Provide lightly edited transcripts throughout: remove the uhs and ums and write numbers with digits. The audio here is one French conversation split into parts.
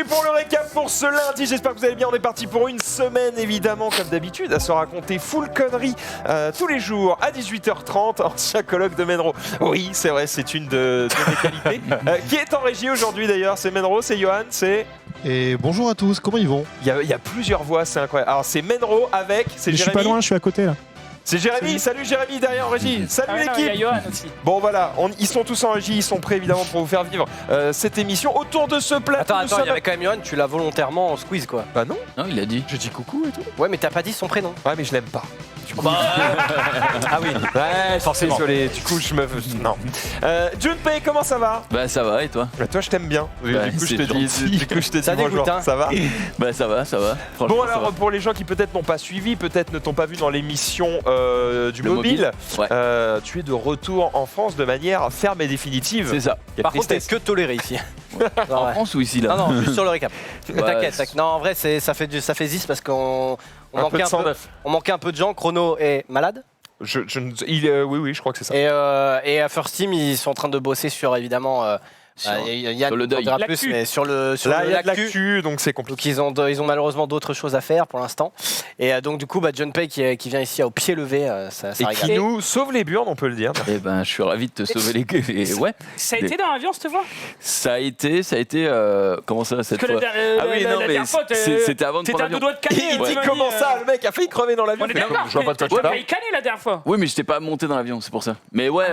bienvenue pour le récap pour ce lundi, j'espère que vous allez bien, on est parti pour une semaine évidemment comme d'habitude à se raconter full conneries tous les jours à 18h30, ancien colloque de Menro. Oui c'est vrai, c'est une de mes qualités. Qui est en régie aujourd'hui d'ailleurs, c'est Menro, c'est Johan, c'est... Et bonjour à tous, comment ils vont? Il y a plusieurs voix, c'est incroyable. Alors c'est Menro avec, c'est Jérémy. Je suis pas loin, je suis à côté là. C'est Jérémy, salut Jérémy derrière en régie, salut l'équipe. Il y a Johan aussi. Bon voilà, ils sont tous en régie, ils sont prêts évidemment pour vous faire vivre cette émission autour de ce plateau. Attends, il y avait quand même Johan, tu l'as volontairement en squeeze quoi. Bah non, Non, il a dit. je dis coucou et tout. Ouais, mais t'as pas dit son prénom. Ouais mais je l'aime pas. Du coup, Ah oui. ouais, Forcément. Désolé, du coup je me... Non. Junpei, comment ça va? Bah ça va et toi? Bah, toi je t'aime bien. Bah, du coup je c'est te dis, gentil. Ça bonjour, dégoûte, hein. ça va? Bah ça va, ça va. Bon Franchement, ça alors va. pour les gens qui peut-être n'ont pas suivi, peut-être ne t'ont pas vu dans l'émission du Le mobile, Ouais. tu es de retour en France de manière ferme et définitive. C'est ça. Quelle Par contre, t'es tristesse. que toléré ici. Non, En ouais. France ou ici là? Non, juste sur le récap. Mais Ouais, t'inquiète. Non, en vrai, ça fait 10 parce qu'on Un peu de 109. manquait un peu de gens. Chrono est malade. Oui, je crois que c'est ça. Et à First Team, ils sont en train de bosser sur évidemment. Yann sur le deuil. en dira L'actu. plus, mais sur le Là, il y a de l'actu. l'actu, donc c'est compliqué. Donc ils ont malheureusement d'autres choses à faire pour l'instant. Et donc du coup, Junpei qui vient ici au pied levé, ça Et régale. qui nous sauve les burnes, on peut le dire. Eh ben, je suis ravi de te sauver les gueules. Et ouais, Ça a été dans l'avion cette fois? ça a été. Comment ça cette Parce que fois? la dernière fois, c'était avant de t'étais prendre à deux l'avion. doigts de caner. Il tu dit m'as comment dit, ça, le mec a failli crever dans l'avion. On est Fait, d'accord, je vois pas de quoi tu t'as parles. failli caner la dernière fois. Oui, mais j'étais pas monté dans l'avion, c'est pour ça. Mais ouais,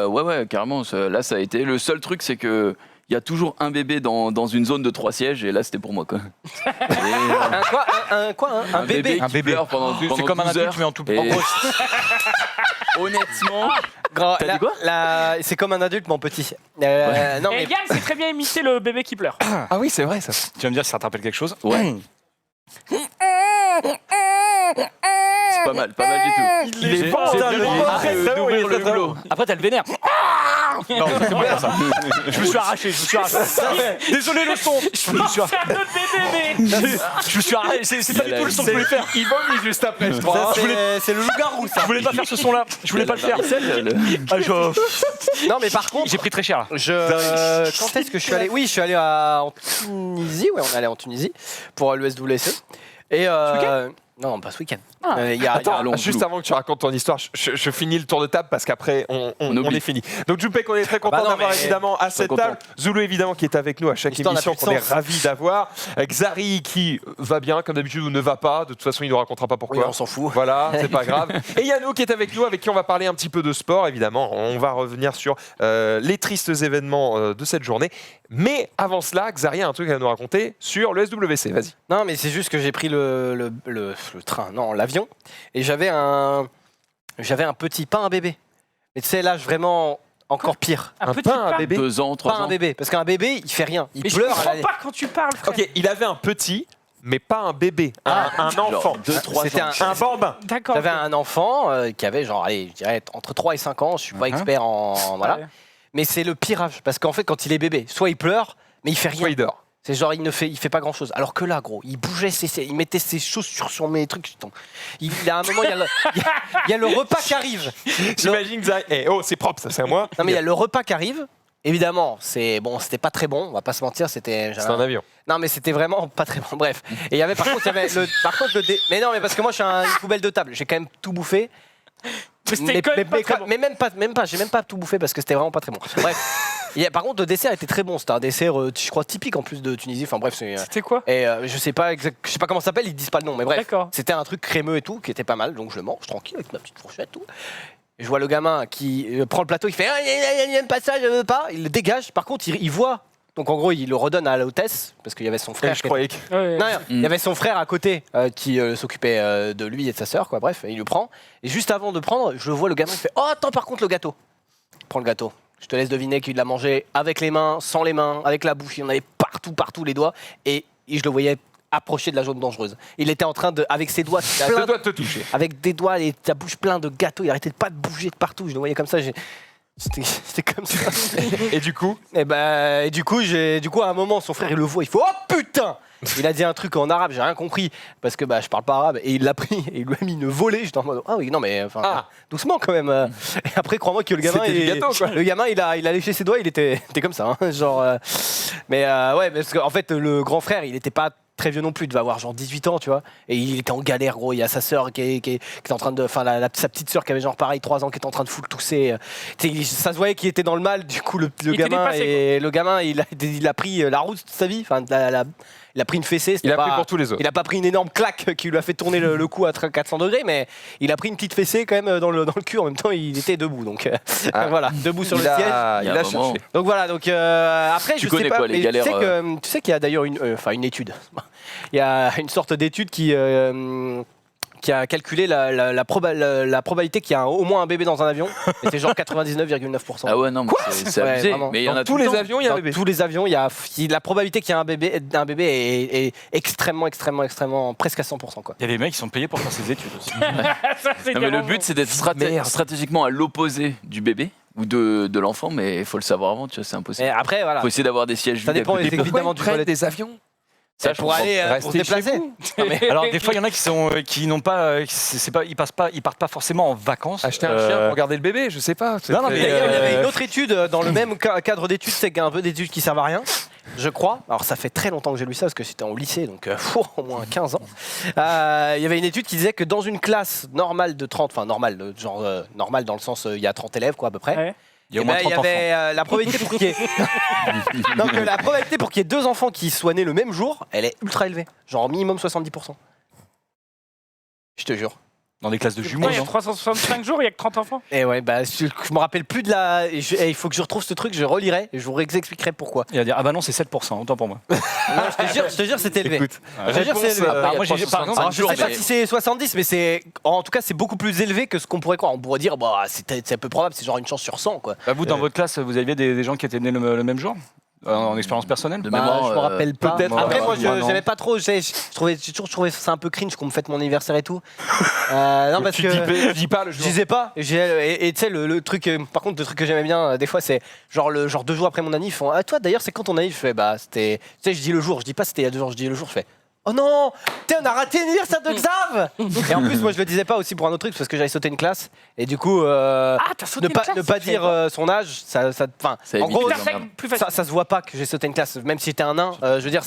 ouais, carrément. Là, ça a été. Le seul truc, c'est que. Il y a toujours un bébé dans une zone de 3 sièges et là c'était pour moi quoi. Un bébé. qui pleure pendant C'est comme un 12 adulte heures. mais en tout Et- en gros. Honnêtement, Grand- T'as dit quoi c'est comme un adulte mais en petit. Non Et mais Yann sait très bien imiter le bébé qui pleure. Ah oui, c'est vrai ça. Tu vas me dire si ça te rappelle quelque chose? ouais, c'est pas mal du tout. Il est J'ai- fort, j'ai putain, vu le l'idée moment très de- très haut, il est d'ouvrir le très très haut. hublot. Après t'as le vénère. Non, c'est bon ça. Je me suis arraché, Désolé le son. Je me suis C'est un autre bébé, mais. je me suis arraché, c'est pas du tout le son que je voulais faire. Il vomit juste après, je ça, crois. c'est le loup-garou ça. Je voulais pas faire ce son là, je voulais pas le faire. Ah, Non mais par contre, j'ai pris très cher là. quand est-ce que je suis allé? Oui, je suis allé en Tunisie. Ouais, on est allé en Tunisie pour l'USWC. Et non, pas ce week-end. Il y a- Attends, allons, juste Blue. avant que tu racontes ton histoire, je finis le tour de table parce qu'après on oublie. est fini. Donc Junpei, on est très content Bah non, d'avoir mais évidemment à cette content. table. Zulu évidemment qui est avec nous à chaque L'histoire n'a émission plus de qu'on est sens. ravis d'avoir. Xari qui va bien comme d'habitude ou ne va pas. De toute façon il nous racontera pas Oui, pourquoi. on s'en fout. Voilà, c'est pas grave. Et Yannou qui est avec nous, avec qui on va parler un petit peu de sport, évidemment. On va revenir sur les tristes événements de cette journée. Mais avant cela, Xari a un truc à nous raconter sur le SWC. Vas-y. Non, mais c'est juste que j'ai pris le train, non, l'avion, et j'avais un petit, pas un bébé. Mais tu sais, l'âge vraiment encore pire. Un petit pain, un pain. bébé. 2 ans, 3 Pas ans. un bébé, parce qu'un bébé, il fait rien. Il Mais je pleure. comprends pas quand tu parles, frère. Ok, il avait un petit, mais pas un bébé, un enfant. 2-3 C'était ans. Un bambin. D'accord. J'avais un enfant qui avait genre, allez, je dirais entre 3 et 5 ans. Je suis pas expert en. Voilà. Ouais. Mais c'est le pire âge. Parce qu'en fait, quand il est bébé, soit il pleure, mais il fait rien. Soit il dort. C'est genre, il fait pas grand chose. Alors que là, gros, il bougeait, il mettait ses chaussures sur mes trucs. Il a un moment, il y a le repas qui arrive. J'imagine Xari. Eh, oh, c'est propre, ça, c'est à moi. Non, mais il y a le repas qui arrive. Évidemment, c'était pas très bon, on va pas se mentir, c'était. C'est un avion. Non, mais c'était vraiment pas très bon. Bref. Et il y avait, par contre, mais non, mais parce que moi, je suis une poubelle de table. J'ai quand même tout bouffé. Mais c'était quand même pas très bon. Mais même pas, j'ai même pas tout bouffé parce que c'était vraiment pas très bon. Bref. Par contre, le dessert était très bon. C'était un dessert, je crois, typique en plus de Tunisie. Enfin bref, c'est. C'était quoi? Et je sais pas comment ça s'appelle, ils disent pas le nom, mais bref. D'accord. C'était un truc crémeux et tout, qui était pas mal, donc je le mange tranquille avec ma petite fourchette, tout. Et je vois le gamin qui prend le plateau, il fait il n'aime pas ça, je veux pas. Il le dégage. Par contre, il voit. Donc en gros, il le redonne à l'hôtesse parce qu'il y avait son frère. Je croyais que. Ouais. Non, il y avait son frère à côté qui s'occupait de lui et de sa sœur, quoi. Bref, il le prend. Et juste avant de prendre, je le vois, le gamin, il fait oh, attends, par contre, le gâteau. Il prend le gâteau. Je te laisse deviner qu'il l'a mangé avec les mains, sans les mains, avec la bouche. Il en avait partout les doigts. Et je le voyais approcher de la zone dangereuse. Il était en train de, avec ses doigts, Il a deux doigts de te toucher. avec des doigts et sa bouche plein de gâteaux. Il arrêtait pas de bouger de partout. Je le voyais comme ça. C'était comme ça. Et du coup, Et du coup, à un moment, son frère, il le voit, il fait « Oh putain !» Il a dit un truc en arabe, j'ai rien compris, parce que je parle pas arabe, et il l'a pris, et il lui a mis une volée. J'étais en mode « Ah oui, non mais, doucement quand même. » Et après, crois-moi que le gamin, C'était du gâteau, quoi. le gamin, il a léché ses doigts, il était comme ça. Hein, genre, ouais, parce qu'en fait, le grand frère, il était pas très vieux non plus, il devait avoir genre 18 ans, tu vois. Et il était en galère, gros. Il y a sa sœur qui était en train de. Enfin, sa petite sœur qui avait genre pareil 3 ans, qui était en train de full tousser. Ça se voyait qu'il était dans le mal, du coup, le gamin. Le gamin, il a pris la route de sa vie. Enfin, il a pris une fessée. il a pris pour tous les autres. Il a pas pris une énorme claque qui lui a fait tourner le cou à 400 degrés, mais il a pris une petite fessée quand même dans le cul. En même temps, il était debout. Donc voilà, debout sur le siège. Il a cherché. Donc voilà, après, Tu je connais sais pas, quoi, les mais galères, tu sais qu'il y a d'ailleurs une étude. Il y a une sorte d'étude qui a calculé la probabilité qu'il y a au moins un bébé dans un avion. Et c'est genre 99,9%. Ah ouais, non, mais c'est Ouais, abusé. vraiment. Mais il y en Dans a tous tout le les temps. avions, il y a un Dans bébé. tous les avions, la probabilité qu'il y ait un bébé est extrêmement, presque à 100%. Quoi. Il y a des mecs qui sont payés pour faire ces études aussi. Ça, c'est Non, mais le tellement but, bon. c'est d'être stratégiquement à l'opposé du bébé ou de l'enfant, mais il faut le savoir avant, tu vois, c'est impossible. Et après, voilà. Il faut essayer d'avoir des sièges Ça vides à dépend côté. évidemment du volet. des avions. Ça, je Pour comprends. aller pour se Restez chez déplacer. vous. Alors des fois, il y en a qui n'ont pas, ils partent pas forcément en vacances. Acheter un chien pour regarder le bébé, je sais pas. Non, non, très- mais, D'ailleurs, il y avait une autre étude dans le même cadre d'études, c'est un peu d'études qui servent à rien, je crois. Alors ça fait très longtemps que j'ai lu ça, parce que c'était au lycée, donc au moins 15 ans. Il y avait une étude qui disait que dans une classe normale de 30, enfin normale, genre normale dans le sens il y a 30 élèves quoi à peu près. Ouais. il y a au moins il 30 y enfants. avait la probabilité pour qu'il y ait donc la probabilité pour qu'il y ait 2 enfants qui soient nés le même jour, elle est ultra élevée, genre minimum 70%. Je te jure. Dans des classes de jumeaux, Pourquoi il y a non 365 jours, il y a que 30 enfants. Et ouais, je me rappelle plus de il faut que je retrouve ce truc, je relirai et je vous expliquerai pourquoi. Il va dire ah bah non c'est 7%, autant pour moi. Non, je te jure, c'était élevé. Écoute, Je te jure, c'est élevé. Après, il y a moi, j'ai- par exemple, Alors, je sais pas mais- si c'est 70, mais en tout cas, c'est beaucoup plus élevé que ce qu'on pourrait croire. On pourrait dire, c'est peu probable, c'est genre une chance sur 100, quoi. Bah, vous dans votre classe, vous aviez des gens qui étaient nés le même jour en expérience personnelle. De mémoire, je me rappelle pas. peut-être. Après, moi, non. j'aimais pas trop. J'ai toujours trouvé ça un peu cringe qu'on me fête mon anniversaire et tout. Non, parce que. tu dis pas le Je jour. disais pas, et tu sais, le truc, par contre, le truc que j'aimais bien, des fois, c'est genre 2 jours après mon anniv, ils font ah, toi d'ailleurs, c'est quand ton anniv? Je fais c'était. Tu sais, je dis le jour, je dis pas c'était il y a 2 jours, je dis le jour, je fais oh non, on a raté l'anniversaire de Xav. Et en plus, moi, je le disais pas aussi pour un autre truc, parce que j'avais sauté une classe, et du coup, Ah, t'as sauté ne une classe, pas je savais dire son âge, ça Ça en évite gros, les Putain, emmerdes. plus facile. ça se voit pas que j'ai sauté une classe, même si j'étais un nain. Je veux dire,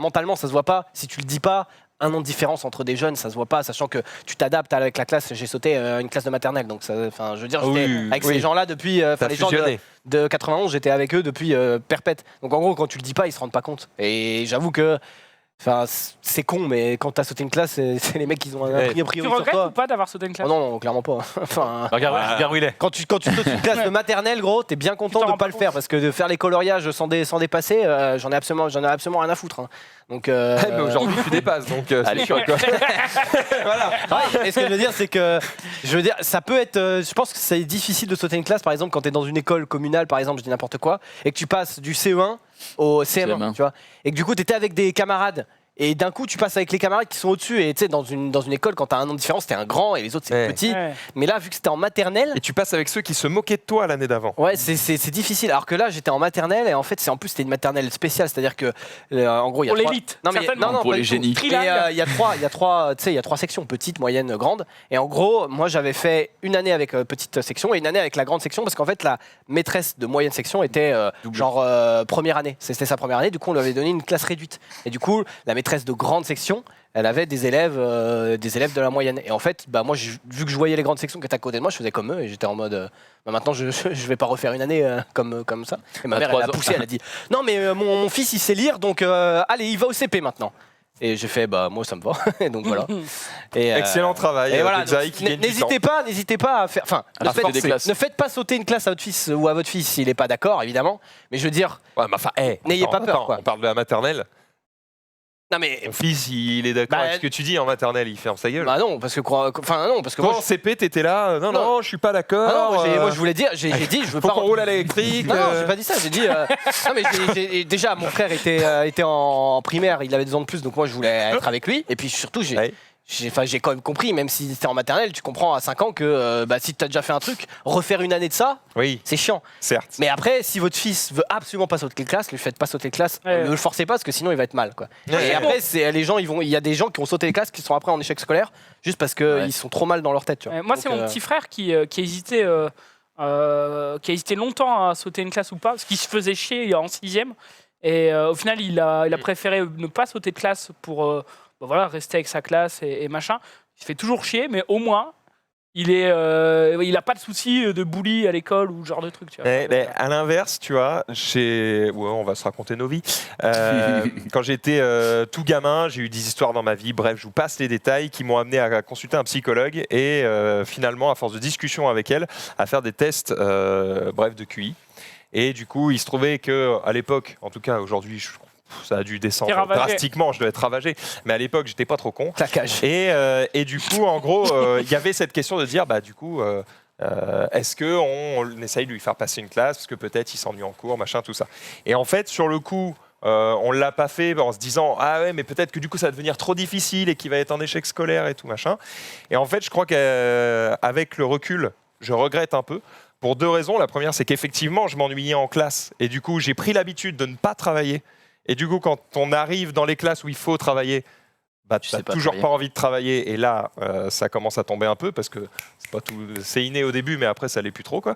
mentalement, ça se voit pas. Si tu le dis pas, 1 an de différence entre des jeunes, ça se voit pas, sachant que tu t'adaptes avec la classe. J'ai sauté une classe de maternelle, donc je veux dire, j'étais Oui, avec oui. ces gens-là depuis. T'as Les gens fusionné. de 91, j'étais avec eux depuis perpète. Donc en gros, quand tu le dis pas, ils se rendent pas compte. Et j'avoue que. Enfin, c'est con, mais quand t'as sauté une classe, c'est les mecs qui ont un Ouais. priori Tu sur regrettes toi. ou pas d'avoir sauté une Oh classe? non, clairement pas. Enfin, Regarde où il est. quand tu sautes une classe de maternelle, gros, t'es bien content t'en de rends pas pas le compte. faire parce que de faire les coloriages sans dépasser, j'en ai absolument rien à foutre. Hein. Donc, Mais aujourd'hui, tu dépasses, donc Allez, c'est sûr. quoi. et ce que je veux dire, c'est que ça peut être. Je pense que c'est difficile de sauter une classe, par exemple, quand t'es dans une école communale, par exemple, je dis n'importe quoi, et que tu passes du CE1 au CM1, CM1. tu vois, et que du coup, t'étais avec des camarades. Et d'un coup, tu passes avec les camarades qui sont au-dessus. Et tu sais, dans une école, quand t'as un an de différence, t'es un grand et les autres, c'est Ouais. petit. Ouais. Mais là, vu que c'était en maternelle, Et tu passes avec ceux qui se moquaient de toi l'année d'avant. ouais, c'est difficile. Alors que là, j'étais en maternelle et en fait, en plus, c'était une maternelle spéciale. C'est-à-dire que, en gros, il y a Pour 3 l'élite, Non, mais certainement. non, Pour pas les du tout. génies. Et, il y a 3 sections, petite, moyenne, grande. Et en gros, moi, j'avais fait une année avec petite section et une année avec la grande section parce qu'en fait, la maîtresse de moyenne section était genre première année. C'était sa première année. Du coup, on lui avait donné une classe réduite. Et du coup, la maîtresse de grande section, elle avait des élèves de la moyenne. Et en fait, moi, vu que je voyais les grandes sections qui étaient à côté de moi, je faisais comme eux et j'étais en mode maintenant, je vais pas refaire une année comme ça. Et ma À mère, elle 3 a ans. poussé, elle a dit non, mais mon fils, il sait lire, donc allez, il va au CP maintenant. Et j'ai fait moi, ça me va. Et donc voilà. Et, Excellent travail. et voilà, de Xaï donc, qui gagne du temps. n'hésitez pas à faire. Enfin, À forcer des classes. ne faites pas sauter une classe à votre fils ou à votre fils s'il est pas d'accord, évidemment. Mais je veux dire, Ouais, mais enfin, N'ayez attends, pas peur, quoi. On parle de la maternelle. non mais. Mon fils, il est d'accord Bah, avec ce que tu dis en maternelle, il ferme sa gueule. Bah non, parce que Toi, moi, en CP, t'étais là. Non, non, je suis pas d'accord. Ah non, moi je voulais dire, j'ai dit, je veux Faut pas. qu'on roule à l'électrique. Non, j'ai pas dit ça, j'ai dit. Non, mais déjà, mon frère était en primaire, il avait 2 ans de plus, donc moi je voulais être avec lui. Et puis surtout, Ouais. j'ai quand même compris, même si t'es en maternelle, tu comprends à 5 ans que si t'as déjà fait un truc, refaire une année de ça, Oui, c'est chiant. certes. Mais après, si votre fils veut absolument pas sauter de classe, lui faites pas sauter de classe, Ouais. ne le forcez pas parce que sinon il va être mal, quoi. Ouais. Et après, les gens, il y a des gens qui ont sauté les classes qui sont après en échec scolaire juste parce qu'ils Ouais. sont trop mal dans leur tête, tu vois. Moi, c'est Donc, mon petit frère qui hésitait longtemps à sauter une classe ou pas, parce qu'il se faisait chier en 6ème. Et au final, il a préféré ne pas sauter de classe pour rester avec sa classe et machin. Il se fait toujours chier, mais au moins, il a pas de soucis de bully à l'école ou ce genre de truc. Tu vois. Mais à l'inverse, tu vois, on va se raconter nos vies. Quand j'étais tout gamin, j'ai eu des histoires dans ma vie. Bref, je vous passe les détails qui m'ont amené à consulter un psychologue et finalement, à force de discussion avec elle, à faire des tests, de QI. Et du coup, il se trouvait que à l'époque, en tout cas aujourd'hui, ça a dû descendre T'es ravagé. drastiquement. Je dois être ravagé, mais à l'époque, j'étais pas trop con. claquage. Et du coup, en gros, il y avait cette question de dire, est-ce qu'on essaye de lui faire passer une classe parce que peut-être il s'ennuie en cours, machin, tout ça. Et en fait, sur le coup, on ne l'a pas fait en se disant, ah ouais, mais peut-être que du coup, ça va devenir trop difficile et qu'il va être en échec scolaire et tout, machin. Et en fait, je crois qu'avec le recul, je regrette un peu. Pour 2 raisons. La première, c'est qu'effectivement, je m'ennuyais en classe. Et du coup, j'ai pris l'habitude de ne pas travailler. Et du coup, quand on arrive dans les classes où il faut travailler, tu sais n'as pas toujours travailler. pas envie de travailler. Et là, ça commence à tomber un peu parce que c'est inné au début, mais après, ça l'est plus trop, quoi.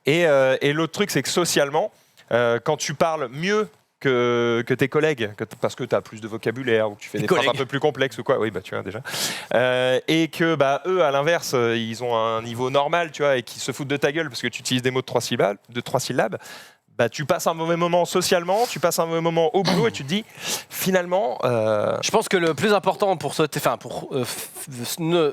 Et l'autre truc, c'est que socialement, quand tu parles mieux que tes collègues, parce que tu as plus de vocabulaire ou que tu fais des phrases un peu plus complexes ou quoi, oui, tu vois déjà. Et que eux, à l'inverse, ils ont un niveau normal, tu vois, et qu'ils se foutent de ta gueule parce que tu utilises des mots de 3 syllabes. Tu passes un mauvais moment socialement, tu passes un mauvais moment au boulot et tu te dis, finalement... Je pense que le plus important pour sauter,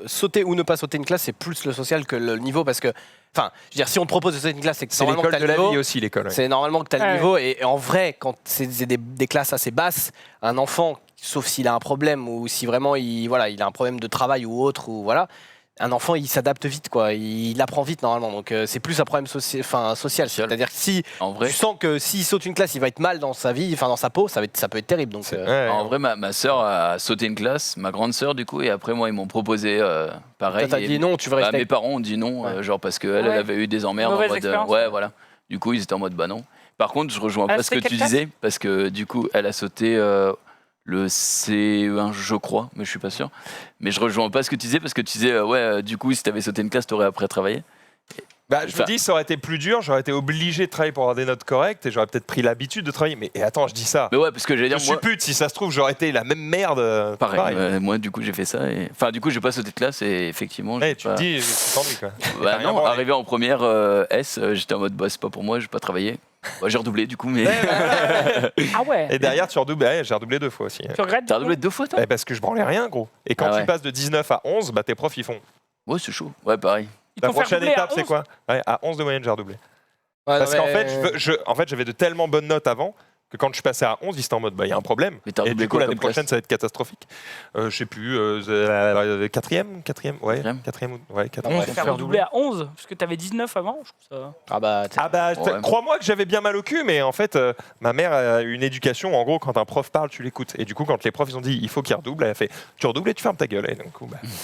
sauter ou ne pas sauter une classe, c'est plus le social que le niveau, parce que, je veux dire, si on te propose de sauter une classe, c'est que c'est normalement l'école que de t'as la le niveau. vie aussi, l'école. Ouais. C'est normalement que tu as le Ouais. niveau. Et en vrai, quand c'est des classes assez basses, un enfant, sauf s'il a un problème ou si vraiment il a un problème de travail ou autre, ou voilà, un enfant il s'adapte vite, quoi. Il apprend vite normalement. Donc c'est plus un problème social. C'est-à-dire que si En vrai, tu sens que s'il saute une classe, il va être mal dans sa vie, dans sa peau, ça peut être terrible. Donc, Ouais. en vrai, ma sœur a sauté une classe, ma grande sœur du coup, et après moi ils m'ont proposé pareil. toi, t'as Et dit non, tu veux rester mes avec- parents ont dit non, genre parce qu'elle Ouais. avait eu des emmerdes en Mauvaise mode expérience. ouais voilà. Du coup ils étaient en mode bah non. Par contre je rejoins Elle pas ce que fait tu quelle classe disais parce que du coup elle a sauté le CE1 je crois, mais je suis pas sûr. Mais je rejoins pas ce que tu disais parce que tu disais du coup si t'avais sauté une classe t'aurais après travaillé. Je me dis, ça aurait été plus dur, j'aurais été obligé de travailler pour avoir des notes correctes et j'aurais peut-être pris l'habitude de travailler. Mais attends, je dis ça. Mais ouais parce que j'allais Je dire suis moi pute, si ça se trouve, j'aurais été la même merde. pareil. Moi du coup j'ai fait ça et enfin du coup j'ai pas sauté de classe et effectivement j'ai Tu pas- te dis, tu t'ennuies, quoi. Bah T'as rien non, branlé. arrivé en première S, j'étais en mode bah c'est pas pour moi, je vais pas travailler. J'ai redoublé du coup, mais. Ah ouais. Et derrière, tu redoubles. Ouais, j'ai redoublé 2 fois aussi. Tu regrettes T'as redoublé 2 fois toi? Parce que je branlais rien, gros. Et quand Ah tu ouais. passes de 19 à 11, tes profs, ils font. Ouais, c'est chaud. Ouais, pareil. Ils La t'ont fait prochaine redoubler à étape, c'est 11? quoi? À 11 de moyenne, j'ai redoublé. Ouais, Parce non, qu'en mais- fait, j'avais de tellement bonnes notes avant que quand je passais à 11, ils étaient en mode, il y a un problème. Mais t'as Et redoublé du coup, quoi l'année comme classe? prochaine, ça va être catastrophique. Je sais plus, 4e, ouais, Quatrième 4e, ouais, 4e. On va faire redoubler à 11, parce que t'avais 19 avant, je trouve ça. Ah bah, Ah bah, Ouais. crois-moi que j'avais bien mal au cul, mais en fait, ma mère a une éducation, en gros, quand un prof parle, tu l'écoutes. Et du coup, quand les profs ils ont dit, il faut qu'il redouble, elle a fait, tu redoubles et tu fermes ta gueule. Et donc,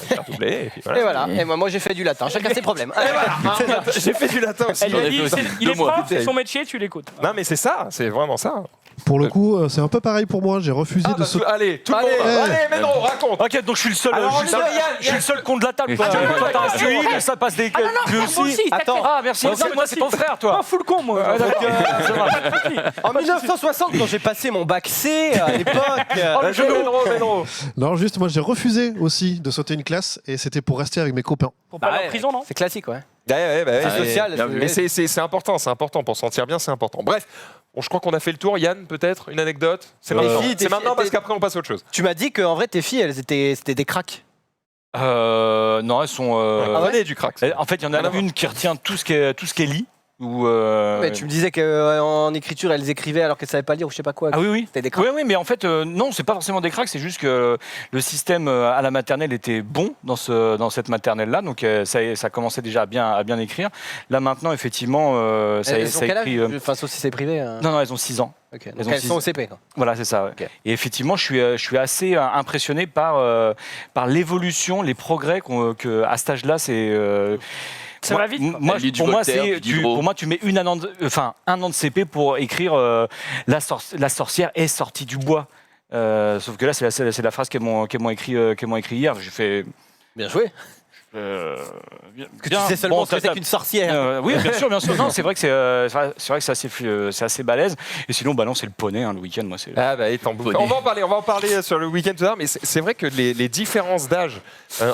j'ai redoublé, et puis Et voilà. voilà. Et moi j'ai fait du latin. Chacun ses problèmes. Allez, voilà. J'ai fait du latin aussi. Elle lui a ai dit, fait aussi. il est 2 mois. prof, c'est son métier, tu l'écoutes. Non, mais c'est ça, c'est vraiment ça. Pour le coup, c'est un peu pareil pour moi. J'ai refusé de sauter. Allez, tout le Allez. monde. Ouais. Allez, mais non, raconte. Ok, donc je suis le seul. Alors, je suis le seul- Yann, je suis le seul con de la table. Toi, toi, t'as un QI, mais ça passe des. Ah non, lui moi aussi, Attends, ah merci. Moi, Moi, c'est ton frère, toi. Pas full con, moi. Ah, d'accord, ça va. En 1960, quand j'ai passé mon bac C à l'époque. Oh, le genou. Non, juste, moi, j'ai refusé aussi de sauter une classe et c'était pour rester avec mes copains. Pour pas aller en prison, non? C'est classique, ouais. Ouais, C'est ouais, social. bien vu. Mais c'est important, pour se sentir bien, c'est important. Bref, bon, je crois qu'on a fait le tour. Yann, peut-être, une anecdote? C'est maintenant, filles, tes c'est maintenant filles, parce tes- qu'après on passe à autre chose. Tu m'as dit qu'en vrai, tes filles, c'était des cracks. Non, elles sont. Venez du crack. En fait, il y en a une qui retient tout ce qu'elle lit. ou Mais tu me disais qu'en écriture, elles écrivaient alors qu'elles savaient pas lire ou je sais pas quoi. Ah oui, oui. C'était des cracks. Oui, mais en fait, non, c'est pas forcément des cracks, c'est juste que le système à la maternelle était bon dans cette maternelle-là, donc ça commençait déjà à bien écrire. Là maintenant, effectivement, ça Elles ont quel âge écrit. Enfin, sauf si c'est privé. Non, elles ont 6 ans. Ok. Donc Elles ont elles six- sont au CP. Quoi. Voilà, c'est ça. Ouais. Ok. Et effectivement, je suis assez impressionné par l'évolution, les progrès à cet âge-là. Ça va vite, quoi. Elle lit du Pour moi, Voltaire, du Diderot. pour moi, tu mets un an de CP pour écrire la sorcière est sortie du bois. Sauf que là, c'est la phrase qu'elles m'ont écrit hier. J'ai fait. Bien joué. Que tu sais seulement ce que c'est qu'une sorcière. Oui, bien sûr, bien sûr. Non, c'est vrai que c'est assez balèze. Et sinon, bah non, c'est le poney, hein, le week-end. Moi, c'est. Ah bah, étant bouquin. On va en parler sur le week-end tout à l'heure, mais c'est vrai que les différences d'âge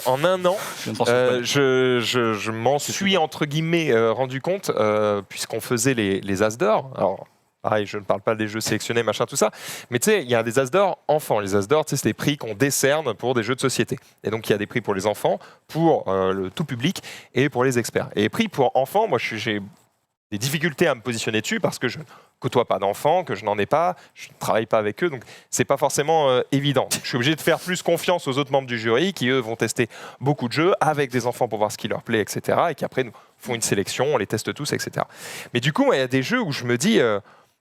en un an, Je viens de penser au poney. je m'en suis entre guillemets rendu compte puisqu'on faisait les As d'or. Alors, pareil, je ne parle pas des jeux sélectionnés, machin, tout ça. Mais tu sais, il y a des As d'or enfants. Les As d'or, tu sais, c'est des prix qu'on décerne pour des jeux de société. Et donc, il y a des prix pour les enfants, pour le tout public et pour les experts. Et les prix pour enfants, moi, j'ai des difficultés à me positionner dessus parce que je ne côtoie pas d'enfants, que je n'en ai pas, je ne travaille pas avec eux, donc c'est pas forcément évident. Donc, je suis obligé de faire plus confiance aux autres membres du jury qui, eux, vont tester beaucoup de jeux avec des enfants pour voir ce qui leur plaît, etc. Et qui après nous font une sélection, on les teste tous, etc. Mais du coup, il y a des jeux où je me dis...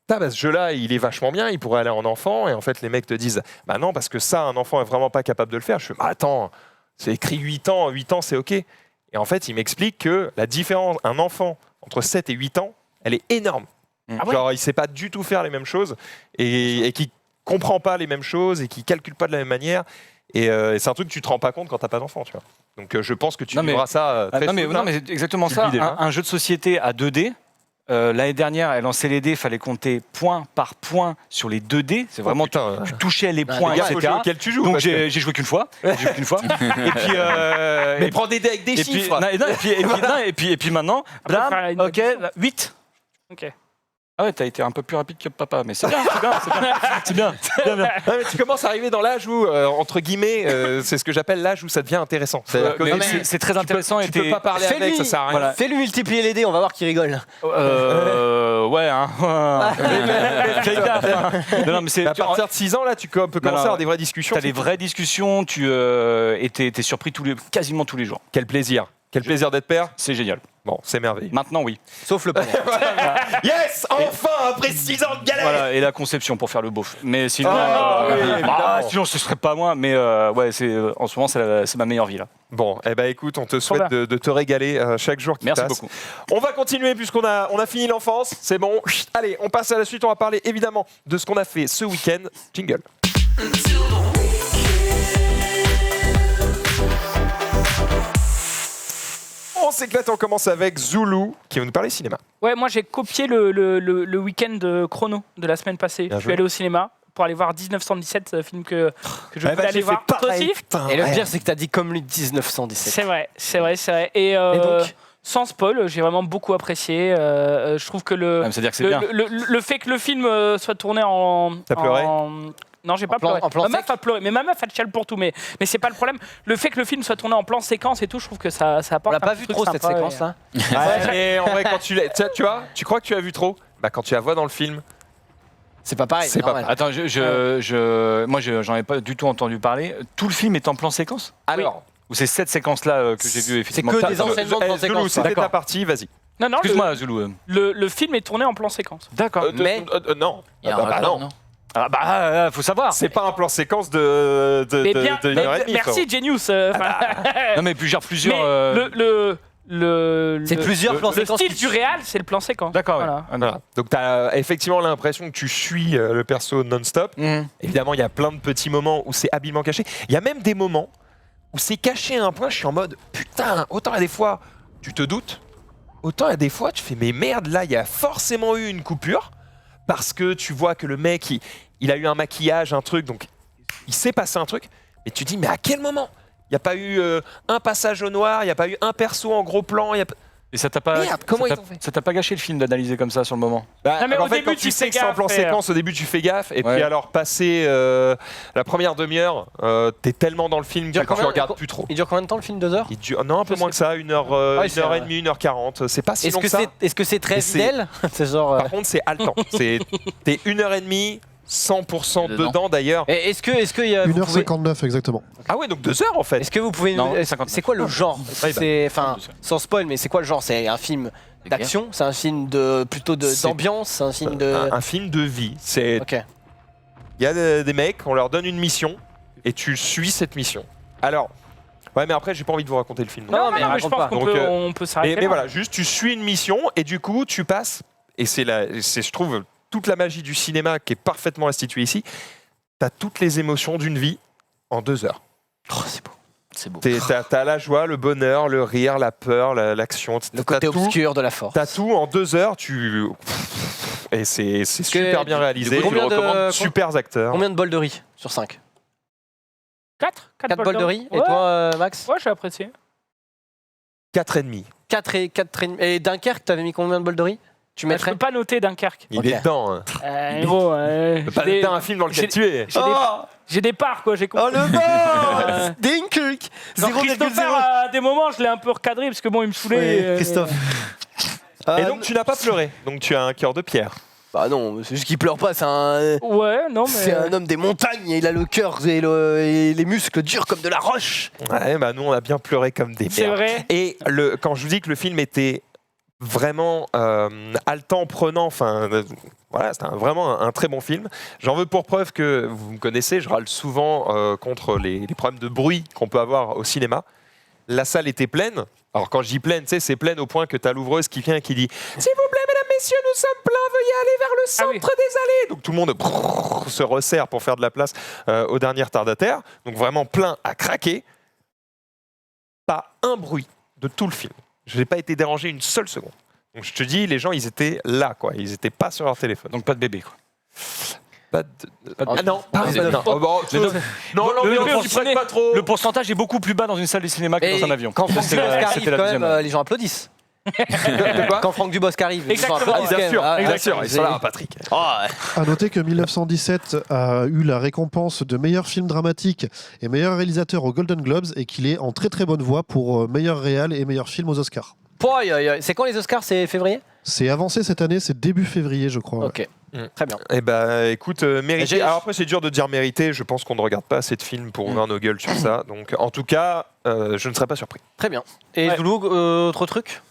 Bah, ce jeu-là, il est vachement bien, il pourrait aller en enfant. Et en fait, les mecs te disent, bah non, parce que ça, un enfant est vraiment pas capable de le faire. Je fais, bah attends, c'est écrit 8 ans c'est OK. Et en fait, il m'explique que la différence, un enfant entre 7 et 8 ans, elle est énorme. Ah ouais. Genre, il sait pas du tout faire les mêmes choses et qui comprend pas les mêmes choses et qui calcule pas de la même manière. Et c'est un truc que tu te rends pas compte quand t'as pas d'enfant, tu vois. Donc, je pense que tu Non, mais- vivras ça très non, mais soon, hein. c'est exactement Tu ça. le vis déjà. Un jeu de société à 2D. L'année dernière, elle lançait les dés, il fallait compter point par point sur les 2 dés. C'est vraiment, putain. tu touchais les Bah, points, Les gars, faut jouer etc. auquel tu joues. Donc parce que- j'ai joué qu'une fois. Et puis, Mais prends des dés avec des chiffres. et puis maintenant, Après, blam, faire une ok, 8. Ok. Ah ouais, t'as été un peu plus rapide que papa, mais c'est bien, c'est bien. Non, mais tu commences à arriver dans l'âge où, entre guillemets, c'est ce que j'appelle l'âge où ça devient intéressant. C'est-à-dire que Mais tu c'est très intéressant. tu peux pas parler avec, ça sert à rien. Voilà. Fais-lui multiplier les dés, on va voir qui rigole. Ouais, hein. Fais gaffe, hein. Non, mais c'est. À partir de 6 ans, là, tu peux commencer à avoir des vraies discussions. T'as des vraies discussions, et t'es surpris quasiment tous les jours. Quel plaisir. Quel plaisir d'être père. C'est génial. Bon, c'est merveilleux. Maintenant, oui. Sauf le poney. Yes, enfin, après 6 ans de galère. Voilà, et la conception pour faire le beauf. Mais sinon, Ah, oui, évidemment. sinon ce serait pas moi. Mais ouais, en ce moment, c'est ma meilleure vie là. Bon, eh ben écoute, on te souhaite bien. de te régaler chaque jour qui Merci passe. beaucoup. On va continuer puisqu'on a fini l'enfance. C'est bon. Chut, allez, on passe à la suite. On va parler évidemment de ce qu'on a fait ce week-end. Jingle. On s'éclate, on commence avec Zulu qui va nous parler cinéma. Ouais, moi j'ai copié le week-end chrono de la semaine passée. Bien Je suis joué. allé au cinéma pour aller voir 1917, film que je voulais aller j'ai voir. fait Toi pareil. aussi Putain, Et le ouais. pire, c'est que t'as dit comme lui 1917. C'est vrai. Et donc sans spoil, j'ai vraiment beaucoup apprécié. Je trouve que C'est-à-dire que c'est bien. le fait que le film soit tourné en... T'as pleuré Non, j'ai pas plan- pleuré. en plan Ma meuf sec a pleuré, mais ma meuf elle chiale pour tout. Mais c'est pas le problème. Le fait que le film soit tourné en plan séquence et tout, je trouve que ça apporte On l'a un pas petit vu truc trop cette sympa, séquence là. Et en vrai, quand tu vois, tu crois que tu as vu trop. Bah, quand tu la vois dans le film, C'est pas pareil. C'est pas normal. Attends, moi j'en ai pas du tout entendu parler. Tout le film est en plan séquence alors. Ou c'est cette séquence-là que j'ai vu effectivement que T'as- des enchaînements de plan Zulu, séquence. c'était D'accord. ta partie, vas-y. Non, Excuse-moi, Zulu. le film est tourné en plan séquence. D'accord. Mais- Non. Il y a Ah, un bah, raccord, non. non Ah bah, faut savoir. C'est pas un plan séquence de Mais bien, une heure et demie, merci Genius. Non mais plusieurs. Mais le C'est plusieurs plans le séquences style qui- du réal, c'est le plan séquence. D'accord. Voilà. Ouais. Ah, Voilà. Donc tu as effectivement l'impression que tu suis le perso non-stop. Mhm. Évidemment, il y a plein de petits moments où c'est habilement caché. Il y a même des moments où c'est caché à un point, je suis en mode putain, autant il y a des fois tu te doutes, autant il y a des fois tu fais mais merde, là il y a forcément eu une coupure parce que tu vois que le mec il a eu un maquillage, un truc, donc il s'est passé un truc, et tu dis mais à quel moment? Il n'y a pas eu un passage au noir, il n'y a pas eu un perso en gros plan, Et ça t'a pas, Merde, comment ça ils t'a- ont fait ça t'a pas gâché le film d'analyser comme ça sur le moment? Bah, Non, mais en au fait, début, quand tu tu sais fais que c'est en gaffe, plan et, séquence, au début, tu fais gaffe. Et Ouais. puis, alors, passer la première demi-heure, t'es tellement dans le film Dure que tu combien- regardes plus trop. Il dure combien de temps le film, 2 heures? Il dure, non, un peu moins que ça, une heure Ouais, et c'est demie, 1h40. C'est pas si Est-ce long que que ça. est-ce que c'est très Et c'est- fidèle? C'est genre. Par contre, c'est haletant. T'es 1h30, 100% Dedans. dedans d'ailleurs. Et est-ce qu'il y a. vous pouvez- 1h59 exactement. Ah ouais, donc 2 heures en fait. Est-ce que vous pouvez. Non, c'est 59. quoi le genre? Est-ce que Ouais, bah. c'est. Enfin, sans spoil, mais c'est quoi le genre? C'est un film d'action? C'est un film plutôt C'est- d'ambiance? C'est un film de. Un film de vie. C'est Ok. il y a des mecs, on leur donne une mission et tu suis cette mission. Alors, ouais, mais après, j'ai pas envie de vous raconter le film. Non, mais je raconte pense pas. qu'on Donc, peut, on peut s'arrêter. Mais là. voilà, juste tu suis une mission et du coup, tu passes. Et c'est je trouve, toute la magie du cinéma qui est parfaitement restituée ici. T'as toutes les émotions d'une vie en 2 heures. Oh, c'est beau. C'est beau. T'as la joie, le bonheur, le rire, la peur, l'action. Le côté T'as tout. obscur de la force. T'as tout en 2 heures, et c'est super bien réalisé. du coup, tu le Combien de- recommandes Super acteurs. Combien de bols de riz sur 5? 4 4 bols de riz. Et Ouais. toi, Max? Ouais, j'ai apprécié. 4,5. 4 et 4 et Dunkerque, t'avais mis combien de bols de riz? Tu Je mettrais? peux pas noter Dunkerque. Il Ok. est dedans. Hein. Gros, Pas noter un film dans lequel tu es. j'ai des parts, quoi, j'ai compris. Oh le boss Dunkirk Genre, 0,0. Christopher, à des moments, je l'ai un peu recadré parce que bon, il me saoulait. Christophe. Et donc tu n'as pas pleuré. Donc tu as un cœur de pierre. Bah non, c'est juste qu'il pleure pas, c'est un. Ouais, non, mais. C'est un homme des montagnes, il a le cœur et les muscles durs comme de la roche. Ouais, bah nous on a bien pleuré comme des C'est merdes. vrai. Et quand je vous dis que le film était vraiment haletant, prenant, enfin voilà, c'était vraiment un très bon film. J'en veux pour preuve que vous me connaissez, je râle souvent contre les problèmes de bruit qu'on peut avoir au cinéma. La salle était pleine. Alors quand je dis pleine, tu sais, c'est pleine au point que tu as l'ouvreuse qui vient et qui dit « S'il vous plaît, mesdames, messieurs, nous sommes pleins, veuillez aller vers le centre Ah oui. des allées ». Donc tout le monde se resserre pour faire de la place aux derniers retardataires. Donc vraiment plein à craquer. Pas un bruit de tout le film. Je n'ai pas été dérangé une seule seconde. Donc je te dis, les gens, ils étaient là, quoi. Ils n'étaient pas sur leur téléphone. Donc pas de bébé, quoi. Pas de- Pas de- Ah non, pas Les- non. Oh, bon, Les- non, le- l'ambiance, le- tu prêtes pas trop. Le pourcentage est beaucoup plus bas dans une salle de cinéma que Et dans un avion. quand Franck C'était Dubosc la- arrive, c'était la quand même, deuxième. les gens applaudissent. De quoi Quand Franck Dubosc arrive, les gens Exactement. Ah, applaudissent bien quand sûr, même. bien sûr, ils sont là, Patrick. À noter que 1917 a eu la récompense de meilleur film dramatique et meilleur réalisateur aux Golden Globes et qu'il est en très très bonne voie pour meilleur réal et meilleur film aux Oscars. C'est quand les Oscars? C'est février? C'est avancé cette année, c'est début février je crois. Ok, Mm. très bien. Eh ben, écoute, mérité. J'ai- Alors après, c'est dur de dire mérité. Je pense qu'on ne regarde pas assez de films pour ouvrir nos gueules sur ça. Donc, en tout cas, je ne serais pas surpris. Très bien. Et Ouais. Zoulou, autre truc?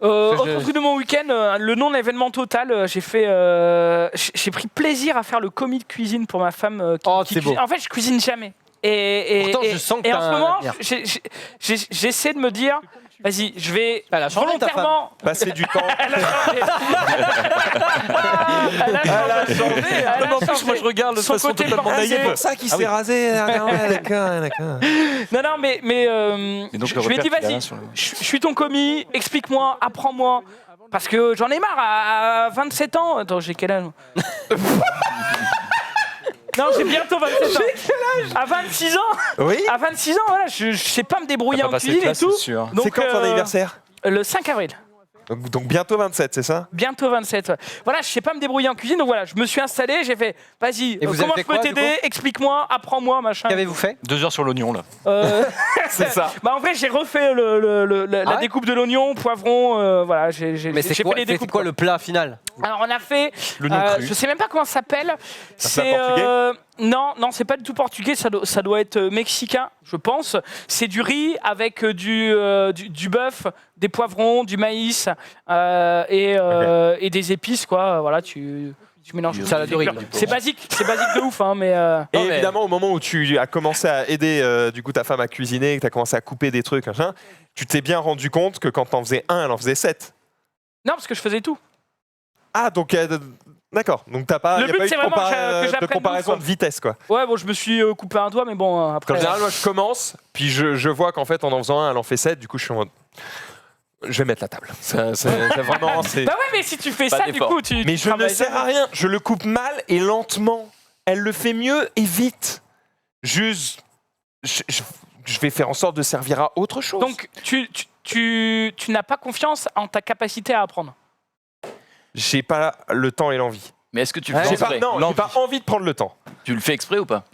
Autre truc de mon week-end, le non-événement total, j'ai pris plaisir à faire le commis de cuisine pour ma femme. Oh, c'est beau. En fait, je cuisine jamais. Et Pourtant, je sens que et t'as en ce un moment, avenir. j'essaie de me dire, vas-y, je vais Elle a changé, ta femme. volontairement. Passer du temps. Elle a changé. Elle a changé. Elle a En plus, changé. moi je regarde de Son façon côté totalement portugais. naïve. ça qu'il Ah oui. rasé. D'accord. Non, non, mais Et donc, je le lui ai dit, repère qu'il y a vas-y, là sur le- je suis ton commis, explique-moi, apprends-moi. Parce que j'en ai marre à 27 ans. Attends, j'ai quel âge moi Non, j'ai bientôt 27 ans. À 26 ans, Oui. à 26 ans, voilà, je sais pas me débrouiller T'as en pas passé cuisine et classe, tout. c'est sûr. Donc, C'est quand ton anniversaire Le 5 avril. donc bientôt 27, c'est ça? Bientôt 27. Ouais. Voilà, je sais pas me débrouiller en cuisine, donc voilà, je me suis installé, j'ai fait, vas-y, Et vous avez comment fait je peux quoi, du t'aider? Explique-moi, apprends-moi, machin. Qu'avez-vous fait? 2 heures sur l'oignon, là. C'est ça. Bah en vrai, j'ai refait la Ah ouais découpe de l'oignon, poivron, voilà, j'ai Mais c'est fait quoi, les découpes. le plat final? Alors on a fait, L'oignon cru. je sais même pas comment ça s'appelle. C'est un portugais non, c'est pas du tout portugais, ça doit être mexicain, je pense. C'est du riz avec du bœuf, des poivrons, du maïs et des épices quoi. Voilà, tu mélanges. tout. Salade de riz. C'est basique de ouf, hein, mais. Et Non, mais- évidemment, au moment où tu as commencé à aider du coup ta femme à cuisiner, que tu as commencé à couper des trucs, machin, tu t'es bien rendu compte que quand t'en faisais un, elle en faisait 7. Non, parce que je faisais tout. Ah, donc d'accord. Donc t'as pas, Le y a but, pas eu c'est de, vraiment que de j'apprenne comparaison tout, de vitesse, quoi. Ouais, bon, je me suis coupé un doigt, mais bon, En après. général, moi, je commence, puis je vois qu'en fait, en faisant un, elle en fait 7. Du coup, je suis en mode, je vais mettre la table. C'est vraiment. Bah ouais, mais si tu fais Pas ça, du d'effort. coup, tu. Mais tu je ne travailles sers à jamais. rien. Je le coupe mal et lentement. Elle le fait mieux et vite. Juste, je vais faire en sorte de servir à autre chose. Donc, tu tu n'as pas confiance en ta capacité à apprendre. J'ai pas le temps et l'envie. Mais est-ce que tu le Ouais, fais J'ai pas, exprès non, j'ai pas envie de prendre le temps. Tu le fais exprès ou pas?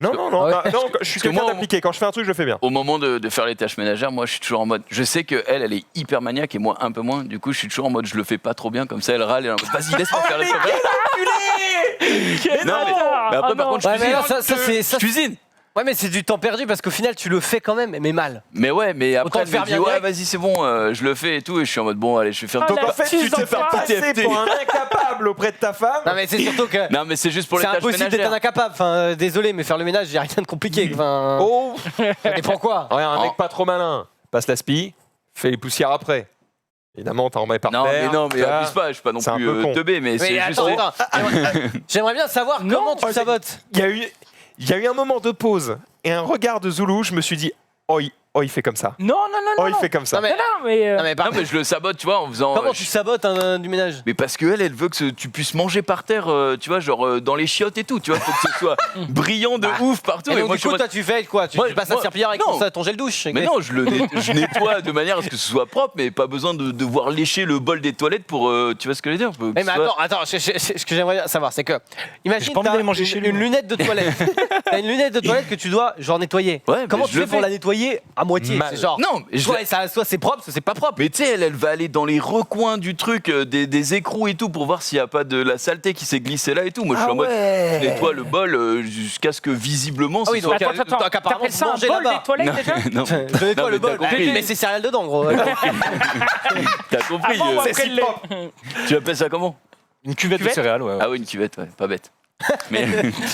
Non, non, non, Ah ouais. non, je suis que quelqu'un moi, d'appliqué. Quand je fais un truc, je le fais bien. Au moment de faire les tâches ménagères, moi je suis toujours en mode. Je sais qu'elle est hyper maniaque et moi un peu moins. Du coup, je suis toujours en mode je le fais pas trop bien. Comme ça, elle râle et elle est en mode vas-y, laisse-moi faire les tâches. Quel Non, bâtard. mais après, Ah par non. contre, je Ouais, mais cuisine. là, ça, c'est. Je cuisine. Ouais, mais c'est du temps perdu parce qu'au final, tu le fais quand même, mais mal. Mais ouais, mais Autant après, le elle faire me dit bien ouais, direct. vas-y, c'est bon, je le fais et tout. Et je suis en mode bon, allez, je vais faire. Ah, Donc la en fait, tu suce te fais d'enfoiré. passer TFT. pour un incapable auprès de ta femme. Non, mais c'est surtout que. Non, mais c'est juste pour les C'est tâches impossible d'être un ménagères. incapable. Enfin, désolé, mais faire le ménage, il n'y a rien de compliqué. Enfin, Oh, ça dépend quoi. ouais, un Oh. mec pas trop malin. Passe la spie, fais les poussières après. Évidemment, t'en remets par Non, terre. mais non, mais là. abuse pas. Je suis pas non C'est un plus peu con. teubé, mais c'est Mais juste. attends, j'aimerais bien savoir Non, comment tu oh, sabotes. Il y a eu un moment de pause et un regard de Zoulou. Je me suis dit, oh, il fait comme ça. Non, non, non, Oh, non. il fait comme ça. Non, mais, Non, non, mais. non, mais par Non, mais je le sabote, tu vois, en faisant. comment tu sabotes du ménage? Mais parce qu'elle, elle veut que tu puisses manger par terre, tu vois, genre dans les chiottes et tout, tu vois, faut que ce soit brillant de ouf partout. Et Et donc, moi, du je suis coup, en mode- toi, tu fais quoi? Tu Moi, passes un moi- serpillière avec non. ton gel douche? Mais non, je nettoie de manière à ce que ce soit propre, mais pas besoin de devoir lécher le bol des toilettes pour, tu vois ce que je veux dire. Mais attends, ce que j'aimerais bien savoir, c'est que imagine J'ai pas envie t'as d'aller manger chez lui, une moi. lunette de toilette. T'as une lunette de toilette que tu dois genre nettoyer. Ouais, mais Comment je tu le fais pour fais. la nettoyer à moitié? Mal. C'est genre Non, mais soit c'est propre, soit c'est pas propre. Mais tu sais, elle va aller dans les recoins du truc, des écrous et tout, pour voir s'il n'y a pas de la saleté qui s'est glissée là et tout. Moi, je suis en mode, je nettoie le bol jusqu'à ce que visiblement Ah oui, ce soit... donc, Attends, donc, apparemment, t'appelles ça un manger bol là-bas. des toilettes déjà non, Je nettoie Non, le mais t'as bol. compris. Mais c'est céréales dedans, gros. t'as compris. Avant ou c'est après si le lait propre. Tu appelles ça comment? Une cuvette de Cuvette céréales, ouais. Ah oui, une cuvette, ouais, pas bête. Mais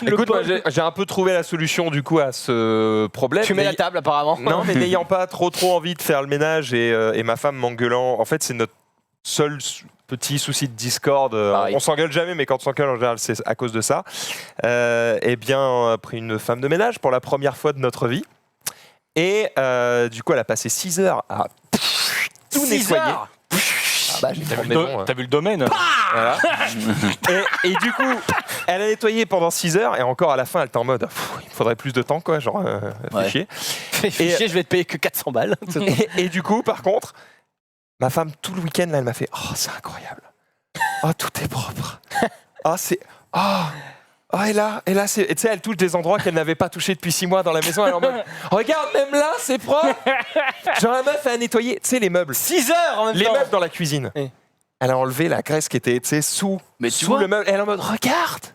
Écoute, moi, j'ai un peu trouvé la solution du coup à ce problème. Tu mets mais- la table, apparemment. Non, mais n'ayant pas trop envie de faire le ménage et ma femme m'engueulant, en fait, c'est notre seul petit souci de Discord. Pareil. On s'engueule jamais, mais quand on s'engueule, en général, c'est à cause de ça. Eh bien, on a pris une femme de ménage pour la première fois de notre vie. Et du coup, elle a passé 6 heures à tout 6 nettoyer. heures. Ah bah, j'ai T'as trop vu, de maison, hein. t'as vu le domaine? Voilà. et du coup, elle a nettoyé pendant 6 heures et encore à la fin, elle était en mode pff, il me faudrait plus de temps, quoi. Genre, fais Ouais. chier. Fais chier, je vais te payer que 400 balles. Et du coup, par contre, ma femme, tout le week-end, là, elle m'a fait oh, c'est incroyable. Oh, tout est propre. Oh, c'est. Oh. Oh, et là, c'est. Tu sais, elle touche des endroits qu'elle n'avait pas touchés depuis 6 mois dans la maison. Elle est en mode regarde, même là, c'est propre. Genre, la meuf, elle a nettoyé, tu sais, les meubles. 6 heures en même Les temps. meubles dans la cuisine. Oui. Elle a enlevé la graisse qui était, tu sais, sous vois- le meuble. Elle est en mode regarde.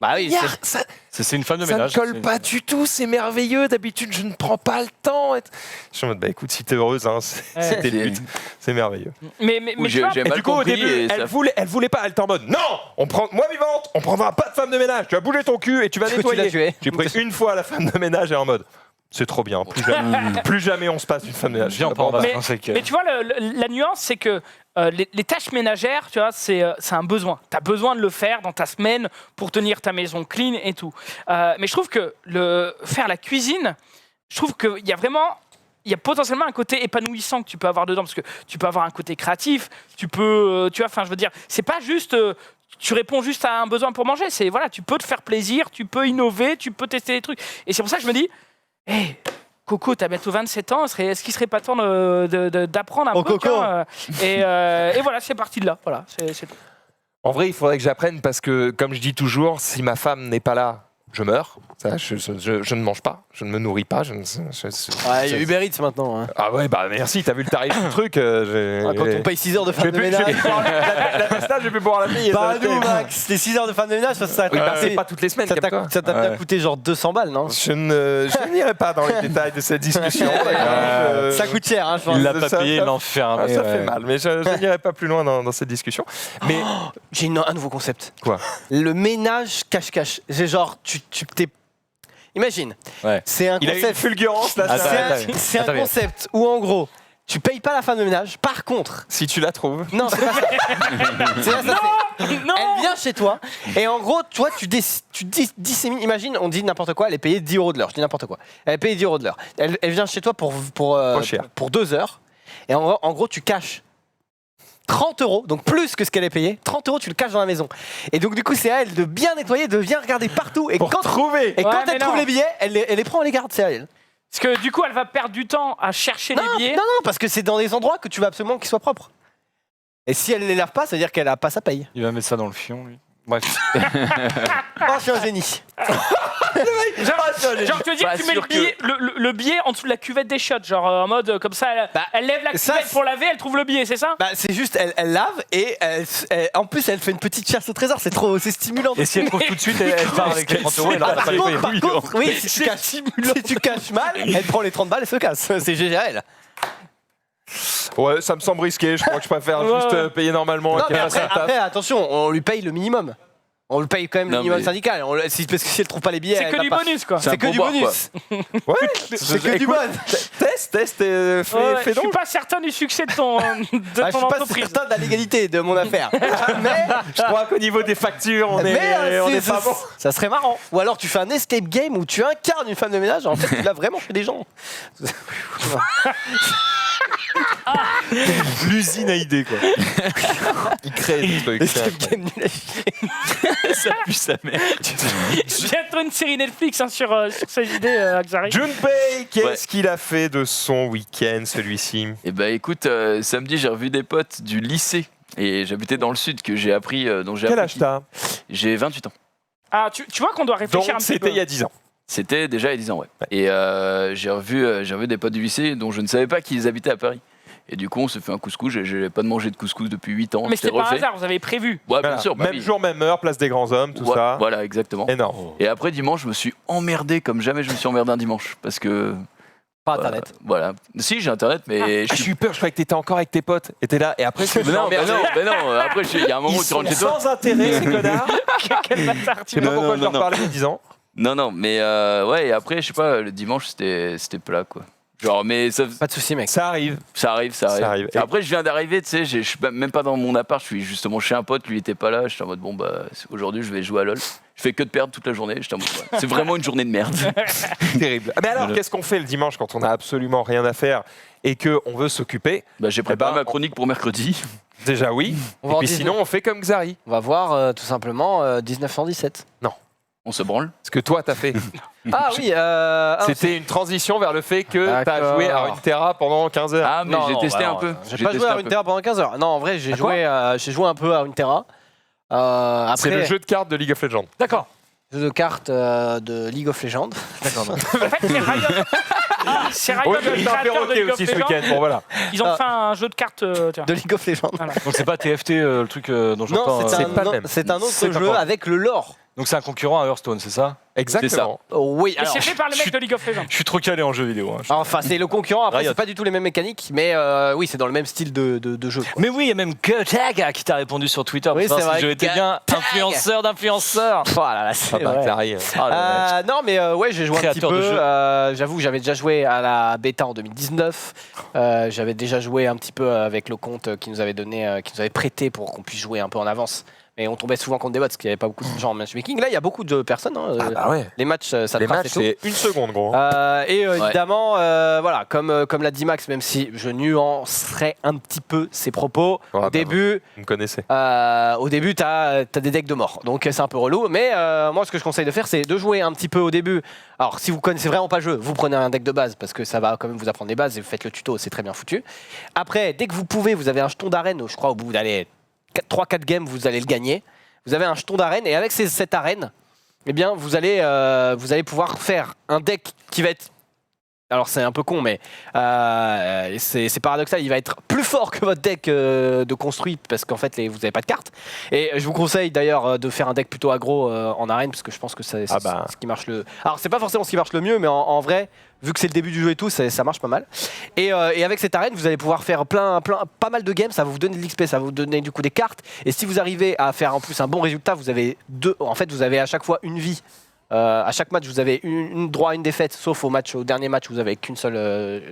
Bah oui, Regarde, ça, C'est une femme de ça ne ménage. colle c'est- pas du tout, c'est merveilleux. D'habitude, je ne prends pas le temps. Je suis en mode, bah écoute, si t'es heureuse, hein, c'était le but. C'est merveilleux. Mais Ou tu vois, j'ai Et mal du coup, au compris début, et elle ça- voulait pas. Elle était en mode, non, moi vivante, on prendra pas de femme de ménage. Tu vas bouger ton cul et tu vas Parce que tu l'as nettoyer. tué. J'ai pris une fois la femme de ménage et en mode, c'est trop bien. Plus jamais on se passe d'une femme de ménage. Viens, on Bon, prend bah, Mais tu vois, la nuance, c'est que les tâches ménagères, tu vois, c'est un besoin. Tu as besoin de le faire dans ta semaine pour tenir ta maison clean et tout. Mais je trouve que faire la cuisine, je trouve qu'il y a vraiment... Il y a potentiellement un côté épanouissant que tu peux avoir dedans, parce que tu peux avoir un côté créatif, tu peux... tu vois, enfin, je veux dire, c'est pas juste... tu réponds juste à un besoin pour manger. C'est, voilà, tu peux te faire plaisir, tu peux innover, tu peux tester des trucs. Et c'est pour ça que je me dis... Hey, Coco, t'as bientôt 27 ans, est-ce qu'il serait pas temps d'apprendre un Oh, peu Coco. tiens, et voilà, c'est parti de là. Voilà, c'est tout. En vrai, il faudrait que j'apprenne parce que, comme je dis toujours, si ma femme n'est pas là, je meurs. Ça, je ne mange pas, je ne me nourris pas. Ouais, il y a Uber Eats maintenant. Hein. Ah ouais, bah merci, t'as vu le tarif du truc. Quand on paye 6 heures de Je femme vais de plus, je vais ménage. plus pouvoir- la Vestas, je vais plus pouvoir la payer. Pas ça, nous, c'est- Max. Les 6 heures de femme de ménage, ça Oui, bah, t'a c'est pas toutes les semaines, calme-toi. ça t'a bien Ouais. coûté genre 200 balles, non? Je n'irai pas dans les détails de cette discussion. Ça coûte cher, hein, je pense. Il l'a pas Ça- payé, ça- l'enfer. Ah, ça fait mal, mais je n'irai pas plus loin dans cette discussion. Mais J'ai un nouveau concept. quoi? Le ménage cache-cache. C'est genre, tu t'es. Imagine, Ouais. c'est un Il a eu une concept. fulgurance là. Attends, ça. C'est un Attends, concept où en gros, tu payes pas la femme de ménage. Par contre, Si tu la trouves. non, c'est pas ça. C'est pas ça, c'est- Non Elle vient chez toi et en gros, toi, tu dissémines. Imagine, on dit n'importe quoi, elle est payée 10 € de l'heure. Je dis n'importe quoi. Elle est payée 10 € de l'heure. Elle vient chez toi Pas cher. pour 2 heures. Et en gros, tu caches 30 €, donc plus que ce qu'elle est payée. 30 €, tu le caches dans la maison. Et donc, du coup, c'est à elle de bien nettoyer, de bien regarder partout. Et Pour quand, trouver. et quand Ouais, mais elle trouve non. les billets, elle les prend, elle les garde. C'est à elle. Parce que du coup, elle va perdre du temps à chercher les billets. Non, parce que c'est dans des endroits que tu veux absolument qu'ils soient propres. Et si elle ne les lave pas, ça veut dire qu'elle a pas sa paye. Il va mettre ça dans le fion, lui. Bref. Oh, je suis un génie. Genre, tu veux dire, Pas tu mets sûr le billet en dessous de la cuvette des shots, genre en mode comme ça, elle lève la ça, cuvette pour laver, elle trouve le billet, c'est ça? Bah, c'est juste, elle lave et en plus, elle fait une petite chasse au trésor. C'est stimulant. Et si elle trouve tout de suite, elle part avec les 30 euros et là, elle va pas les payer. Par contre, oui, si tu caches mal, elle prend les 30 balles et se casse. C'est GGL. Ouais, ça me semble risqué. Je crois que je préfère Ouais, juste ouais. payer normalement. Non, qu'elle mais fasse sa taf. après, attention, on lui paye le minimum. On lui paye quand même le Non, minimum mais- syndical. Parce que si elle trouve pas les billets, C'est elle que va du pas. bonus, quoi. C'est C'est que un du pourboire, bonus. Ouais, C'est que du écoute, bonus. Teste, fais Ouais, je suis donc. pas certain du succès de ton, Ah, je suis pas entreprise. certain de la légalité de mon affaire. Mais Je crois qu'au niveau des factures, on Mais, est c'est- pas bon. ça serait marrant. Ou alors tu fais un escape game où tu incarnes une femme de ménage. En fait, tu l'as vraiment chez des gens. L'usine à idées, quoi. Il crée des trucs. Escape game nul à chier. Ça pue sa mère. Bientôt une série Netflix hein, sur ces idées, Axari. Junpei, qu'est-ce qu'il a fait de son week-end, celui-ci? Et bah écoute, samedi j'ai revu des potes du lycée et j'habitais dans le sud que j'ai appris. Donc j'ai Quel appris âge t'as? J'ai 28 ans. Ah, tu vois qu'on doit Donc réfléchir un petit peu. c'était il y a 10 ans. C'était déjà il y a 10 ans, ouais. Et j'ai revu des potes du lycée dont je ne savais pas qu'ils habitaient à Paris. Et du coup, on s'est fait un couscous. J'ai pas de manger de couscous depuis 8 ans. Mais c'était pas un refait. hasard, vous avez prévu. Ouais, Voilà. bien sûr. bah Même oui. jour, même heure, place des grands hommes, tout Ouais, ça. Voilà, exactement. Énorme. Et après, dimanche, je me suis emmerdé comme jamais je me suis emmerdé un dimanche. Parce que. Pas internet. Voilà. Si, j'ai internet, mais. J'ai eu peur, je croyais que t'étais encore avec tes potes. Et t'es là, et après, je me Mais suis non, emmerdé. non. Après, il y a un moment Ils où tu sont rentres chez toi. sans intérêt, ces connards. Quel bâtard, Je tu sais pas vois. pourquoi non, je leur non. parlais il y a 10 ans. Non, mais ouais, et après, je sais pas, le dimanche, c'était plat, quoi. Genre, mais ça Pas de soucis, mec. Ça arrive. arrive. Ça arrive. Et après, je viens d'arriver, tu sais, je suis même pas dans mon appart, je suis justement chez un pote, lui il était pas là, j'étais en mode, bon, bah, aujourd'hui, je vais jouer à LoL. Je fais que de perdre toute la journée, j'étais en mode, ouais, c'est vraiment une journée de merde. Terrible. Ah, mais alors, qu'est-ce qu'on fait le dimanche quand on a absolument rien à faire et qu'on veut s'occuper? Bah, j'ai préparé ben, ma chronique pour mercredi. Déjà, oui. On Et va en puis dire- sinon, on fait comme Xari. On va voir tout simplement 1917. On se branle. Ce que toi, t'as fait. Ah oui, C'était une transition vers le fait que t'as D'accord. joué à Runeterra pendant 15 heures. Ah, mais j'ai testé un peu. J'ai pas joué à Runeterra pendant 15 heures. Non, en vrai, j'ai joué un peu à Runeterra. Après, C'est le jeu de cartes de League of Legends. D'accord. jeu de cartes de League of Legends. En fait, c'est Riot. C'est Riot, Oui, le il t'a créateur de perroqué League of aussi ce Legends. week-end. Bon, voilà. Ils ont fait un jeu de cartes. Tiens. De League of Legends. Donc c'est pas TFT, le truc dont j'entends. Non, c'est pas le même. c'est un autre C'est jeu encore- avec le lore. Donc c'est un concurrent à Hearthstone, c'est ça? Exactement. Oui, Et alors. c'est fait par les mecs de League of Legends. Je suis trop calé en jeux vidéo. hein. Enfin, c'est le concurrent. Après, Riot. c'est pas du tout les mêmes mécaniques, mais oui, c'est dans le même style de jeu. quoi. Mais oui, il y a même Kutag qui t'a répondu sur Twitter pour Oui, savoir c'est si vrai, je étais bien Kutag. influenceur d'influenceurs. Oh là là, c'est Ah bah, vrai. Clary. Ah, là, là. Non mais ouais j'ai joué un petit Créateur de peu, jeu. j'avoue que j'avais déjà joué à la bêta en 2019, j'avais déjà joué un petit peu avec le compte qui nous avait donné, qui nous avait prêté pour qu'on puisse jouer un peu en avance. Mais on tombait souvent contre des bots parce qu'il n'y avait pas beaucoup de gens en matchmaking. Là il y a beaucoup de personnes, hein, Ah bah ouais. les matchs ça Les trace matchs, et tout. c'est une seconde, gros. Évidemment, voilà, comme l'a dit Max, même si je nuancerais un petit peu ses propos, Ouais, bah, au début, Vous me connaissez. t'as des decks de mort, donc c'est un peu relou. Mais moi, ce que je conseille de faire, c'est de jouer un petit peu au début. Alors, si vous connaissez vraiment pas le jeu, vous prenez un deck de base parce que ça va quand même vous apprendre les bases et vous faites le tuto, c'est très bien foutu. Après, dès que vous pouvez, vous avez un jeton d'arène, je crois, au bout d'aller 3-4 games, vous allez le gagner. Vous avez un jeton d'arène et avec cette arène, eh bien, vous allez pouvoir faire un deck qui va être. Alors c'est un peu con, mais c'est paradoxal. Il va être plus fort que votre deck de construit parce qu'en fait vous n'avez pas de cartes. Et je vous conseille d'ailleurs de faire un deck plutôt aggro en arène parce que je pense que c'est ce qui marche le. Alors c'est pas forcément ce qui marche le mieux, mais en vrai, vu que c'est le début du jeu et tout, ça marche pas mal. Et avec cette arène, vous allez pouvoir faire pas mal de games. Ça va vous donner de l'XP, ça va vous donner du coup des cartes. Et si vous arrivez à faire en plus un bon résultat, vous avez vous avez à chaque fois une vie. À chaque match, vous avez une droit à une défaite, sauf au dernier match, vous avez qu'une seule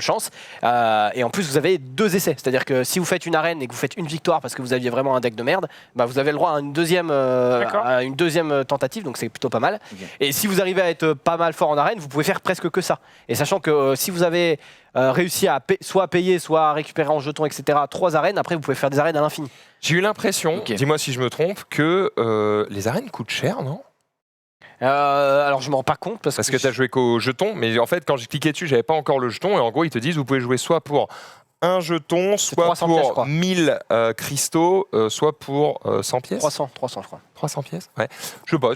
chance. Et en plus, vous avez 2 essais. C'est-à-dire que si vous faites une arène et que vous faites une victoire parce que vous aviez vraiment un deck de merde, bah vous avez le droit à une deuxième tentative, donc c'est plutôt pas mal. Okay. Et si vous arrivez à être pas mal fort en arène, vous pouvez faire presque que ça. Et sachant que si vous avez réussi à soit payer, soit à récupérer en jetons, etc., 3 arènes, après vous pouvez faire des arènes à l'infini. J'ai eu l'impression, Ok. dis-moi si je me trompe, que les arènes coûtent cher, non? Alors je me rends pas compte parce que tu as joué qu'au jeton, mais en fait, quand j'ai cliqué dessus, j'avais pas encore le jeton. Et en gros, ils te disent vous pouvez jouer soit pour un jeton, soit 300 pièces, je pour crois. 1000 cristaux, soit pour 100 pièces. 300 je crois. 300 pièces. Ouais. Je sais pas,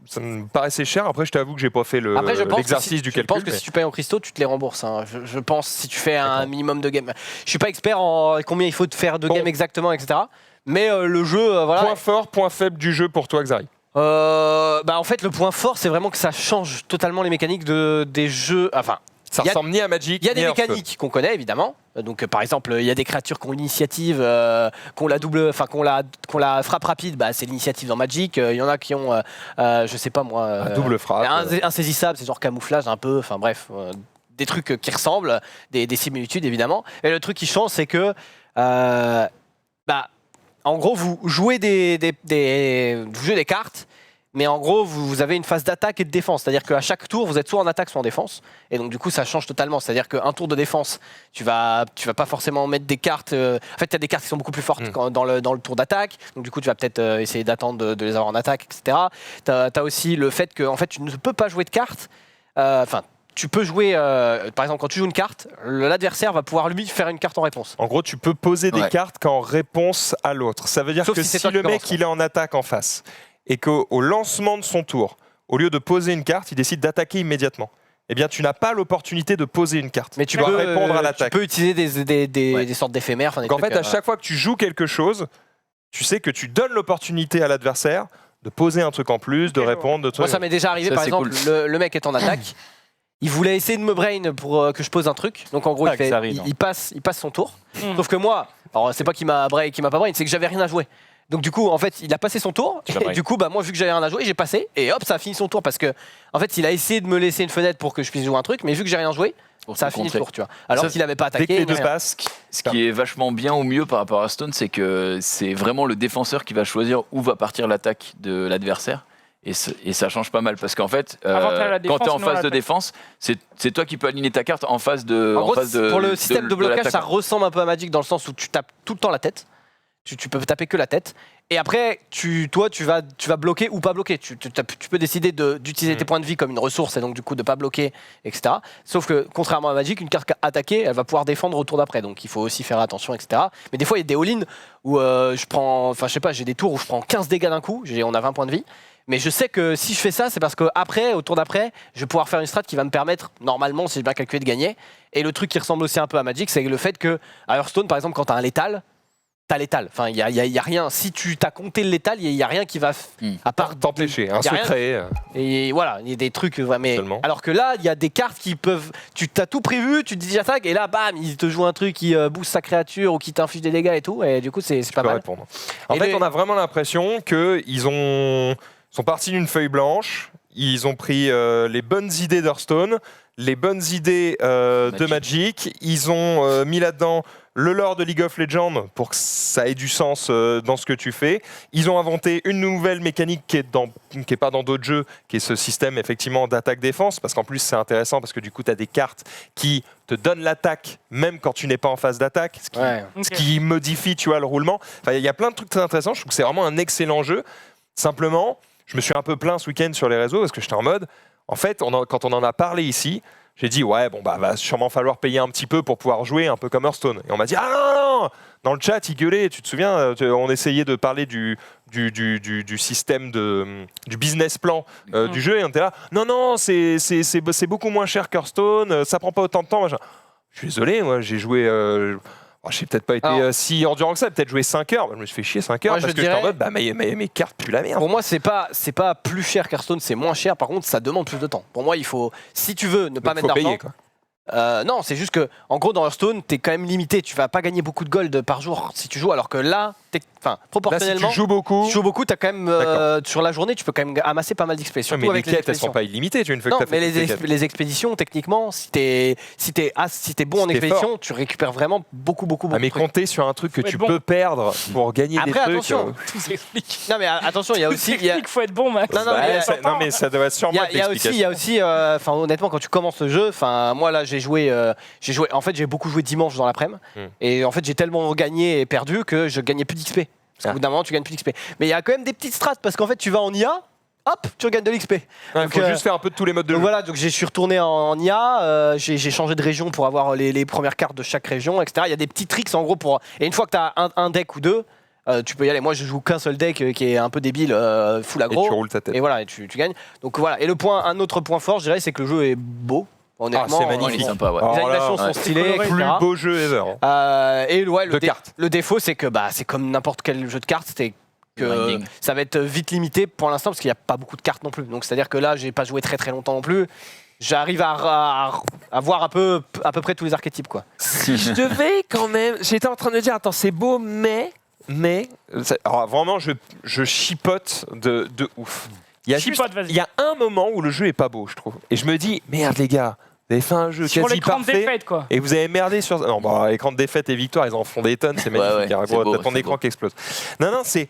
ça me paraissait cher. Après, je t'avoue que j'ai pas fait Après, je pense l'exercice du Je calcul. pense que si tu payes en cristaux, tu te les rembourses. Hein. Je pense si tu fais un minimum de game. Je suis pas expert en combien il faut te faire de game exactement, etc. Mais le jeu, voilà. Point fort, point faible du jeu pour toi, Xari. En fait, le point fort, c'est vraiment que ça change totalement les mécaniques des jeux. Enfin, ça ressemble ni à Magic. Il y a ni des à mécaniques qu'on connaît évidemment. Donc, par exemple, il y a des créatures qui ont l'initiative, qu'on la frappe rapide. Bah, c'est l'initiative dans Magic. Il y en a qui ont, je sais pas moi, double frappe. Insaisissable, c'est genre camouflage un peu. Enfin bref, des trucs qui ressemblent, des similitudes évidemment. Et le truc qui change, c'est que, en gros, vous jouez vous jouez des cartes. Mais en gros, vous avez une phase d'attaque et de défense. C'est-à-dire qu'à chaque tour, vous êtes soit en attaque, soit en défense. Et donc, du coup, ça change totalement. C'est-à-dire qu'un tour de défense, tu vas pas forcément mettre des cartes. En fait, tu as des cartes qui sont beaucoup plus fortes dans le tour d'attaque. Donc, du coup, tu vas peut-être essayer d'attendre de les avoir en attaque, etc. Tu as aussi le fait que en fait, tu ne peux pas jouer de cartes. Tu peux jouer, par exemple, quand tu joues une carte, l'adversaire va pouvoir lui faire une carte en réponse. En gros, tu peux poser des cartes qu'en réponse à l'autre. Ça veut dire que si le mec il est en attaque en face et qu'au lancement de son tour, au lieu de poser une carte, il décide d'attaquer immédiatement, eh bien, tu n'as pas l'opportunité de poser une carte. Mais tu dois peux répondre à l'attaque. Tu peux utiliser des sortes d'éphémères. Donc, en fait, à chaque fois que tu joues quelque chose, tu sais que tu donnes l'opportunité à l'adversaire de poser un truc en plus, de répondre. De trucs. Moi, ça m'est déjà arrivé, par exemple, le mec est en attaque. Il voulait essayer de me brain pour que je pose un truc. Donc en gros, il passe son tour. Sauf que moi, alors c'est pas qu'il m'a pas brain, c'est que j'avais rien à jouer. Donc du coup, en fait, il a passé son tour. Et du coup, moi, vu que j'avais rien à jouer, j'ai passé. Et hop, ça a fini son tour parce que, en fait, il a essayé de me laisser une fenêtre pour que je puisse jouer un truc. Mais vu que j'ai rien joué, ça a fini le tour, tu vois. Alors qu'il n'avait pas attaqué. Dès que les deux passent, ce qui est vachement bien ou mieux par rapport à Stone, c'est que c'est vraiment le défenseur qui va choisir où va partir l'attaque de l'adversaire. Et ça change pas mal parce qu'en fait, quand tu es en phase de défense, c'est toi qui peux aligner ta carte en phase de. En gros, pour le système de blocage, ça ressemble un peu à Magic dans le sens où tu tapes tout le temps la tête. Tu peux taper que la tête. Et après, tu vas bloquer ou pas bloquer. Tu peux décider d'utiliser tes points de vie comme une ressource et donc du coup de pas bloquer, etc. Sauf que contrairement à Magic, une carte attaquée, elle va pouvoir défendre au tour d'après. Donc il faut aussi faire attention, etc. Mais des fois, il y a des all-in où j'ai des tours où je prends 15 dégâts d'un coup. On a 20 points de vie. Mais je sais que si je fais ça, c'est parce qu'après, au tour d'après, je vais pouvoir faire une strat qui va me permettre, normalement, si j'ai bien calculé, de gagner. Et le truc qui ressemble aussi un peu à Magic, c'est le fait que à Hearthstone, par exemple, quand tu as un létal, t'as létal. Enfin, il y a rien. Si tu t'as compté le létal, il y a rien qui va à part t'empêcher, un secret. Et voilà, il y a des trucs. Mais alors que là, il y a des cartes qui peuvent. Tu t'as tout prévu, tu te dis j'attaque et là, bam, il te joue un truc qui booste sa créature ou qui t'inflige des dégâts et tout. Et du coup, c'est pas mal. Répondre. En fait, on a vraiment l'impression que ils sont partis d'une feuille blanche. Ils ont pris les bonnes idées d'Hearthstone, les bonnes idées de Magic. Ils ont mis là-dedans le lore de League of Legends pour que ça ait du sens dans ce que tu fais. Ils ont inventé une nouvelle mécanique qui est pas dans d'autres jeux, qui est ce système effectivement d'attaque-défense, parce qu'en plus c'est intéressant parce que du coup tu as des cartes qui te donnent l'attaque même quand tu n'es pas en phase d'attaque, ce qui modifie, tu vois, le roulement. Enfin, il y a plein de trucs très intéressants. Je trouve que c'est vraiment un excellent jeu. Simplement, je me suis un peu plaint ce week-end sur les réseaux parce que j'étais en mode, en fait, quand on en a parlé ici, j'ai dit ouais, bon, va sûrement falloir payer un petit peu pour pouvoir jouer un peu comme Hearthstone. Et on m'a dit ah non, dans le chat, ils gueulaient, tu te souviens, on essayait de parler du système du business plan du jeu et on était là, non, c'est beaucoup moins cher qu'Hearthstone, ça prend pas autant de temps. Machin. Je suis désolé, moi j'ai joué. J'ai peut-être pas été si endurant que ça, peut-être joué 5 heures. Je me suis fait chier 5 heures parce que j'étais en mode mes cartes puent la merde. Pour moi, c'est pas plus cher qu'Hearthstone, c'est moins cher. Par contre, ça demande plus de temps. Pour moi, il faut, si tu veux ne pas mettre d'argent. Non, c'est juste que, en gros, dans Hearthstone, t'es quand même limité. Tu vas pas gagner beaucoup de gold par jour si tu joues, alors que là, proportionnellement, là, si tu joues beaucoup, t'as quand même sur la journée, tu peux quand même amasser pas mal d'expéditions. Mais les quêtes, elles sont pas illimitées. Non, mais les expéditions, techniquement, si t'es bon en expédition, tu récupères vraiment beaucoup. Mais compter sur un truc que tu peux perdre pour gagner des trucs. Après, attention. Non, mais attention, il y a aussi. Il faut être bon, Max. Non, mais ça doit sûrement être l'explication. Il y a aussi, honnêtement, quand tu commences le jeu, moi là, j'ai joué. En fait, j'ai beaucoup joué dimanche dans l'après-midi. Et en fait, j'ai tellement gagné et perdu que je gagnais plus d'XP. Parce qu'au bout d'un moment, tu gagnes plus d'XP. Mais il y a quand même des petites strats parce qu'en fait, tu vas en IA. hop, tu regagnes de l'XP. Il faut juste faire un peu de tous les modes de Donc jeu. voilà, donc je suis retourné en IA, j'ai changé de région pour avoir les premières cartes de chaque région, etc. Il y a des petits tricks en gros pour. Et une fois que tu as un deck ou deux, tu peux y aller. Moi, je joue qu'un seul deck qui est un peu débile, full aggro. Et tu roules ta tête. Et voilà, et tu gagnes. Donc voilà. Et un autre point fort, je dirais, c'est que le jeu est beau. Honnêtement, c'est Il magnifique. est sympa, ouais. Alors les animations là, sont stylées, etc. Plus beau jeu ever. Et ouais, De cartes. le défaut, c'est que c'est comme n'importe quel jeu de cartes, c'est que Winding. ça va être vite limité pour l'instant parce qu'il n'y a pas beaucoup de cartes non plus. Donc c'est-à-dire que là, j'ai pas joué très très longtemps non plus. J'arrive à voir à peu près tous les archétypes, quoi. Si je devais quand même, j'étais en train de dire, attends, c'est beau, mais, alors vraiment, je chipote de ouf. Il y a Chipote, vas-y. il y a un moment où le jeu est pas beau, je trouve. Et je me dis, merde les gars, vous avez fait un jeu Sur quasi l'écran de parfait. défaite, quoi. Et vous avez merdé sur. Non, bah, écran de défaite et victoire, ils en font des tonnes, c'est magnifique. ouais, c'est Gros, beau, t'as ton c'est écran beau. qui explose. Non, c'est.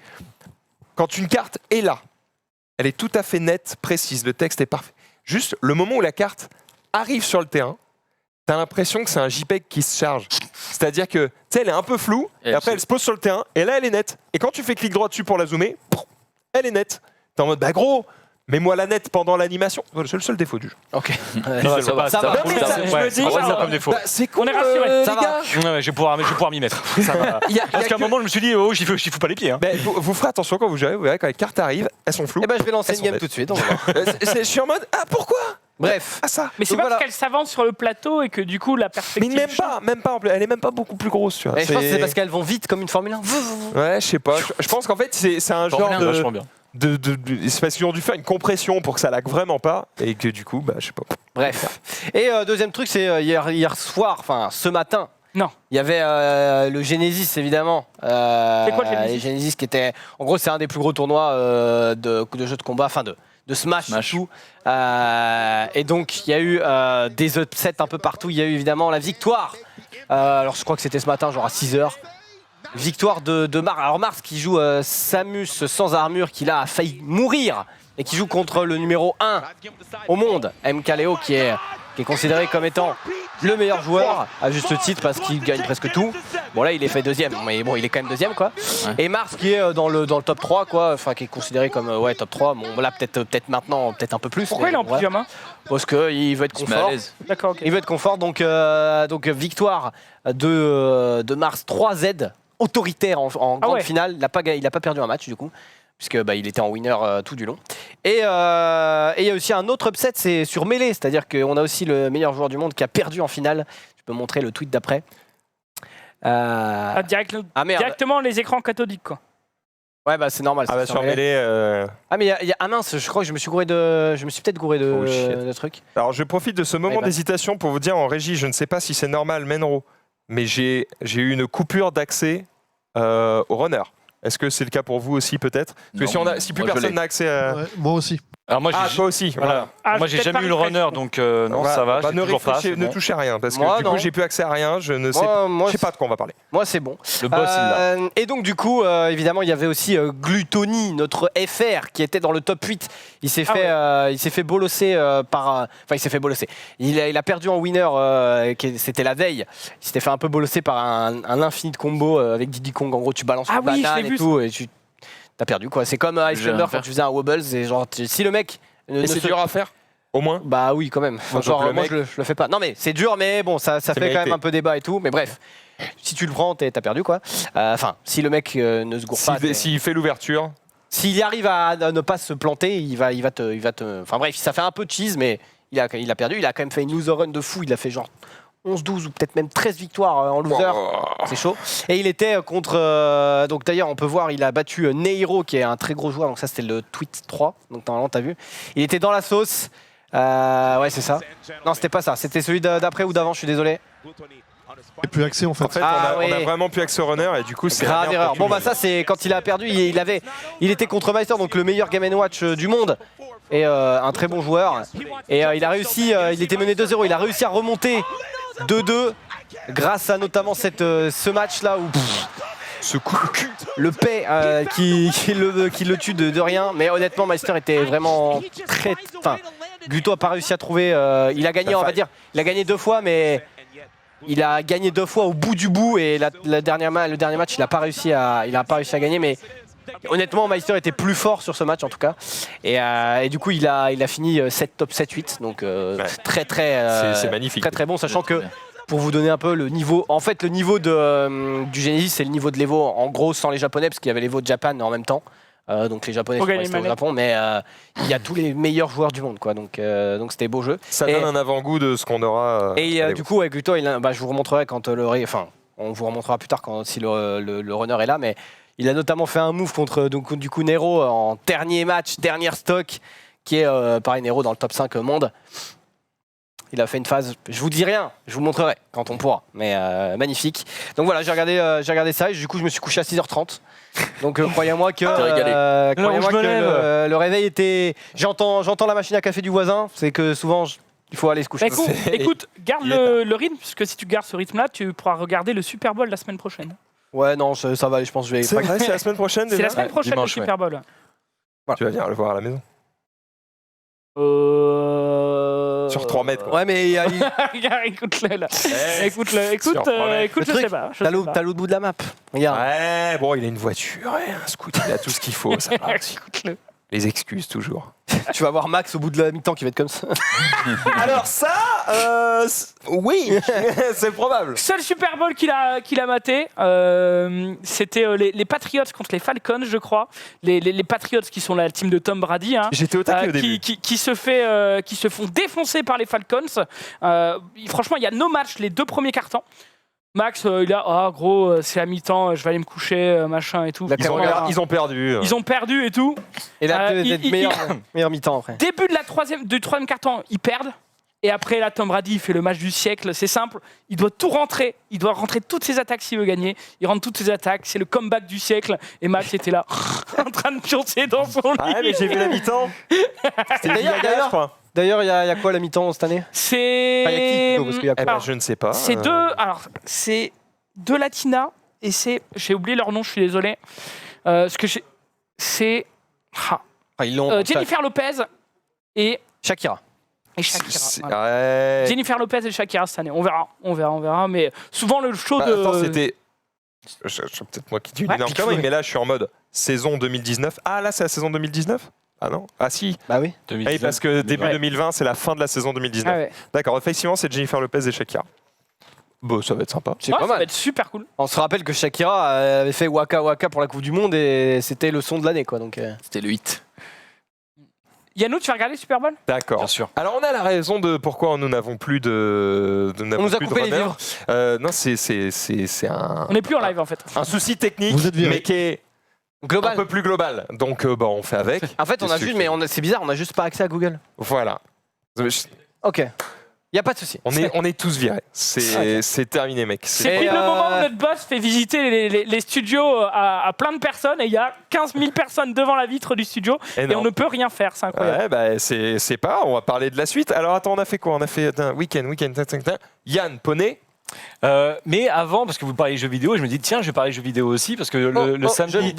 Quand une carte est là, elle est tout à fait nette, précise, le texte est parfait. Juste le moment où la carte arrive sur le terrain, t'as l'impression que c'est un JPEG qui se charge. C'est-à-dire que, tu sais, elle est un peu floue, et après elle se pose sur le terrain, et là elle est nette. Et quand tu fais clic droit dessus pour la zoomer, elle est nette. T'es en mode, bah gros, mets-moi la nette pendant l'animation. C'est le seul défaut du jeu. Ok. Ça va, ça va. Non, mais ça, je me dis, en vrai, c'est comme défaut. bah, c'est con, On est rassurés. Ça les va. gars. Ouais, je vais pouvoir m'y mettre. Ça va. Il y a Parce qu'à un que- moment, je me suis dit, oh, j'y fous pas les pieds. Hein. Ben, vous ferez attention quand vous jouez, vous verrez quand les cartes arrivent, elles sont floues. Eh ben, je vais lancer Elles une sont game bêtes. tout de suite. On va voir. Je suis en mode, ah pourquoi Bref. Ah ça Mais c'est Donc pas voilà. parce qu'elle s'avance sur le plateau et que du coup la Mais perspective. même pas, elle est même pas beaucoup plus grosse, tu vois. Et je pense que c'est parce qu'elles vont vite comme une Formule 1. Ouais, je sais pas. Je pense qu'en fait, c'est un genre Formule 1, vachement de. bien. C'est parce qu'ils ont dû faire une compression pour que ça lag vraiment pas et que du coup, bah, je sais pas. Bref. Et deuxième truc, c'est hier soir, enfin ce matin. Non. Il y avait le Genesis évidemment. C'est quoi le Genesis Le Genesis qui était, en gros, c'est un des plus gros tournois de jeux de combat, enfin de Smash. Tout. Et donc il y a eu des upsets un peu partout. Il y a eu évidemment la victoire. Alors je crois que c'était ce matin, genre à 6h. Victoire de Mars. Alors Mars qui joue Samus sans armure, qui là a failli mourir et qui joue contre le numéro 1 au monde, MKLeo, qui est considéré comme étant le meilleur joueur, à juste titre parce qu'il gagne presque tout. Bon là il est fait deuxième, mais bon il est quand même deuxième quoi. Ouais. Et Mars qui est dans le top 3 quoi, enfin qui est considéré comme top 3. Bon voilà peut-être maintenant, peut-être un peu plus. Pourquoi mais il est en bon, voilà. pyjama Parce qu'il veut être Je me mets à confort. l'aise. D'accord, ok. Il veut être confort, donc victoire de Mars 3Z, autoritaire en grande ouais. finale. Il n'a pas perdu un match du coup, puisque il était en winner tout du long. Et il y a aussi un autre upset, c'est sur Melee, c'est-à-dire qu'on a aussi le meilleur joueur du monde qui a perdu en finale. Je peux montrer le tweet d'après. Ah, Ah merde, directement les écrans cathodiques, quoi. ouais c'est normal. Ah c'est bah sur sur Melee. Melee. Ah mais il y a ah mince, je crois que je me suis peut-être gouré Oh, shit. de trucs. Alors je profite de ce moment Ouais, bah. d'hésitation pour vous dire en régie, je ne sais pas si c'est normal, Menro, mais j'ai eu une coupure d'accès au runner. Est-ce que c'est le cas pour vous aussi peut-être Parce que Non, si plus moi, je personne l'ai. n'a accès à... Ouais, moi aussi. Alors moi, Ah, j'ai toi aussi, voilà. Ah, moi, j'ai peut-être jamais pas eu le refresh, runner, bon. donc non, ça va. Bah, j'ai ne, toujours pas. réfléchissez- c'est ne bon. touchez à rien, parce que Moi, du non. coup, j'ai plus accès à rien, je ne sais, Moi, je sais pas de quoi on va parler. Moi, c'est bon. Le boss, il l'a. Et donc, du coup, évidemment, il y avait aussi Gluttony, notre FR, qui était dans le top 8. Il s'est fait bolosser par... Enfin, il s'est fait bolosser. Il a perdu en winner, c'était la veille. Il s'était fait un peu bolosser par un infinite combo avec Diddy Kong. En gros, tu balances Ah une oui, je banane l'ai et vu, tout, et tu t'as perdu, quoi. C'est comme Ice J'ai rien Climber à faire. quand tu faisais un Wobbles. Et genre, si le mec... Et c'est dur à faire, au moins. Bah oui, quand même. Moi, Encore, donc, le moi, mec- je le fais pas. Non, mais c'est dur, mais bon, ça fait quand mérité. même un peu débat et tout. Mais bref, si tu le prends, t'as perdu, quoi. Enfin, si le mec ne se gourre pas. S'il fait l'ouverture, S'il arrive à ne pas se planter, il va te. Enfin bref, ça fait un peu de cheese, mais il a perdu. Il a quand même fait une loser run de fou. Il a fait genre 11-12 ou peut-être même 13 victoires en loser. C'est chaud. Et il était contre. Donc d'ailleurs, on peut voir, il a battu Neiro, qui est un très gros joueur. Donc ça, c'était le tweet 3. Donc normalement, t'as vu. Il était dans la sauce. Ouais, c'est ça. Non, c'était pas ça. C'était celui d'après ou d'avant, je suis désolé. J'ai plus accès en fait. en fait, Ah, on a oui. vraiment plus accès au runner et du coup, c'est la Grave merde erreur. pour tout Bon le bah monde. ça c'est quand il a perdu, il était contre Meister, donc le meilleur Game & Watch du monde et un très bon joueur. Et il a réussi, il était mené 2-0, il a réussi à remonter 2-2 grâce à notamment ce match là où Ce coup de cul. le paix qui le tue de rien. Mais honnêtement Meister était vraiment très... Enfin, Gluto a pas réussi à trouver... il a gagné, on va dire, il a gagné 2 fois mais... Il a gagné 2 fois au bout du bout et le dernier match il a pas réussi à gagner, mais Honnêtement, Meister était plus fort sur ce match en tout cas. Et du coup, il a fini top 7-8. Donc très c'est magnifique. Très très bon, sachant que pour vous donner un peu le niveau, en fait le niveau du Genesis, c'est le niveau de l'Evo en gros sans les Japonais, parce qu'il y avait l'Evo de Japan en même temps. Donc les Japonais sont restés au Japon, mais il y a tous les meilleurs joueurs du monde, quoi. Donc c'était beau jeu. Ça donne un avant-goût de ce qu'on aura. Et du coup, avec Gluto, je vous remontrerai quand on vous remontrera plus tard si le runner est là, mais il a notamment fait un move contre du coup Nero en dernier match, dernière stock, qui est pareil Nero dans le top 5 monde. Il a fait une phase, je vous dis rien, je vous montrerai quand on pourra, mais magnifique. Donc voilà, j'ai regardé ça et du coup je me suis couché à 6h30. Donc croyez-moi que, le réveil était... J'entends la machine à café du voisin, c'est que souvent il faut aller se coucher. Écoute, garde le rythme, parce que si tu gardes ce rythme-là, tu pourras regarder le Super Bowl la semaine prochaine. Ouais, non, ça va aller, je pense que je vais... C'est vrai, c'est la semaine prochaine déjà. C'est la semaine prochaine dimanche, le Super Bowl. Tu vas venir le voir à la maison. Sur 3 mètres. Quoi. Ouais, mais écoute-le là. Écoute, je sais pas. T'as l'autre bout de la map. Regarde. Ouais, bon, il a une voiture, un scoot, il a tout ce qu'il faut. Ça va aussi. Écoute-le. Les excuses toujours. Tu vas voir Max au bout de la mi-temps qui va être comme ça. Alors ça, oui, c'est probable. Seul Super Bowl qu'il a maté, c'était les Patriots contre les Falcons, je crois. Les Patriots qui sont la team de Tom Brady. Hein, J'étais au taquet au début. Qui se font défoncer par les Falcons. Franchement, il y a no match les 2 premiers cartons. Max, il a gros, c'est à mi-temps, je vais aller me coucher, machin et tout. Ils ont perdu. Ils ont perdu et tout. Et là, meilleur mi-temps après. Début du troisième carton, ils perdent. Et après, là, Tom Brady, il fait le match du siècle. C'est simple, il doit tout rentrer. Il doit rentrer toutes ses attaques s'il veut gagner. Il rentre toutes ses attaques. C'est le comeback du siècle. Et Max était là, en train de pioncer dans son lit. Ah ouais, mais j'ai vu la mi-temps. C'était je crois. D'ailleurs, il y a quoi la mi-temps cette année? C'est... Enfin, y a qui, parce qu'il y a quoi Je ne sais pas. C'est deux latinas. Et j'ai oublié leur nom, je suis désolé. C'est... Jennifer Lopez et... Shakira. Voilà. Jennifer Lopez et Shakira cette année. On verra. Mais souvent le show de... Attends, c'était... peut-être moi qui dis une énorme connerie, mais là je suis en mode saison 2019. Ah là c'est la saison 2019 ? Ah non ? Ah si. Bah oui. Oui, parce que début 2020 c'est la fin de la saison 2019. Ah ouais. D'accord, effectivement c'est Jennifer Lopez et Shakira. Bon, ça va être sympa. C'est pas mal. Ça va être super cool. On se rappelle que Shakira avait fait Waka Waka pour la Coupe du Monde et c'était le son de l'année, quoi. Donc c'était le 8. Yannou, tu vas regarder le Super Bowl ? D'accord. Bien sûr. Alors on a la raison de pourquoi nous n'avons plus de... On nous a coupé les vivres. Non, c'est un... On n'est plus en live en fait. Un souci technique, Vous êtes viré. mais qui est global. un peu plus global. Donc on fait avec. En fait, on a juste, mais c'est bizarre, on a juste pas accès à Google. Voilà. Ok. Y a pas de souci. On est tous virés. C'est terminé, mec. C'est le moment où notre boss fait visiter les studios à plein de personnes et il y a 15 000 personnes devant la vitre du studio et on ne peut rien faire, c'est incroyable. Ouais, bah, c'est pas, on va parler de la suite. Alors attends, on a fait quoi ? On a fait un week-end. Yann, poney. Mais avant, parce que vous parlez jeux vidéo, je me dis tiens, je vais parler jeux vidéo aussi parce que le samedi.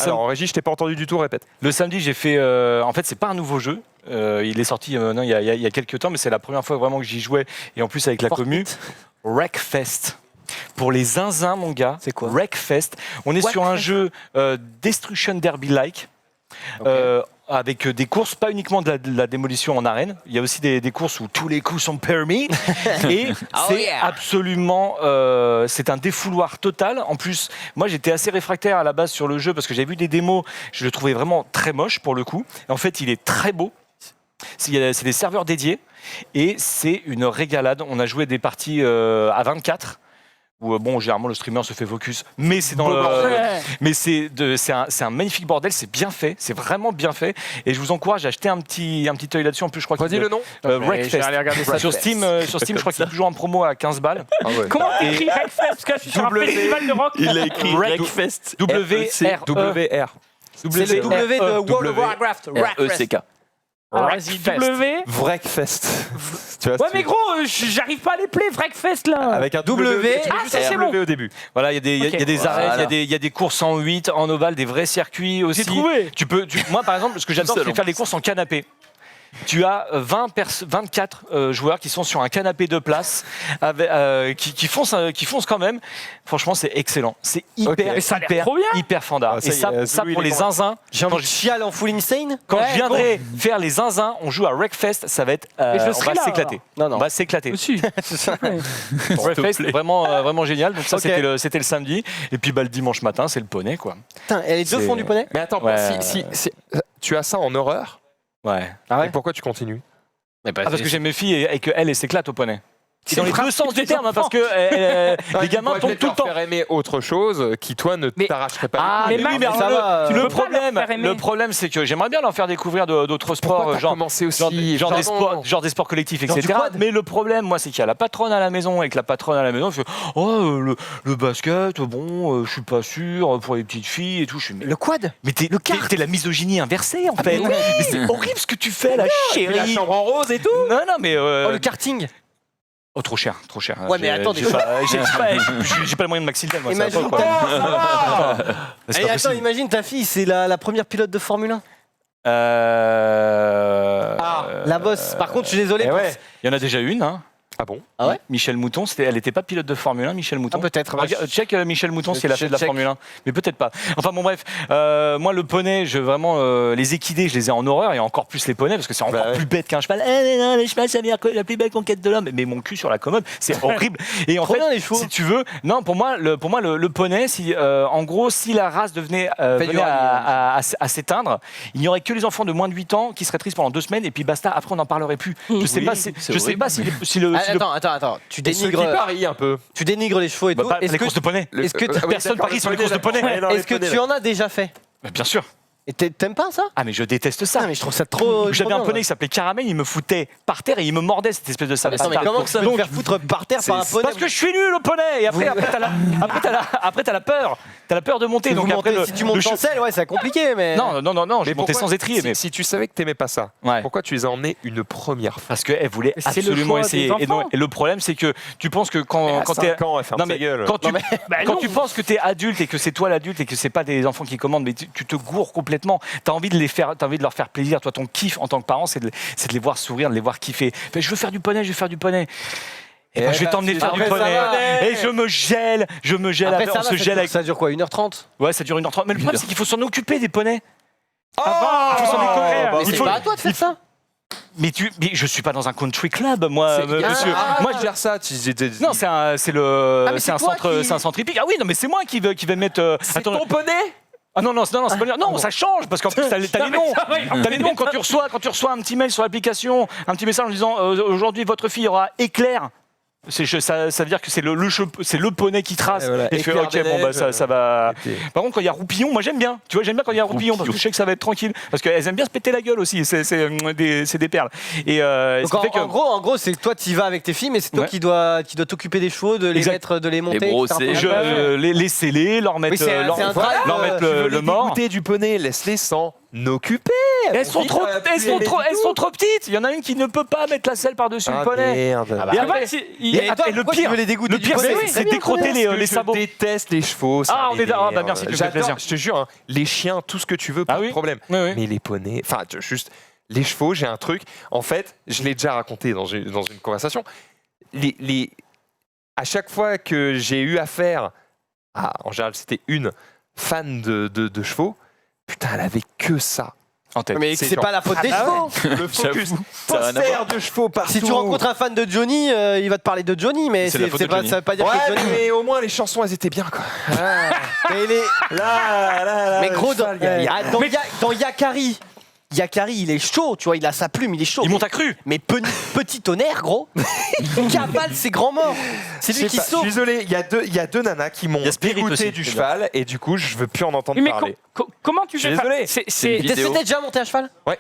Alors en régie, je t'ai pas entendu du tout, répète. Le samedi, j'ai fait. En fait, c'est pas un nouveau jeu. Il est sorti il y a quelques temps, mais c'est la première fois vraiment que j'y jouais et en plus avec la commu. Wreckfest. Pour les zinzins, mon gars. C'est quoi Wreckfest. On est sur un jeu Destruction Derby-like. Avec des courses, pas uniquement de la démolition en arène. Il y a aussi des courses où tous les coups sont permis. Et c'est absolument... c'est un défouloir total. En plus, moi, j'étais assez réfractaire à la base sur le jeu parce que j'avais vu des démos. Je le trouvais vraiment très moche pour le coup. Et en fait, il est très beau. C'est des serveurs dédiés. Et c'est une régalade. On a joué des parties à 24. Où, généralement le streamer se fait focus, mais c'est mais c'est un magnifique bordel, c'est bien fait, c'est vraiment bien fait, et je vous encourage à acheter un petit œil là-dessus. En plus, je crois Dis le nom. Wreckfest. Sur Steam, je crois qu'il est toujours en promo à 15 balles. Ah ouais. Comment on écrit Wreckfest ? Parce que là, je suis sur un festival de rock. Il a écrit Wreckfest. WR. C'est le W de World of Warcraft. RECK. Alors vas-y, Wreckfest. Ouais mais gros, j'arrive pas à les play, Wreckfest là. Avec un W. C'est bon. au début. Voilà, il y a des arrêts, il y a des courses en 8, en ovale, des vrais circuits aussi. J'ai trouvé. Moi par exemple, ce que j'adore, c'est faire les courses en canapé. tu as 24 joueurs qui sont sur un canapé de place, qui foncent quand même. Franchement, c'est excellent. C'est hyper fandard. Ah, et ça pour les zinzins. J'ai envie de chialer en full insane. Quand je viendrai faire les zinzins, on joue à Wreckfest, ça va être. On va s'éclater. Non. On va s'éclater. Aussi. Wreckfest, vraiment génial. Donc ça, c'était le samedi. Et puis le dimanche matin, c'est le poney, quoi. Putain, et les deux font du poney. Mais attends, si tu as ça en horreur, Ouais. et pourquoi tu continues? Parce que j'aime mes filles et qu'elles s'éclatent au poney. C'est dans les deux sens du terme, parce que les gamins tombent tout le temps. faire aimer autre chose qui, toi, ne t'arracherait pas. Ah, mais oui, mais ça va. le problème, c'est que j'aimerais bien leur faire découvrir d'autres sports, genre des sports collectifs, etc. Mais le problème, moi, c'est qu'il y a la patronne à la maison et que la patronne à la maison fait le basket, bon, je suis pas sûr pour les petites filles et tout. Le quad. Mais t'es la misogynie inversée, en fait. Mais c'est horrible ce que tu fais, la chérie. La chambre en rose et tout. Non, mais Le karting. Oh, trop cher. Ouais, mais attends, j'ai pas le moyen de Maxilden, moi. Imagine. Imagine ta fille, c'est la première pilote de Formule 1. La bosse. Par contre, je suis désolé. Il y en a déjà une, hein. Ah bon? Ah ouais? Michel Mouton, elle n'était pas pilote de Formule 1, Michel Mouton. Peut-être. Check Michel Mouton si elle a fait de la Formule 1. Mais peut-être pas. Enfin bon, bref. Moi, le poney, les équidés, je les ai en horreur et encore plus les poneys parce que c'est encore plus bête qu'un cheval. Non, les chevals, c'est la plus belle conquête de l'homme. Mais mon cul sur la commode, c'est horrible. Et en fait, les chevaux. si tu veux, non, pour moi, le poney, en gros, si la race venait à s'éteindre, il n'y aurait que les enfants de moins de 8 ans qui seraient tristes pendant 2 semaines et puis basta, après on n'en parlerait plus. Je sais pas si le Attends, tu dénigres un peu. Tu dénigres les chevaux et tout. Les courses de poney. Est-ce que Personne parie sur les courses de poney. Est-ce que tu en as déjà fait? Bien sûr. Et t'aimes pas ça? Ah mais je déteste ça. Mais je trouve ça trop. J'avais un poney qui s'appelait Caramel, il me foutait par terre et il me mordait cette espèce de sale. Mais comment ça va te faire foutre par terre par un poney? Parce que je suis nul au poney. Et après t'as la peur. T'as la peur de monter. Donc après si tu montes sans selle, ouais, c'est compliqué, mais. Non, je montais sans étrier. Mais si tu savais que t'aimais pas ça, pourquoi tu les as emmenés une première fois? Parce qu'elle voulait absolument essayer. Et le problème, c'est que tu penses que quand t'es. Quand tu penses que t'es adulte et que c'est toi l'adulte et que c'est pas des enfants qui commandent, mais tu te gourres complètement. T'as envie de leur faire plaisir. Toi, ton kiff en tant que parent, c'est de les voir sourire, de les voir kiffer. Je veux faire du poney. Et je vais t'emmener faire du poney. Et je me gèle. Après, on se gèle avec. Ça dure quoi, 1h30? Ouais, ça dure 1h30. Mais le problème, c'est qu'il faut s'en occuper des poneys. Mais c'est pas à toi de faire ça. Mais je suis pas dans un country club, moi, monsieur. Moi, je gère ça. Non, c'est un centre hippique. Ah oui, non, mais c'est moi qui vais mettre. C'est ton poney? Ah non, c'est pas bien. Non, ça change parce qu'en plus t'as les noms. T'as les noms quand tu reçois un petit mail sur l'application, un petit message en disant aujourd'hui votre fille aura éclair. Ça veut dire que c'est le poney qui trace. Et tu fais ok, bon bah ça va. Par contre quand il y a roupillon, moi j'aime bien. Tu vois, j'aime bien quand il y a roupillon parce que je sais que ça va être tranquille. Parce qu'elles aiment bien se péter la gueule aussi. C'est des perles. Et donc en gros, c'est que toi tu y vas avec tes filles, mais c'est toi qui dois t'occuper des chevaux, de les mettre, de les monter. Les sceller, leur mettre le mort. Goûter du poney, laisse-les sans occuper. Elles sont trop petites. Il y en a une qui ne peut pas mettre la selle par-dessus le poney. Le pire, c'est décrotter les sabots. Je déteste les chevaux. Merci, tu me fais plaisir. Je te jure, les chiens, tout ce que tu veux, pas de problème. Mais les poneys, enfin, juste les chevaux, j'ai un truc. En fait, je l'ai déjà raconté dans une conversation. À chaque fois que j'ai eu affaire en général, c'était une fan de chevaux. Putain, elle avait que ça en tête. Mais c'est pas la faute des chevaux. Le focus poster de chevaux partout. Si tu rencontres un fan de Johnny, il va te parler de Johnny, mais ça veut pas dire que Johnny. Mais au moins les chansons, elles étaient bien, quoi. Mais gros, dans Yakari, il est chaud, tu vois, il a sa plume, il est chaud. Il monte à cru. Mais petit tonnerre, gros, il cavale ses grands morts. C'est lui qui sauve. Je suis désolé, il y a deux nanas qui m'ont dégoûté du cheval et du coup, je veux plus en entendre parler. Comment tu fais? Désolé. T'es déjà monté à cheval? Ouais.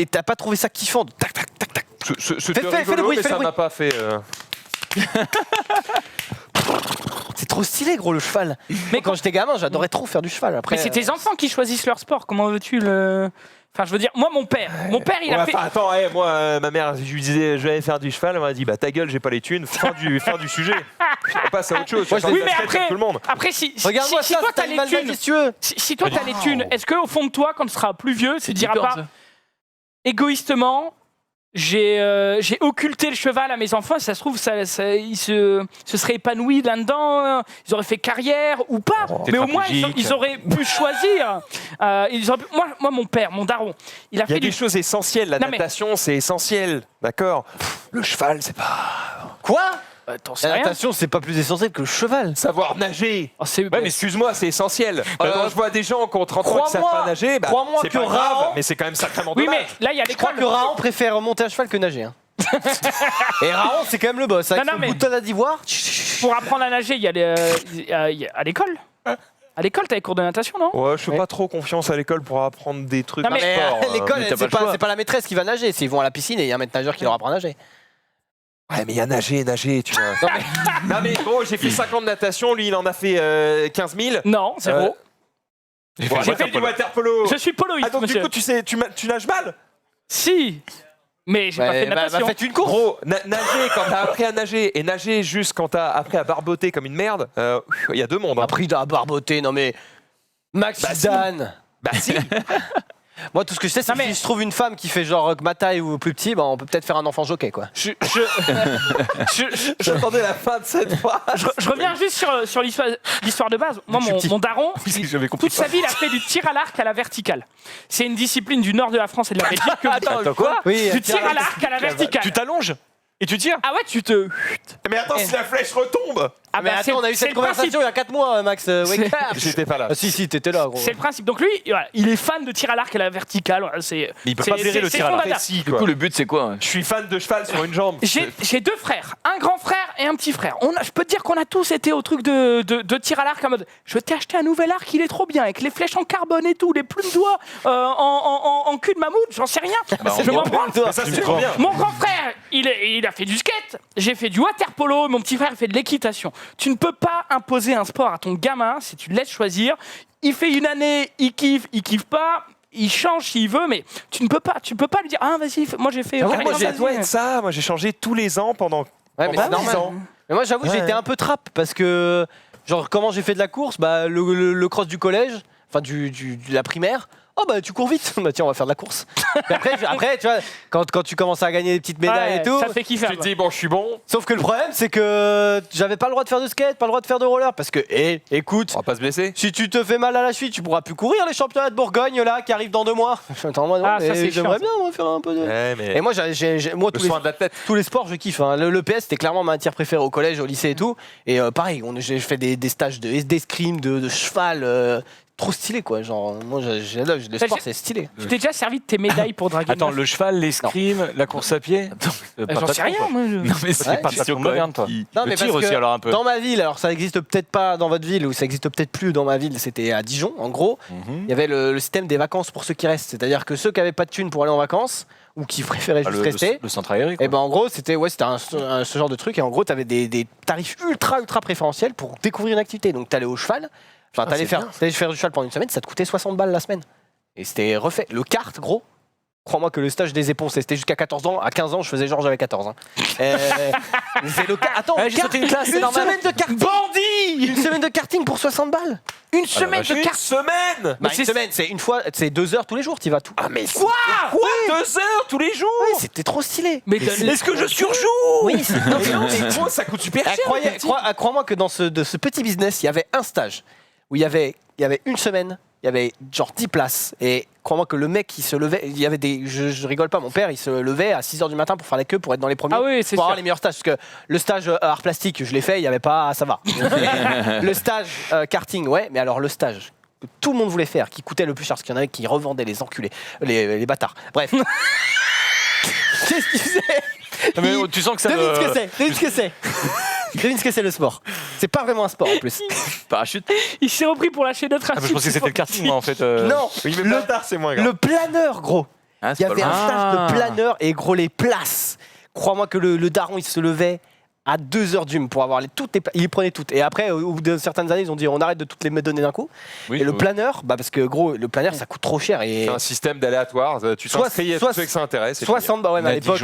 T'as pas trouvé ça kiffant? Tac, tac, tac, tac. C'était rigolo, mais ça m'a pas fait... C'est trop stylé, gros, le cheval. Mais quand j'étais gamin, j'adorais trop faire du cheval. Après, mais c'est tes enfants qui choisissent leur sport. Comment veux-tu le... Enfin, je veux dire, moi, mon père, il a fait... Attends, moi, ma mère, je lui disais, je vais aller faire du cheval, elle m'a dit, bah ta gueule, j'ai pas les thunes, fin du sujet. On passe à autre chose. Oui, mais après, si toi, t'as les thunes, si toi, t'as les thunes, est-ce qu'au fond de toi, quand tu seras plus vieux, tu diras pas... égoïstement, j'ai occulté le cheval à mes enfants. Ça se trouve, ils se seraient épanouis là-dedans. Ils auraient fait carrière ou pas. Mais au moins, ils auraient pu choisir. Moi, mon père, mon daron, il a fait des choses essentielles. La natation, c'est essentiel. D'accord. Le cheval, c'est pas... Quoi ? La natation, c'est pas plus essentiel que le cheval. Savoir nager. Ouais, mais excuse-moi, c'est essentiel. Quand je vois des gens qui ont 30 ans qui savent pas nager, crois-moi c'est que pas grave, Raon... mais c'est quand même sacrément oui, dommage. mais là, il y a Je crois que Raon préfère monter à cheval que nager. Hein. Et Raon, c'est quand même le boss. Avec son bouton à d'ivoire. Pour apprendre à nager, il y a à l'école. À l'école, t'as les cours de natation, non ? Ouais, je fais pas trop confiance à l'école pour apprendre des trucs. Non, mais l'école, c'est pas la maîtresse qui va nager. Ils vont à la piscine et il y a un maître nageur qui leur apprend à nager. Ouais, mais il y a nager, tu vois. Non, mais gros, j'ai fait 5 ans de natation, lui, il en a fait 15 000. Non, zéro. J'ai fait du waterpolo. Je suis poloïste, Ah, donc monsieur. du coup, tu nages mal ? Si, mais j'ai pas fait de natation. Faites une course. Gros, nager quand t'as appris à nager et nager juste quand t'as appris à barboter comme une merde, il y a deux mondes. Hein. Appris à barboter, non mais... Max Dan. Bah si. Moi, tout ce que je sais, c'est que si je trouve une femme qui fait genre ma taille ou plus petit, bah, on peut peut-être faire un enfant jockey, quoi. J'attendais la fin de cette phrase. Je reviens juste sur l'histoire de base. Moi, mon daron, toute sa vie, il a fait du tir à l'arc à la verticale. C'est une discipline du nord de la France et de la Belgique. Attends, quoi ? Oui, du tir à l'arc à la verticale. Tu t'allonges et tu tires. Ah ouais, tu te... Mais attends, si la flèche retombe. Ah mais attends, on a eu cette conversation il y a 4 mois, Max. Wake up. J'étais pas là. Ah, si, t'étais là, gros. C'est le principe. Donc lui, voilà, il est fan de tir à l'arc à la verticale. Voilà, Mais il peut pas blairer le tir à l'arc. Si, Du coup, le but, c'est quoi ? Je suis fan de cheval sur une jambe. J'ai deux frères, un grand frère et un petit frère. Je peux te dire qu'on a tous été au truc de tir à l'arc en mode je t'ai acheté un nouvel arc, il est trop bien, avec les flèches en carbone et tout, les plumes d'oie en cul de mammouth, j'en sais rien. Je m'en branle. Ça, c'est trop bien. Mon grand frère, il a fait du skate, j'ai fait du water polo, mon petit frère fait de l'équitation. Tu ne peux pas imposer un sport à ton gamin si tu le laisses choisir. Il fait une année, il kiffe pas. Il change s'il veut, mais tu peux pas lui dire ah vas-y, moi j'ai fait. Moi j'ai changé tous les ans pendant. Ouais, mais c'est normal. Ans. Mais moi, j'avoue, j'ai été un peu trappe parce que genre comment j'ai fait de la course, bah le cross du collège, enfin de la primaire. Oh bah tu cours vite, bah tiens on va faire de la course. Mais après tu vois quand tu commences à gagner des petites médailles et tout, ça fait kiffer. Tu te dis bon je suis bon. Sauf que le problème c'est que j'avais pas le droit de faire de skate, pas le droit de faire de roller parce que écoute, On va pas se blesser. si tu te fais mal à la cheville, tu pourras plus courir les championnats de Bourgogne là qui arrivent dans 2 mois. Attends moi non, Ah, ça, c'est j'aimerais chiant, bien moi, faire un peu de. Ouais, mais Et moi moi le soin de la tête. tous les sports je kiffe. Hein. Le PS c'était clairement ma matière préférée au collège, au lycée et tout. Et pareil, j'ai fait des stages d'escrime, de cheval. Trop stylé quoi, genre moi j'adore le sport, c'est stylé. Tu t'es déjà servi de tes médailles pour draguer? Attends, le cheval, l'escrime, la course à pied. J'en sais rien moi. Non, mais c'est Ouais, pas c'est moderne, toi. Non, Le mais tir parce aussi, que alors, un peu. Dans ma ville, alors ça existe peut-être pas dans votre ville ou ça existe peut-être plus dans ma ville, c'était à Dijon en gros. Il y avait le système des vacances pour ceux qui restent, c'est-à-dire que ceux qui avaient pas de thunes pour aller en vacances ou qui préféraient juste rester. Le centre aéré. Et ben en gros c'était ce genre de truc et en gros t'avais des tarifs ultra préférentiels pour découvrir une activité. Donc t'allais au cheval, enfin t'allais faire du cheval pendant une semaine, ça te coûtait 60 balles la semaine. Et c'était refait. Le kart gros, crois-moi que le stage des éponges c'était jusqu'à 14 ans. À 15 ans je faisais genre j'avais 14 ans. C'est le attends, j'ai sauté une classe, c'est une normal. semaine de karting. Bandit. Une semaine de karting pour 60 balles. Une semaine de Une carte. semaine. Bah, une semaine, c'est une fois, c'est 2 heures tous les jours, t'y vas tout. Ah mais quoi 2 heures tous les jours. Ouais, c'était trop stylé. Mais Est-ce que je surjoue? Oui, mais gros, ça coûte super cher. Crois-moi que dans ce petit business, il y avait un stage où il y avait une semaine, il y avait genre 10 places. Et crois-moi que le mec, il se levait, il y avait je rigole pas, mon père, il se levait à 6h du matin pour faire la queue, pour être dans les premiers, Ah oui, c'est pour avoir sûr. les meilleurs stages. Parce que le stage art plastique, je l'ai fait, il y avait pas, ça va. Le stage karting, ouais, mais alors le stage que tout le monde voulait faire, qui coûtait le plus cher, parce qu'il y en avait qui revendaient les enculés, les bâtards. Bref. Qu'est-ce qu'il fait? Non, mais tu sens que ça Devine ce que c'est. Devine ce que c'est le sport. C'est pas vraiment un sport en plus. Parachute. Il s'est repris pour lâcher notre Ah, mais je pensais que c'était le karting, moi, en fait. Non, Oui, mais bâtard, c'est moins grave. le planeur, gros. Ah, Il y c'est pas avait loin. un stage de planeur et gros les places. Crois-moi que le daron il se levait à 2 heures d'hume pour avoir ils les prenaient toutes. Et après, au bout de certaines années, ils ont dit on arrête de toutes les me donner d'un coup. Oui, et le planeur, parce que gros, le planeur ça coûte trop cher. Et C'est un système d'aléatoire. Tu t'inscris à tous ceux que ça intéresse. 60 mais à l'époque,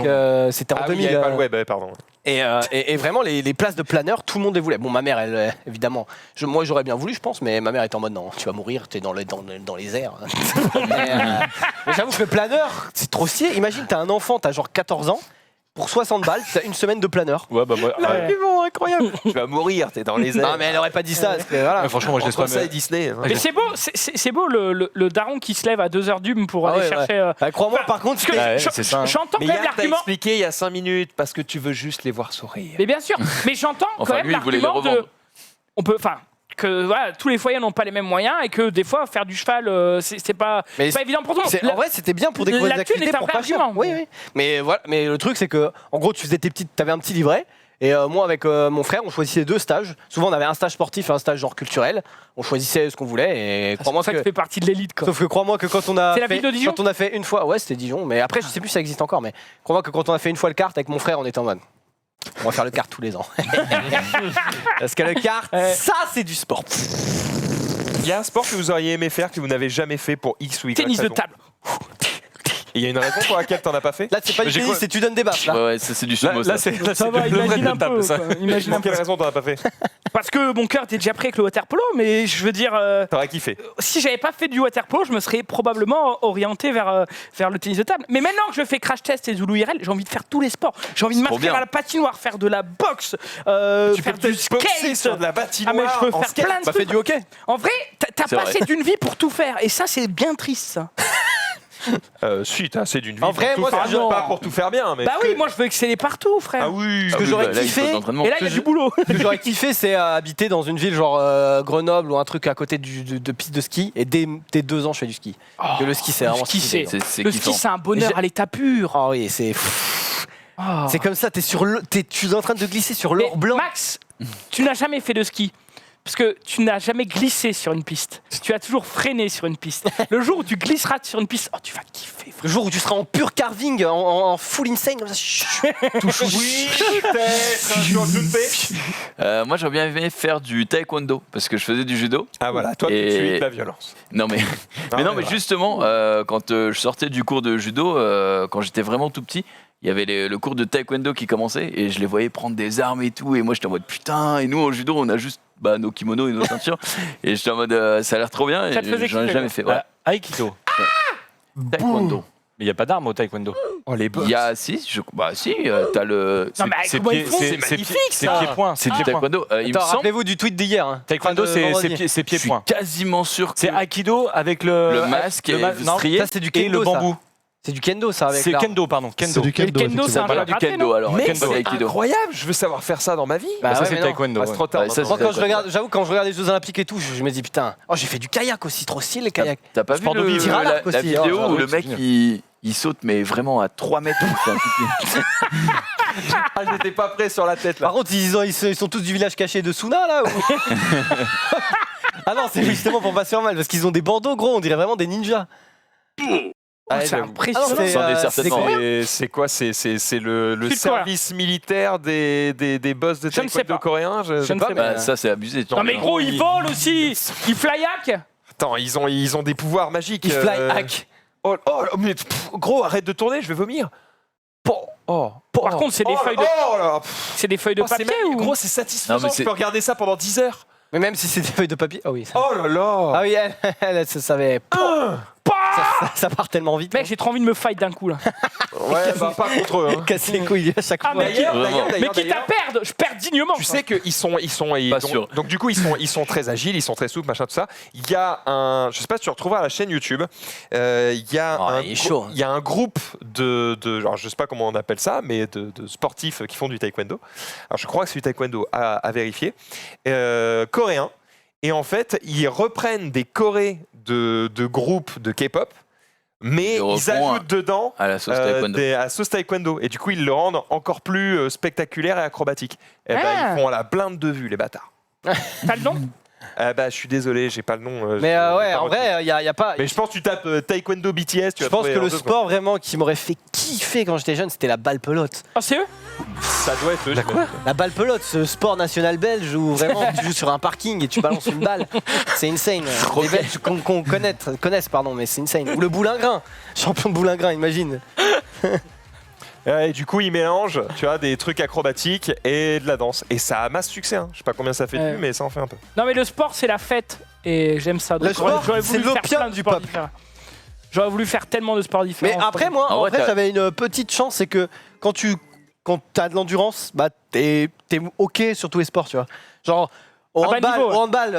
c'était en 2000. Il n'y avait pas le web, pardon. Et vraiment, les places de planeur, tout le monde les voulait. Bon, ma mère, elle, évidemment, moi j'aurais bien voulu, je pense, mais ma mère était en mode non, tu vas mourir, t'es dans les airs. mais j'avoue que le planeur, c'est trop stylé. Imagine, t'as un enfant, t'as genre 14 ans. Pour 60 balles, t'as une semaine de planeur. Ouais, bah moi. Bon, incroyable. Tu vas mourir, t'es dans les airs. Non, mais elle aurait pas dit ça. Parce que, voilà. Ouais, franchement, moi je laisse Entre pas. ça et Disney. Mais c'est beau, c'est beau le daron qui se lève à 2 heures d'hume pour aller chercher. Crois-moi, par contre, Parce que Ouais, c'est ça, hein. j'entends Mais quand même Yann t'a l'argument. expliqué il y a 5 minutes parce que tu veux juste les voir sourire. Mais bien sûr, mais j'entends Enfin, quand même lui, il voulait les l'argument de. revendre. On peut, enfin, que voilà, tous les foyers n'ont pas les mêmes moyens et que des fois faire du cheval, c'est pas évident pour tout le monde. en vrai, c'était bien pour découvrir des la thune activités est un pour vrai pas cher. argument. Oui, oui. Mais voilà, mais le truc c'est que, en gros, t'avais un petit livret. Et moi, avec mon frère, on choisissait 2 stages. Souvent, on avait un stage sportif et un stage genre culturel. On choisissait ce qu'on voulait. Et crois-moi ça que fait partie de l'élite, quoi. Sauf que crois-moi que quand on a C'est la ville de Dijon. quand on a fait une fois, ouais, c'était Dijon. Mais après, je sais plus si ça existe encore. Mais crois-moi que quand on a fait une fois le kart avec mon frère, on était en mode. On va faire le kart tous les ans. Parce que le kart, ça, c'est du sport. Il y a un sport que vous auriez aimé faire que vous n'avez jamais fait pour X ou Y Tennis de raison. table. Et il y a une raison pour laquelle t'en as pas fait. Là, c'est pas du J'ai tennis, quoi c'est tu donnes des baffes. Là. Ouais, ça c'est du sumo. Là, ça. Ça va, imagine un peu. ça. quoi. Imagine un Pour peu. quelle raison t'en as pas fait? Parce que mon cœur était déjà pris avec le waterpolo, mais je veux dire, T'aurais kiffé. si j'avais pas fait du waterpolo, je me serais probablement orienté vers le tennis de table. Mais maintenant que je fais crash test et Zulu IRL, j'ai envie de faire tous les sports. J'ai envie de trop m'inscrire bien. à la patinoire, faire de la boxe, Tu peux faire du peut-être boxer skate. sur de la patinoire. Ah mais je peux en faire skate. plein de Bah, trucs. fais du hockey. En vrai, t'as C'est pas vrai. assez d'une vie pour tout faire. Et ça, c'est bien triste, ça. Si, t'as assez d'une vie. En vrai, pour moi, tout faire c'est- bien. non. pas pour tout faire bien, mais. Bah oui, moi, je veux exceller partout, frère. Ah oui. Ce que j'aurais Là, il faut kiffé. de l'entraînement. Et là, il y a du boulot. Ce que j'aurais kiffé, c'est habiter dans une ville genre Grenoble ou un truc à côté de piste de ski. Et dès 2 ans, je fais du ski. Que le ski, c'est le vraiment ski, stylé. C'est Le ski, kiffant. c'est un bonheur à l'état pur. Oh oui, c'est. Oh. C'est comme ça, tu es en train de glisser sur Mais l'or blanc. Max, tu n'as jamais fait de ski. Parce que tu n'as jamais glissé sur une piste. Tu as toujours freiné sur une piste. Le jour où tu glisseras sur une piste, oh, tu vas kiffer, frère. Le jour où tu seras en pur carving, en full insane, comme ça. Oui, peut-être un jour je le fais. Moi j'aurais bien aimé faire du taekwondo parce que je faisais du judo. Ah voilà, toi tout de Et- suite la violence. Non mais, mais mais voilà. justement, quand je sortais du cours de judo, quand j'étais vraiment tout petit, il y avait le cours de taekwondo qui commençait et je les voyais prendre des armes et tout. Et moi j'étais en mode putain, et nous au judo on a juste nos kimonos et nos ceintures. Et j'étais en mode ça a l'air trop bien. Ça te Et faisait j'en ai kiffer, jamais quoi. fait. Voilà. Aikido. Taekwondo. Mais il n'y a pas d'arme au taekwondo. Oh les Il y a t'as le Non, mais C'est comment ils pied- font c'est- C'est c'est magnifique, pied- c'est ça. pied-point. C'est pied-point. taekwondo. Il me Attends, semble, rappelez-vous du tweet d'hier. Hein. Taekwondo, Enfin, de vendredi. c'est je suis pied-point. quasiment sûr que C'est aikido avec le masque le est ma- non, strié. Ça, c'est du et kendo. le bambou. C'est du kendo, ça. Avec C'est l'arme. kendo, pardon. C'est Kendo. du kendo, kendo, c'est un effectivement. jeu Voilà, à du gratter, kendo non alors. Kendo. C'est aikido. Incroyable, je veux savoir faire ça dans ma vie. Bah ça, ouais, c'est mais non. taekwondo. Ah, c'est ouais. trop tard. Ouais, ça, maintenant. c'est Moi, quand je regarde, j'avoue, quand je regarde les Jeux Olympiques et tout, je me dis putain, oh, j'ai fait du kayak aussi, trop stylé le kayak. T'as pas Sport vu de vie, tir à l'arc la aussi, vidéo oh, où le ouais, mec c'est il saute mais vraiment à 3 mètres il fait un coup de pied. Ah, j'étais pas prêt sur la tête là. Par contre, ils sont tous du village caché de Suna là ou... Ah non, c'est justement pour pas se faire mal, parce qu'ils ont des bandeaux gros, on dirait vraiment des ninjas. Ah, C'est j'avoue. impressionnant. Ah non, c'est, C'en est c'est certainement. quoi C'est quoi? C'est le Sud-Coréen. service militaire des boss de Je ne sais taekwondo pas. coréens? Je sais ne pas, sais mais- pas. Bah, ça c'est abusé. tu Non vois. mais gros, ils volent aussi. Ils fly-hack. Attends, ils ont des pouvoirs magiques. Ils fly hack. Oh, mais gros, arrête de tourner, je vais vomir. Oh. Par contre, c'est des feuilles de, Oh là. c'est des feuilles de Oh, c'est papier mag- ou Gros, c'est satisfaisant. Non, mais Je c'est- peux regarder ça pendant 10 heures. Mais même si c'est des feuilles de papier. Ah oui. Ça... Oh là là. Ah oui, elle se savait. Ça part tellement vite. Mec, j'ai trop envie de me fight d'un coup là. Ouais, bah pas contre eux. Hein. Casser les couilles à chaque Ah, fois. mais Vraiment. quitte à perdre, je perds dignement. Tu sais qu'ils Pas donc, sûr. donc du coup ils sont très agiles, ils sont très souples, machin tout ça. Il y a un, je sais pas si tu retrouveras à la chaîne YouTube, il y a Oh, un, il est chaud, hein. il y a un groupe de genre, je sais pas comment on appelle ça, mais de sportifs qui font du taekwondo. Alors je crois que c'est du taekwondo à vérifier, coréen. Et en fait ils reprennent des chorés de groupes de K-pop. Mais Ils ils refont ajoutent dedans à la sauce taekwondo. à la sauce taekwondo. Et du coup, ils le rendent encore plus spectaculaire et acrobatique. Et ben, Ah. ils font à la blinde de vue, les bâtards. T'as le nom? Je suis désolé, j'ai pas le nom. Mais en vrai, il y a pas. Mais je pense que tu tapes Taekwondo BTS. Je pense que le sport vraiment qui m'aurait fait kiffer quand j'étais jeune, c'était la balle pelote. Ah, c'est eux? Ça doit être eux. La balle pelote, ce sport national belge où vraiment tu joues sur un parking et tu balances une balle. C'est insane. Les Belges qu'on connaissent, mais c'est insane. Ou le boulingrin, champion de boulingrin, imagine. Et du coup, il mélange, tu vois, des trucs acrobatiques et de la danse. Et ça a masse succès. Hein. Je sais pas combien ça fait de vues, mais ça en fait un peu. Non, mais le sport, c'est la fête. Et j'aime ça. Le sport, j'aurais c'est voulu faire l'opium plein de du sports peuple. différents. J'aurais voulu faire tellement de sports différents. Mais après, moi, Ah ouais, en vrai, j'avais une petite chance, c'est que quand t'as de l'endurance, bah t'es ok sur tous les sports, tu vois. Genre au handball,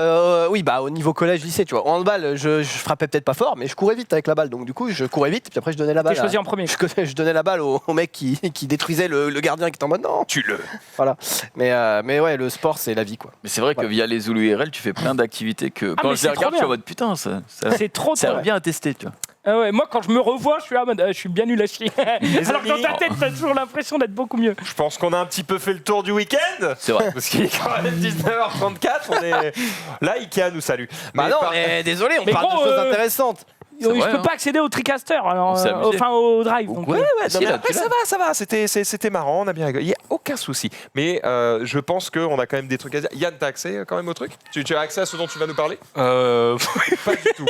au niveau collège, lycée, tu vois. Au handball, je frappais peut-être pas fort, mais je courais vite avec la balle. Donc du coup, je courais vite, puis après je donnais la balle. T'es choisi en premier. Je donnais la balle au mec qui détruisait le gardien qui était en mode non. Tue-le. Voilà. Mais ouais, le sport, c'est la vie, quoi. Mais c'est vrai que via les Zoulou IRL, tu fais plein d'activités que quand mais je c'est les trop regarde, je suis bien. en mode putain, ça C'est trop ça bien. revient à tester, tu vois. Ah ouais, moi, quand je me revois, je suis là en mode, je suis bien nul à chier. Alors que dans ta tête, t'as toujours l'impression d'être beaucoup mieux. Je pense qu'on a un petit peu fait le tour du week-end. C'est vrai. Parce qu'il est quand même 19h34. On est... Là, Ikea nous salue. Bah non, par- mais désolé, on Mais parle gros, de choses intéressantes. Je vrai, peux hein. pas accéder au TriCaster, alors, On s'est amusé. enfin au Drive. Donc, Ouais, Si, non, mais là, après, tu ça va. C'était marrant, on a bien rigolé. Il n'y a aucun souci. Mais je pense qu'on a quand même des trucs à dire. Yann, t'as accès quand même au truc tu as accès à ce dont tu vas nous parler Pas du tout.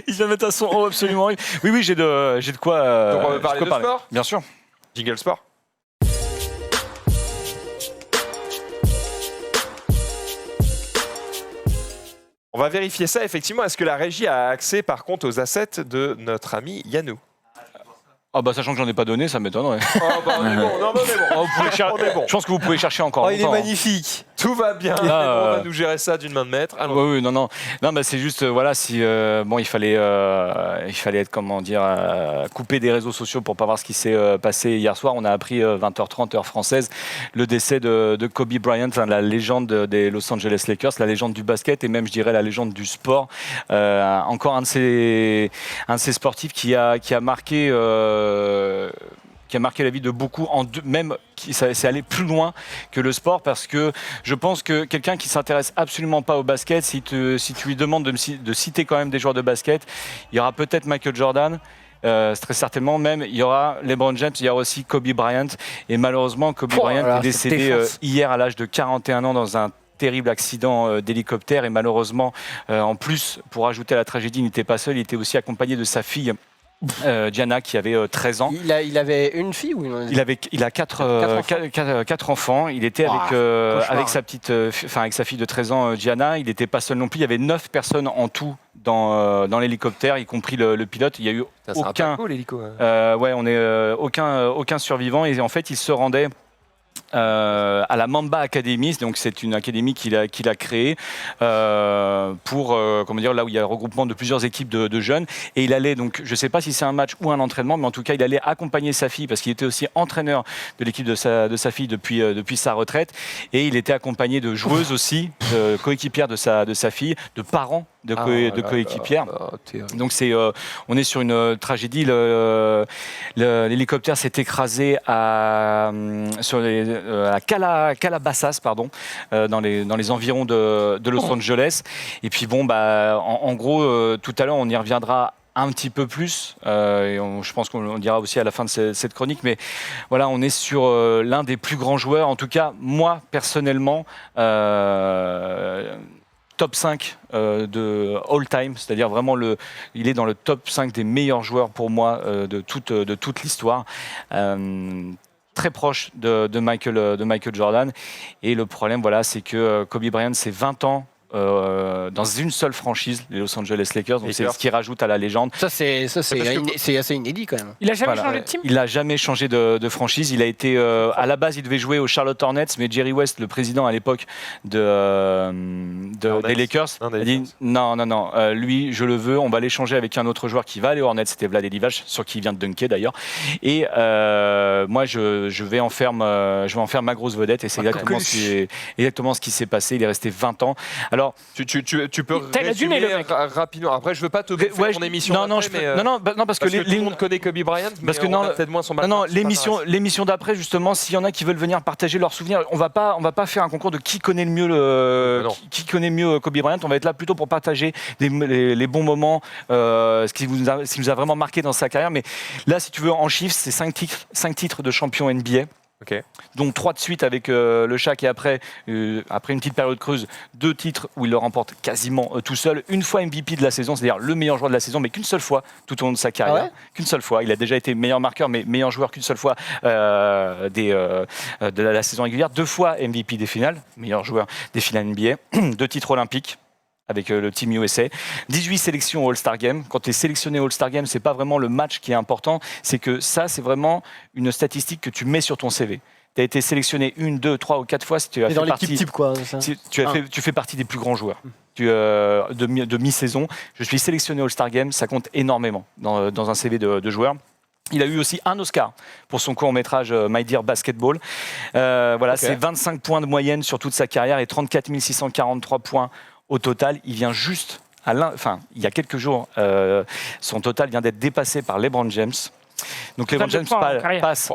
Il vient mettre un son haut absolument. Oui, j'ai de quoi. Donc on va parler de sport Bien sûr. Jingle Sport. On va vérifier ça, effectivement. Est-ce que la régie a accès, par contre, aux assets de notre ami Yannou Ah bah sachant que j'en ai pas donné, ça m'étonnerait. Oh, bah, on est bon. Non, mais on est bon. Oh, vous pouvez cher- On est bon. Je pense que vous pouvez chercher encore Oh, il est longtemps. magnifique. Tout va bien. On va nous gérer ça d'une main de maître. Alors, Oui, non, bah, c'est juste, voilà, si bon, il fallait être, comment dire, coupé des réseaux sociaux pour pas voir ce qui s'est passé hier soir. On a appris 20h30 heure française le décès de Kobe Bryant, la légende des Los Angeles Lakers, la légende du basket et même, je dirais, la légende du sport. Encore un de ces sportifs qui a marqué. Qui a marqué la vie de beaucoup, même ça c'est allé plus loin que le sport, parce que je pense que quelqu'un qui s'intéresse absolument pas au basket, si tu lui demandes de citer quand même des joueurs de basket, il y aura peut-être Michael Jordan, très certainement même, il y aura LeBron James, il y aura aussi Kobe Bryant, et malheureusement Kobe Bryant est décédé hier à l'âge de 41 ans dans un terrible accident d'hélicoptère, et malheureusement, en plus, pour ajouter à la tragédie, il n'était pas seul, il était aussi accompagné de sa fille Diana, qui avait 13 ans. Il avait une fille ou une... Il a quatre enfants. Il était avec sa petite, avec sa fille de 13 ans, Diana. Il n'était pas seul non plus. Il y avait 9 personnes en tout dans l'hélicoptère, y compris le pilote. Il y a eu aucun, aucun survivant. Et en fait, il se rendait à la Mamba Academy, donc c'est une académie qu'il a créée pour comment dire, là où il y a un regroupement de plusieurs équipes de jeunes, et il allait donc, je sais pas si c'est un match ou un entraînement, mais en tout cas il allait accompagner sa fille parce qu'il était aussi entraîneur de l'équipe de sa fille depuis sa retraite, et il était accompagné de joueuses aussi, de coéquipières de sa fille, de parents de coéquipières. Donc on est sur une tragédie. L'hélicoptère s'est écrasé à Calabasas, dans les environs de Los Angeles. Et puis bon, en gros, tout à l'heure, on y reviendra un petit peu plus, et je pense qu'on dira aussi à la fin de cette chronique, mais voilà, on est sur l'un des plus grands joueurs, en tout cas moi personnellement, top 5 de all time, c'est-à-dire vraiment il est dans le top 5 des meilleurs joueurs pour moi de toute l'histoire. Très proche de Michael Jordan. Et le problème, voilà, c'est que Kobe Bryant, c'est 20 ans dans une seule franchise, les Los Angeles Lakers, donc c'est ce qui rajoute à la légende. Ça c'est assez inédit quand même. Il a jamais changé de team. Il n'a jamais changé de franchise. Il a été à la base, il devait jouer aux Charlotte Hornets, mais Jerry West, le président à l'époque des Lakers, a dit non, lui je le veux, on va l'échanger avec un autre joueur qui va aller aux Hornets, c'était Vlade Divac, sur qui il vient de dunker d'ailleurs. Et moi je vais en faire ma grosse vedette, et c'est exactement ce qui s'est passé. Il est resté 20 ans. Alors, tu peux T'as la dune, le résumer mec. rapidement. Après, je veux pas te bouffer mon émission. non, d'après, mais, non, parce que tout le monde connaît Kobe Bryant, mais parce que on a peut-être moins son Non, palmarès. l'émission d'après, justement, s'il y en a qui veulent venir partager leurs souvenirs, on va pas faire un concours de qui connaît le mieux qui connaît mieux Kobe Bryant. On va être là plutôt pour partager les bons moments, ce qui nous a vraiment marqué dans sa carrière. Mais là, si tu veux, en chiffres, c'est 5 titres de champion NBA. Ok. Donc 3 de suite avec le Shaq et après une petite période creuse, 2 titres où il le remporte quasiment tout seul. Une fois MVP de la saison, c'est-à-dire le meilleur joueur de la saison, mais qu'une seule fois tout au long de sa carrière. Ah ouais, qu'une seule fois. Il a déjà été meilleur marqueur, mais meilleur joueur qu'une seule fois de la saison régulière. 2 fois MVP des finales, meilleur joueur des finales NBA. 2 titres olympiques avec le Team USA, 18 sélections au All-Star Game. Quand tu es sélectionné au All-Star Game, c'est pas vraiment le match qui est important, c'est que ça, c'est vraiment une statistique que tu mets sur ton CV. Tu as été sélectionné 1, 2, 3 ou 4 fois si tu as fait dans partie... l'équipe type, quoi. Ça. Tu fais partie des plus grands joueurs de mi-saison. Je suis sélectionné au All-Star Game, ça compte énormément dans un CV de joueur. Il a eu aussi un Oscar pour son court-métrage My Dear Basketball. Voilà, c'est 25 points de moyenne sur toute sa carrière et 34 643 points au total. Il vient juste, il y a quelques jours, son total vient d'être dépassé par LeBron James. Donc LeBron James passe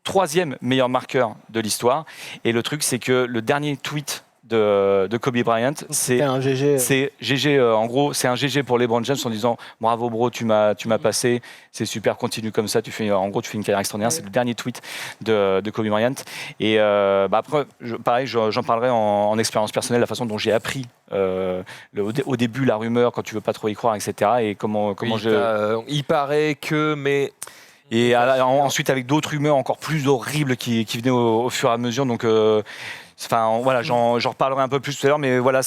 3e meilleur marqueur de l'histoire. Et le truc, c'est que le dernier tweet de Kobe Bryant, c'est un GG. C'est GG, en gros, c'est un GG pour LeBron James en disant bravo bro, tu m'as passé, c'est super, continue comme ça, tu fais une carrière extraordinaire. C'est le dernier tweet de Kobe Bryant. Et après, pareil, j'en parlerai en expérience personnelle, la façon dont j'ai appris au début la rumeur, quand tu veux pas trop y croire, etc. Et comment il paraît que, mais... Et ensuite avec d'autres rumeurs encore plus horribles qui venaient au fur et à mesure. Donc voilà, j'en reparlerai un peu plus tout à l'heure, mais voilà,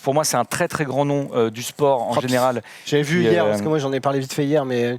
pour moi c'est un très très grand nom du sport en général. J'avais vu hier, parce que moi j'en ai parlé vite fait hier, mais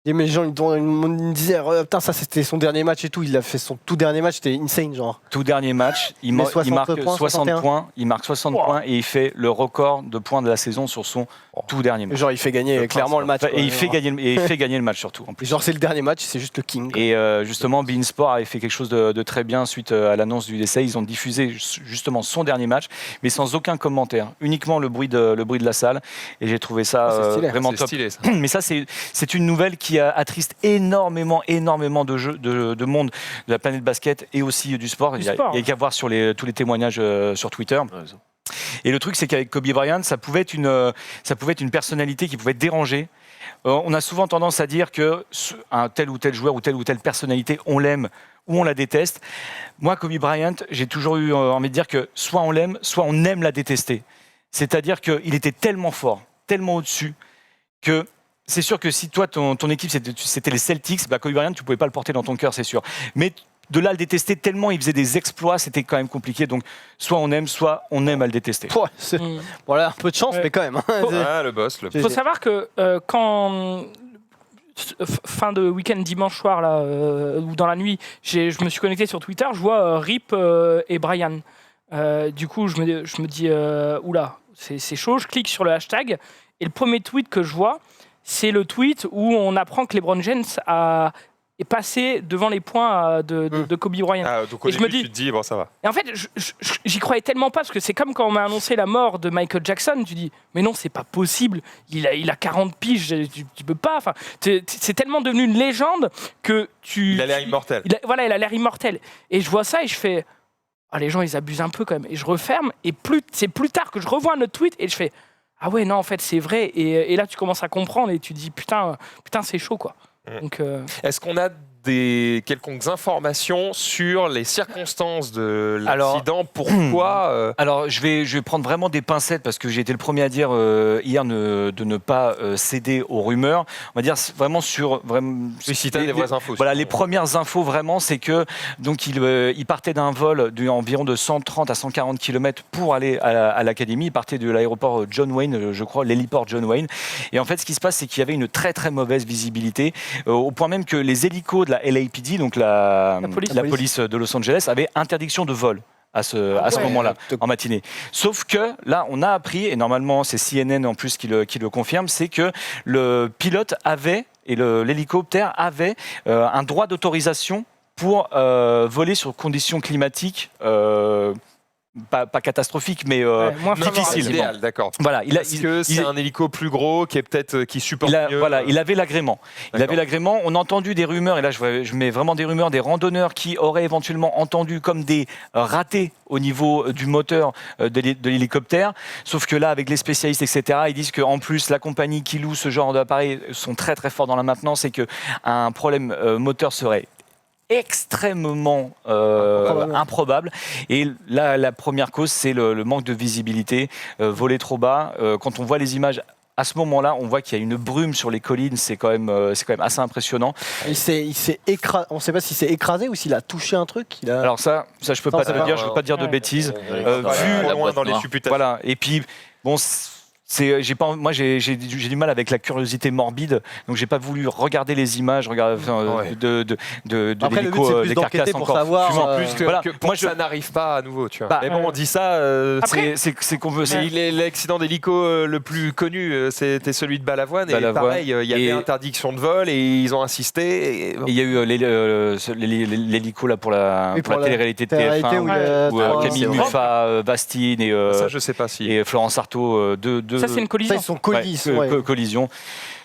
les gens ils me disaient putain, ça c'était son dernier match et tout, il a fait son tout dernier match, c'était insane genre. Tout dernier match, il marque 60 points, il marque 60 points et il fait le record de points de la saison sur son tout dernier match. Genre il fait gagner clairement le match. Et il fait gagner le match surtout. En plus. Genre c'est le dernier match, c'est juste le king. Quoi. Et justement, beIN Sport avait fait quelque chose de très bien suite à l'annonce du décès. Ils ont diffusé justement son dernier match, mais sans aucun commentaire, uniquement le bruit de la salle. Et j'ai trouvé ça vraiment top. Stylé, ça. Mais ça, c'est une nouvelle qui attriste énormément de monde de la planète basket et aussi du sport. Il y a qu'à voir sur tous les témoignages sur Twitter. Et le truc, c'est qu'avec Kobe Bryant, ça pouvait être une personnalité qui pouvait déranger. On a souvent tendance à dire que un tel ou tel joueur ou telle personnalité, on l'aime ou on la déteste. Moi, Kobe Bryant, j'ai toujours eu envie de dire que soit on l'aime, soit on aime la détester. C'est-à-dire qu'il était tellement fort, tellement au-dessus, que c'est sûr que si toi, ton équipe, c'était les Celtics, Kobe Bryant, tu ne pouvais pas le porter dans ton cœur, c'est sûr. Mais de là à le détester tellement, il faisait des exploits, c'était quand même compliqué. Donc, soit on aime à le détester. Voilà, un peu de chance, mais quand même. le boss. Il faut savoir que quand... fin de week-end dimanche soir, là, ou dans la nuit, je me suis connecté sur Twitter, je vois Rip et Brian. Du coup, je me dis, oula, c'est chaud, je clique sur le hashtag, et le premier tweet que je vois, c'est le tweet où on apprend que LeBron James est passé devant les points de Kobe Bryant. Ah, donc au début, tu te dis, bon, ça va. Et en fait, j'y croyais tellement pas, parce que c'est comme quand on m'a annoncé la mort de Michael Jackson, tu dis, mais non, c'est pas possible, il a 40 piges, tu peux pas, enfin, c'est tellement devenu une légende que Il a l'air immortel. Il a l'air immortel. Et je vois ça et je fais, les gens, ils abusent un peu quand même. Et je referme, et c'est plus tard que je revois notre tweet, et je fais, ah ouais, non, en fait, c'est vrai. Et là, tu commences à comprendre, et tu dis, putain c'est chaud, quoi. Donc, Est-ce qu'on a quelconques informations sur les circonstances de l'accident? Pourquoi Alors, je vais prendre vraiment des pincettes parce que j'ai été le premier à dire hier de ne pas céder aux rumeurs. On va dire vraiment sur si tu as des vraies infos. Voilà, les premières infos vraiment, c'est que donc il partait d'un vol d'environ de 130 à 140 km pour aller à l'académie. Il partait de l'aéroport John Wayne, je crois, l'héliport John Wayne. Et en fait, ce qui se passe, c'est qu'il y avait une très très mauvaise visibilité, au point même que les hélicos de la LAPD, donc la police de Los Angeles, avait interdiction de vol à ce moment-là, en matinée. Sauf que là, on a appris, et normalement c'est CNN en plus qui le confirme, c'est que le pilote avait, et l'hélicoptère avait un droit d'autorisation pour voler sur conditions climatiques pas catastrophique, mais moins difficile. Idéal, d'accord. Voilà, Parce que c'est un hélico plus gros qui est peut-être qui supporte mieux. Voilà, il avait l'agrément. D'accord. On a entendu des rumeurs, et là je mets vraiment des rumeurs, des randonneurs qui auraient éventuellement entendu comme des ratés au niveau du moteur de l'hélicoptère. Sauf que là, avec les spécialistes, etc., ils disent qu'en plus, la compagnie qui loue ce genre d'appareil sont très très forts dans la maintenance et qu'un problème moteur serait extrêmement improbable. Et là, la première cause, c'est le manque de visibilité, voler trop bas. Quand on voit les images, à ce moment-là, on voit qu'il y a une brume sur les collines, c'est quand même assez impressionnant. Il s'est écrasé. On ne sait pas s'il s'est écrasé ou s'il a touché un truc. Alors ça je peux pas te le dire, je veux pas te dire de bêtises. Vu la loin boîte dans les noire. supputations. Voilà. Et puis bon. Moi, j'ai du mal avec la curiosité morbide, donc j'ai pas voulu regarder les images, de Après, le but, c'est l'hélico, plus des d'enquêter carcasses pour encore savoir, fumant. Plus que, Voilà. que pour Moi, que ça n'arrive pas à nouveau, tu vois. Bah, mais bon, on dit ça. Après- c'est qu'on veut. c'est l'accident d'hélico le plus connu, c'était celui de Balavoine. Et Balavoine. pareil, il y avait Et- interdiction de vol et ils ont insisté. Et, Et il y a eu l'hélico là pour la télé-réalité de télé-réalité TF1 où il y a où trois- Camille c'est vrai. Muffat, Bastine ça, je sais pas si. et Florence Artaud, deux Ça, c'est une Ça, collision. ils sont collis. collisions.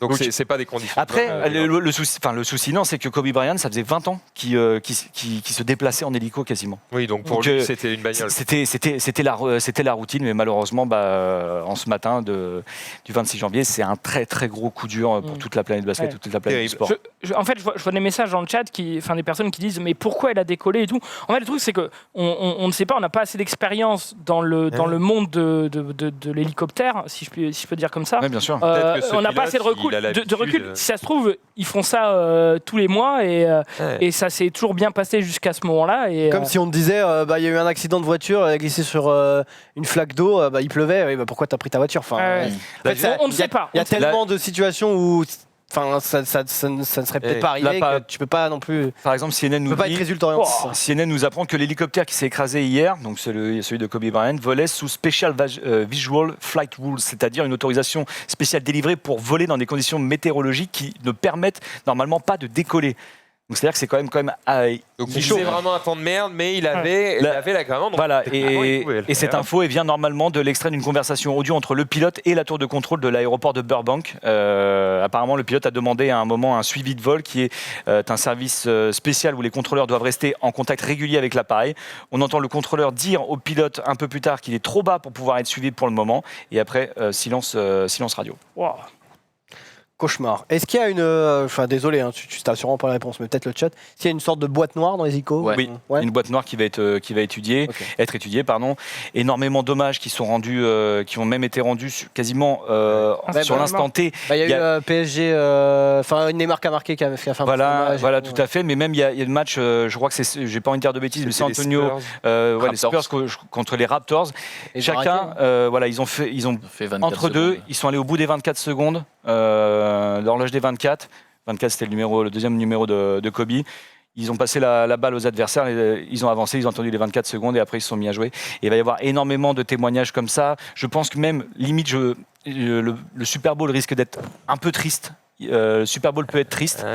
Donc, c'est pas des conditions. Après, le souci, non, c'est que Kobe Bryant, ça faisait 20 ans qu'il se déplaçait en hélico quasiment. Oui, donc pour Donc, lui, c'était une bagnole. C'était la routine, mais malheureusement, en ce matin du 26 janvier, c'est un très très gros coup dur pour toute la planète basket, Ouais. toute la planète du Terrible. sport. En fait, je vois des messages dans le chat, des personnes qui disent mais pourquoi elle a décollé et tout. En fait, le truc c'est que on ne sait pas, on n'a pas assez d'expérience dans le monde de l'hélicoptère, si je peux dire comme ça. Oui, bien sûr. Peut-être que ce On n'a pas pilote, assez de recul. il a l'habitude, De recul. Si ça se trouve, ils font ça tous les mois et ça s'est toujours bien passé jusqu'à ce moment-là. Et, Comme si on te disait, il y a eu un accident de voiture, elle a glissé sur une flaque d'eau, il pleuvait, oui, pourquoi t'as pris ta voiture enfin, on ne sait pas. Il y a tellement de situations où ça ne serait peut-être pas arrivé là, que tu peux pas non plus. Par exemple, CNN Tu nous peux pas dit. être résultat orienté. CNN nous apprend que l'hélicoptère qui s'est écrasé hier, donc celui de Kobe Bryant, volait sous Special Visual Flight Rules, c'est-à-dire une autorisation spéciale délivrée pour voler dans des conditions météorologiques qui ne permettent normalement pas de décoller. Donc c'est-à-dire que c'est quand même Donc c'est il chaud. faisait vraiment un temps de merde, mais il avait l'agrément. donc Voilà, techniquement, il pouvait le et cette faire. info elle vient normalement de l'extrait d'une conversation audio entre le pilote et la tour de contrôle de l'aéroport de Burbank. Apparemment, le pilote a demandé à un moment un suivi de vol qui est un service spécial où les contrôleurs doivent rester en contact régulier avec l'appareil. On entend le contrôleur dire au pilote un peu plus tard qu'il est trop bas pour pouvoir être suivi pour le moment. Et après, silence radio. Wow. Cauchemar. Est-ce qu'il y a une. Désolé, tu n'as sûrement pas la réponse, mais peut-être le chat. S'il y a une sorte de boîte noire dans les icônes. Ouais. Oui, une boîte noire qui va être étudiée. Énormément d'hommages qui sont rendus, qui ont même été rendus quasiment sur l'instant T. Il y a eu PSG, Neymar qui a marqué, qui a fait un Voilà, tout à fait. Mais même il y a le match, je crois que c'est, j'ai pas envie de dire de bêtises, mais c'est C'était les Antonio, Spurs. les Spurs contre les Raptors. Et Chacun, ils ont fait 24 entre deux, secondes. ils sont allés au bout des 24 secondes. L'horloge des 24. 24, c'était le deuxième numéro de Kobe. Ils ont passé la balle aux adversaires, ils ont avancé, ils ont attendu les 24 secondes et après ils se sont mis à jouer. Et il va y avoir énormément de témoignages comme ça. Je pense que même, limite, le Super Bowl risque d'être un peu triste. Le Super Bowl peut être triste.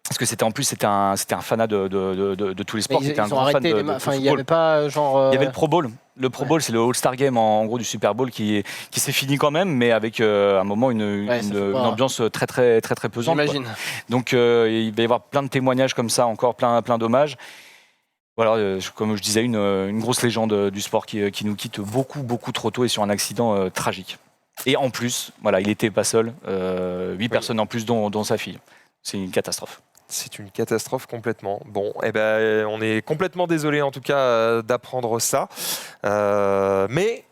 Parce que c'était un fanat de tous les sports. Ils C'était un ont grand fan arrêté. de Il n'y football. avait pas genre. Il y avait le Pro Bowl. Le Pro Bowl, c'est le All-Star Game en gros du Super Bowl qui s'est fini quand même, mais avec à un moment une ambiance très très très très pesante. J'imagine. Donc il va y avoir plein de témoignages comme ça, encore plein d'hommages. Voilà, comme je disais, une grosse légende du sport qui nous quitte beaucoup trop tôt et sur un accident tragique. Et en plus, voilà, il n'était pas seul, 8 personnes en plus dont sa fille. C'est une catastrophe. C'est une catastrophe complètement. Bon, on est complètement désolé en tout cas d'apprendre ça. Mais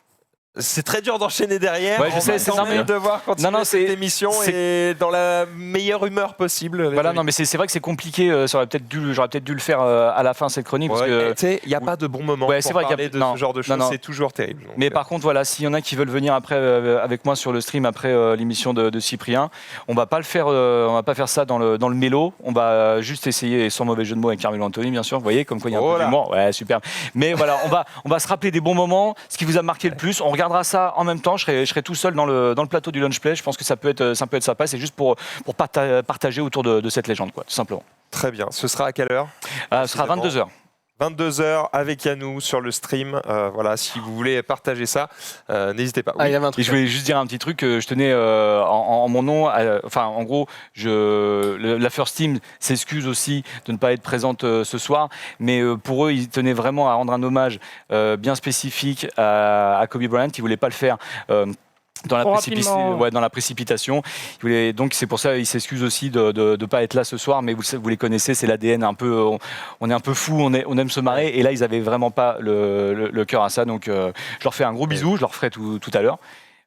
c'est très dur d'enchaîner derrière. Ouais, je sais, c'est quand même normal. devoir continuer Non, cette émission et dans la meilleure humeur possible. Voilà, non, mais c'est vrai que c'est compliqué. J'aurais peut-être dû le faire à la fin cette chronique. Parce que... Tu sais, il n'y a pas de bon moment Ouais, pour c'est vrai parler de ce genre de choses. C'est toujours terrible. Donc, mais par contre, voilà, s'il y en a qui veulent venir après avec moi sur le stream après l'émission de Cyprien, on va pas le faire. On va pas faire ça dans le mélo. On va juste essayer, sans mauvais jeu de mots, avec Carmelo Anthony, bien sûr. Vous voyez, comme quoi il y a un peu d'humour. Ouais, super. Mais voilà, on va se rappeler des bons moments, ce qui vous a marqué le plus. On regardera ça en même temps. Je serai tout seul dans le plateau du Lunch Play. Je pense que ça peut être sympa. C'est juste pour partager autour de cette légende, quoi, tout simplement. très bien. Ce sera à quelle heure? Ce sera 22h. 22h avec Yannou sur le stream. Voilà, si vous voulez partager ça, n'hésitez pas. Ah, il y avait un Et truc. je voulais juste dire un petit truc. Je tenais en mon nom, enfin en gros, la First Team s'excuse aussi de ne pas être présente ce soir, mais pour eux, ils tenaient vraiment à rendre un hommage bien spécifique à Kobe Bryant. Ils voulaient pas le faire. Dans la précipitation. Donc c'est pour ça qu'ils s'excusent aussi de ne pas être là ce soir, mais vous les connaissez, c'est l'ADN un peu. On est un peu fou, on aime se marrer, et là ils n'avaient vraiment pas le cœur à ça. Donc je leur fais un gros bisou, je leur ferai tout à l'heure.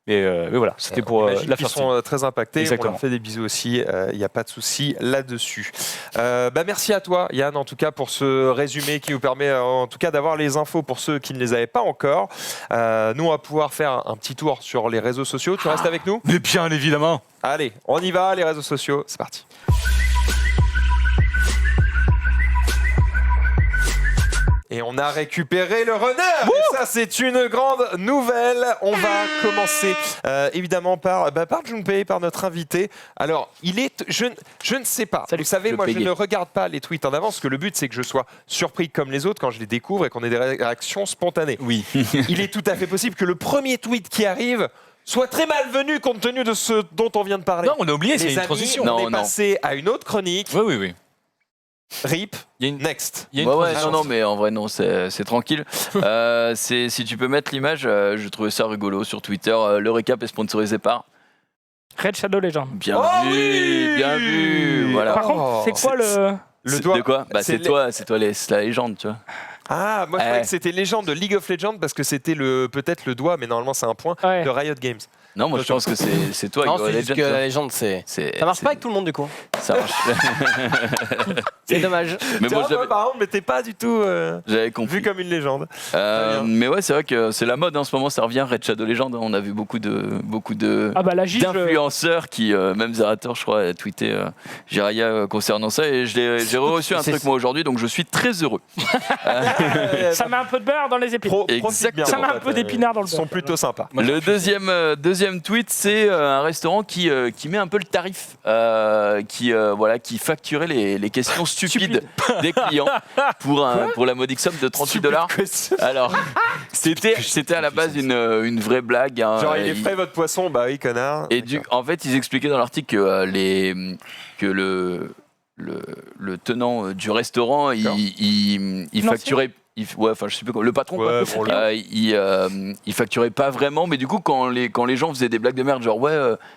Mais voilà, c'était pour la Ils First sont très impactés. Exactement. On leur fait des bisous aussi. Il n'y a pas de souci là-dessus. Merci à toi, Yann, en tout cas, pour ce résumé qui nous permet, en tout cas, d'avoir les infos pour ceux qui ne les avaient pas encore. Nous, on va pouvoir faire un petit tour sur les réseaux sociaux. Tu restes avec nous ? Mais bien évidemment. Allez, on y va, les réseaux sociaux. C'est parti. Et on a récupéré le runner. Et ça, c'est une grande nouvelle. On va commencer évidemment par Junpei, par notre invité. Alors, je ne sais pas. Salut. Vous savez, Je moi, je payais. ne regarde pas les tweets en avance, parce que le but, c'est que je sois surpris comme les autres quand je les découvre et qu'on ait des réactions spontanées. Oui. Il est tout à fait possible que le premier tweet qui arrive soit très malvenu compte tenu de ce dont on vient de parler. Non, on a oublié, c'est Les une amis, transition. on est passé à une autre chronique. Oui. RIP, Il y a une, next. il y a une transition. Non, mais en vrai, non, c'est tranquille. Si tu peux mettre l'image, je trouvais ça rigolo sur Twitter. Le récap est sponsorisé par. Red Shadow Legend. Bien Oh vu, oui bien vu. Voilà. Par contre, c'est quoi le. Le doigt. De quoi bah, c'est toi, c'est la légende, tu vois. Ah, moi je croyais que c'était légende de League of Legends parce que c'était peut-être le doigt, mais normalement c'est un point Ouais. de Riot Games. Non, moi je pense que c'est toi, Non, Hugo c'est juste Legend, que tu vois. la légende, ça marche pas avec tout le monde du coup. Ça marche. C'est dommage. Mais moi Par contre, mais t'es pas du tout j'avais compris. vu comme une légende. Mais ouais, c'est vrai que c'est la mode en ce moment, ça revient, Red Shadow Legend. On a vu beaucoup de Ah bah la gifle. d'influenceurs qui, même Zerator, je crois, a tweeté Jiraya concernant ça. Et j'ai reçu un truc moi aujourd'hui, donc je suis très heureux. Ça met un peu de beurre dans les épinards. Profite bien, Ça met en un fait, peu d'épinards dans le Ils sont beurre. plutôt sympas. Le deuxième tweet, c'est un restaurant qui met un peu le tarif, qui facturait les questions stupides des clients pour la modique somme de $38. Alors, c'était à la base une vraie blague. Hein. Genre, il est frais votre poisson, bah oui, connard. Et en fait, ils expliquaient dans l'article que le tenant du restaurant, il facturait. Je sais plus comment. Le patron, quoi. Ouais, bon, il facturait pas vraiment, mais du coup, quand les gens faisaient des blagues de merde, genre